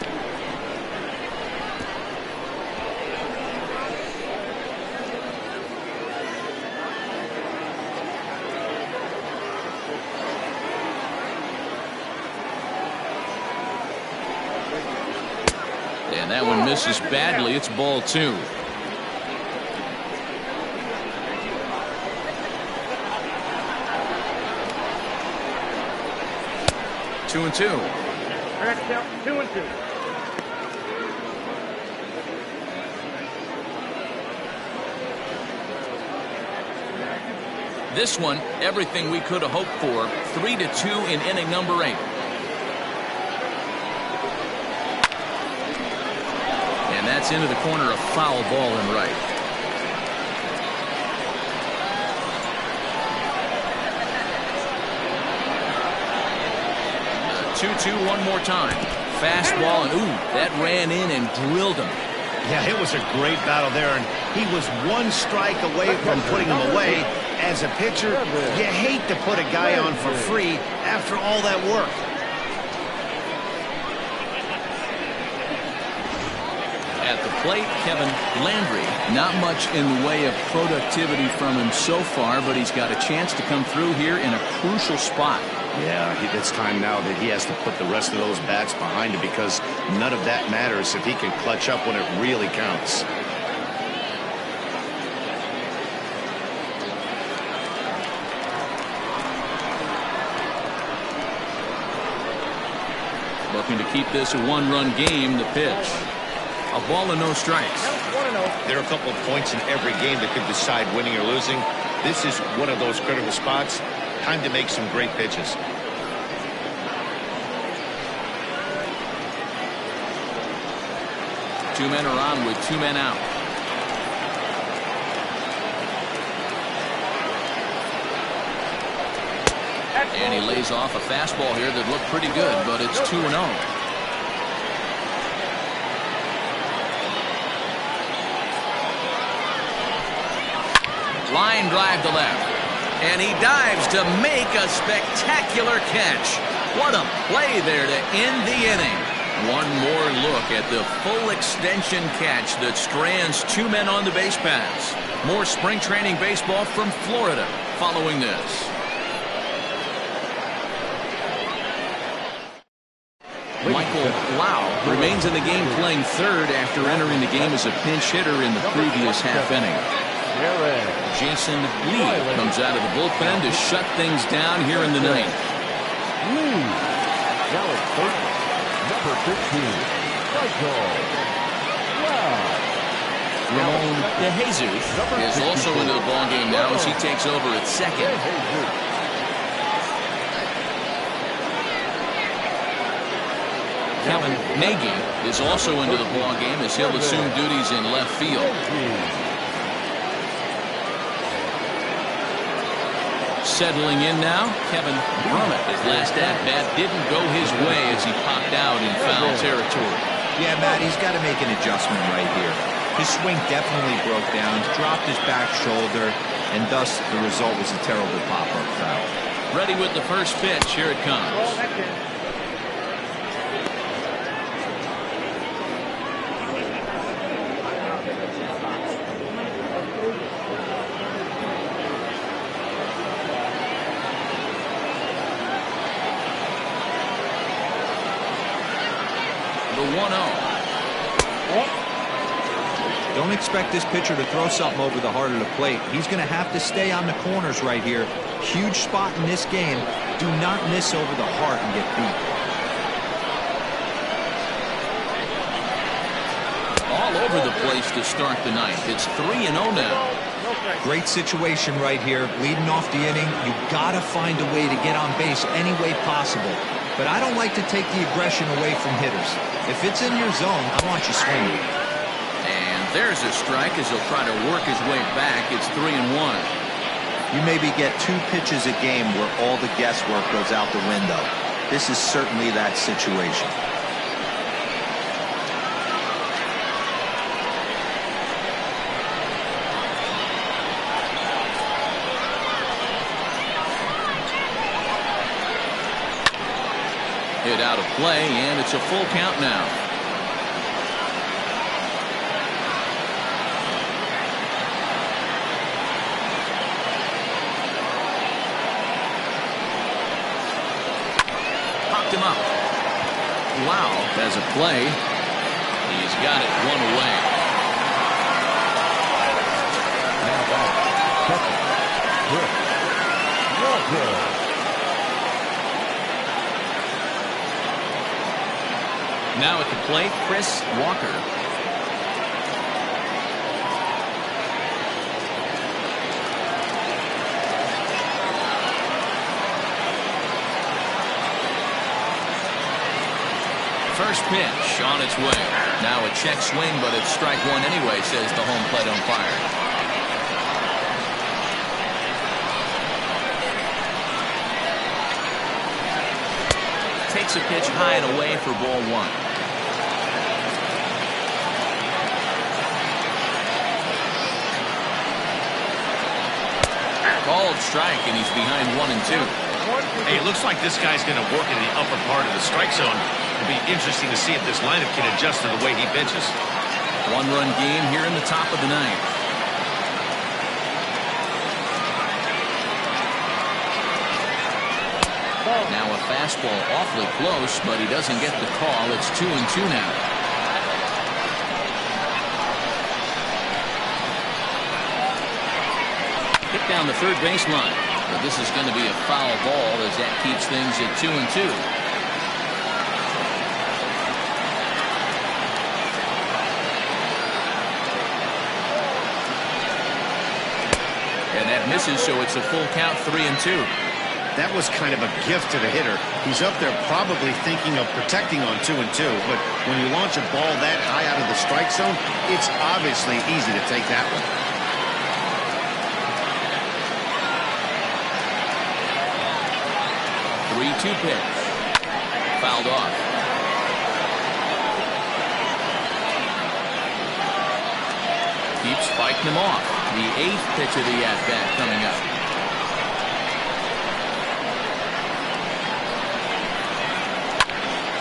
Speaker 1: That one misses badly. It's ball 2. Two and 2.
Speaker 5: Correct count, 2 and 2.
Speaker 1: This one, everything we could have hoped for. 3-2 in inning number 8. And that's into the corner, a foul ball in right. 2-2 one more time. Fastball, and ooh, that ran in and drilled him.
Speaker 2: Yeah, it was a great battle there, and he was one strike away from putting him away. As a pitcher, you hate to put a guy on for free after all that work.
Speaker 1: At the plate, Kevin Landry. Not much in the way of productivity from him so far, but he's got a chance to come through here in a crucial spot.
Speaker 2: Yeah, it's time now that he has to put the rest of those bats behind him, because none of that matters if he can clutch up when it really counts.
Speaker 1: Looking to keep this a one-run game. The pitch. A ball and no strikes.
Speaker 2: There are a couple of points in every game that could decide winning or losing. This is one of those critical spots. Time to make some great pitches.
Speaker 1: Two men are on with 2 men out. And he lays off a fastball here that looked pretty good, but it's 2-0. Line drive to left. And he dives to make a spectacular catch. What a play there to end the inning. One more look at the full extension catch that strands 2 men on the base paths. More spring training baseball from Florida following this. Michael Lau remains in the game, playing third after entering the game as a pinch hitter in the previous half inning. Jason Lee comes out of the bullpen to shut things down here in the ninth.
Speaker 3: Number 15, Michael.
Speaker 1: Ramon DeJesus is also into the ballgame now as he takes over at second. Kevin Nagy is also into the ballgame as he'll assume duties in left field. Settling in now, Kevin Brummett. His last at-bat didn't go his way as he popped out in foul territory.
Speaker 4: Yeah, Matt, he's got to make an adjustment right here. His swing definitely broke down, dropped his back shoulder, and thus the result was a terrible pop-up foul.
Speaker 1: Ready with the first pitch. Here it comes. The 1-0.
Speaker 4: Don't expect this pitcher to throw something over the heart of the plate. He's going to have to stay on the corners right here. Huge spot in this game. Do not miss over the heart and get beat.
Speaker 1: All over the place to start the ninth. It's 3-0 now.
Speaker 4: Great situation right here. Leading off the inning, you got to find a way to get on base any way possible. But I don't like to take the aggression away from hitters. If it's in your zone, I want you swinging.
Speaker 1: And there's a strike as he'll try to work his way back. It's 3-1.
Speaker 4: You maybe get 2 pitches a game where all the guesswork goes out the window. This is certainly that situation.
Speaker 1: Hit out of play, and it's a full count now. Popped him up. Wow, has a play. He's got it one away.
Speaker 3: Now back. Second. Chris Walker.
Speaker 1: Now at the plate, Chris Walker. First pitch on its way. Now a check swing, but it's strike one anyway, says the home plate umpire. Takes a pitch high and away for ball one. Called strike, and he's behind 1-2.
Speaker 2: Hey, it looks like this guy's going to work in the upper part of the strike zone. It'll be interesting to see if this lineup can adjust to the way he pitches.
Speaker 1: One-run game here in the top of the ninth. Now a fastball awfully close, but he doesn't get the call. It's 2-2 now. Hit down the third baseline. But this is going to be a foul ball as that keeps things at 2-2. And that misses, so it's a full count, 3-2.
Speaker 2: That was kind of a gift to the hitter. He's up there probably thinking of protecting on 2-2, but when you launch a ball that high out of the strike zone, it's obviously easy to take that one.
Speaker 1: Two pitch. Fouled off. Keeps fighting him off. The 8th pitch of the at-bat coming up.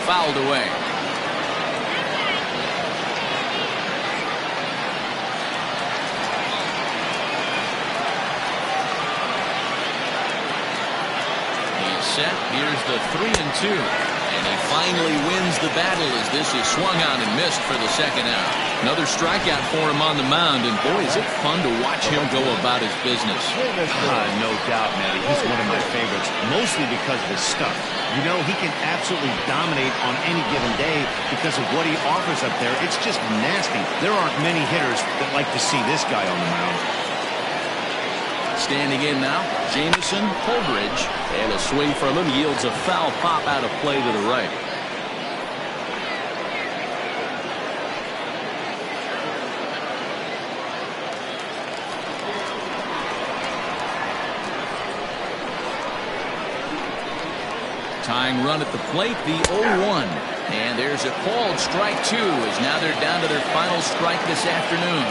Speaker 1: Fouled away. Set. Here's the 3-2, and he finally wins the battle as this is swung on and missed for the second out. Another strikeout for him on the mound, and boy, is it fun to watch him go about his business.
Speaker 2: No doubt, Matty. He's one of my favorites, mostly because of his stuff. You know, he can absolutely dominate on any given day because of what he offers up there. It's just nasty. There aren't many hitters that like to see this guy on the mound.
Speaker 1: Standing in now, Jamison Holdridge, and a swing from him yields a foul pop out of play to the right. Tying run at the plate, the 0-1. And there's a called strike two, as now they're down to their final strike this afternoon.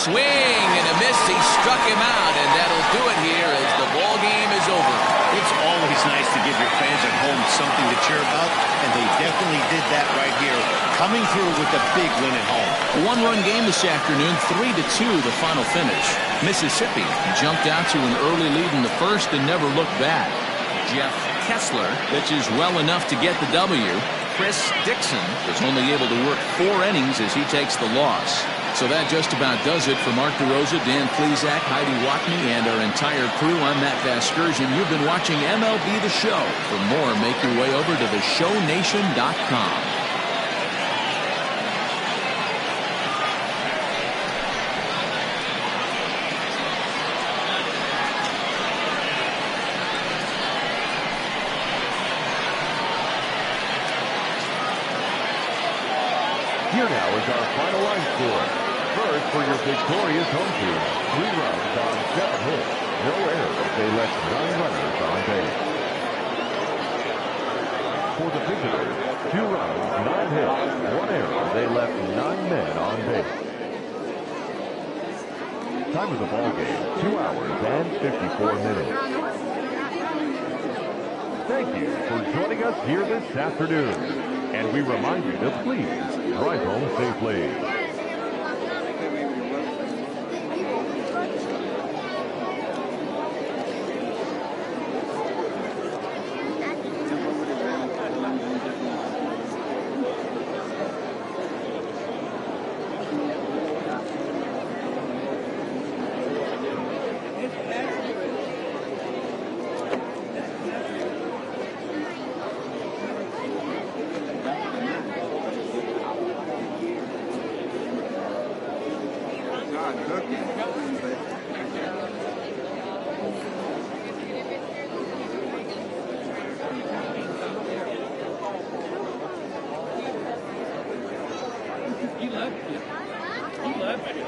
Speaker 1: Swing and a miss. He struck him out, and that'll do it here as the ball game is over.
Speaker 2: It's always nice to give your fans at home something to cheer about, and they definitely did that right here, coming through with a big win at home.
Speaker 1: A one-run game this afternoon, 3-2 the final finish. Mississippi jumped out to an early lead in the first and never looked back. Jeff Kessler pitches well enough to get the W. Chris Dixon was only able to work 4 innings as he takes the loss. So that just about does it for Mark DeRosa, Dan Plesac, Heidi Watney, and our entire crew. I'm Matt Vasgersian. You've been watching MLB The Show. For more, make your way over to theshownation.com.
Speaker 3: Here now is our final line score. First, for your victorious home team, 3 runs on 7 hits, no errors. They left 9 runners on base. For the visitors, 2 runs, 9 hits, 1 error. They left 9 men on base. Time of the ball game, 2 hours and 54 minutes. Thank you for joining us here this afternoon. And we remind you to please drive home safely.
Speaker 7: not cooking.
Speaker 8: He left it. He left it.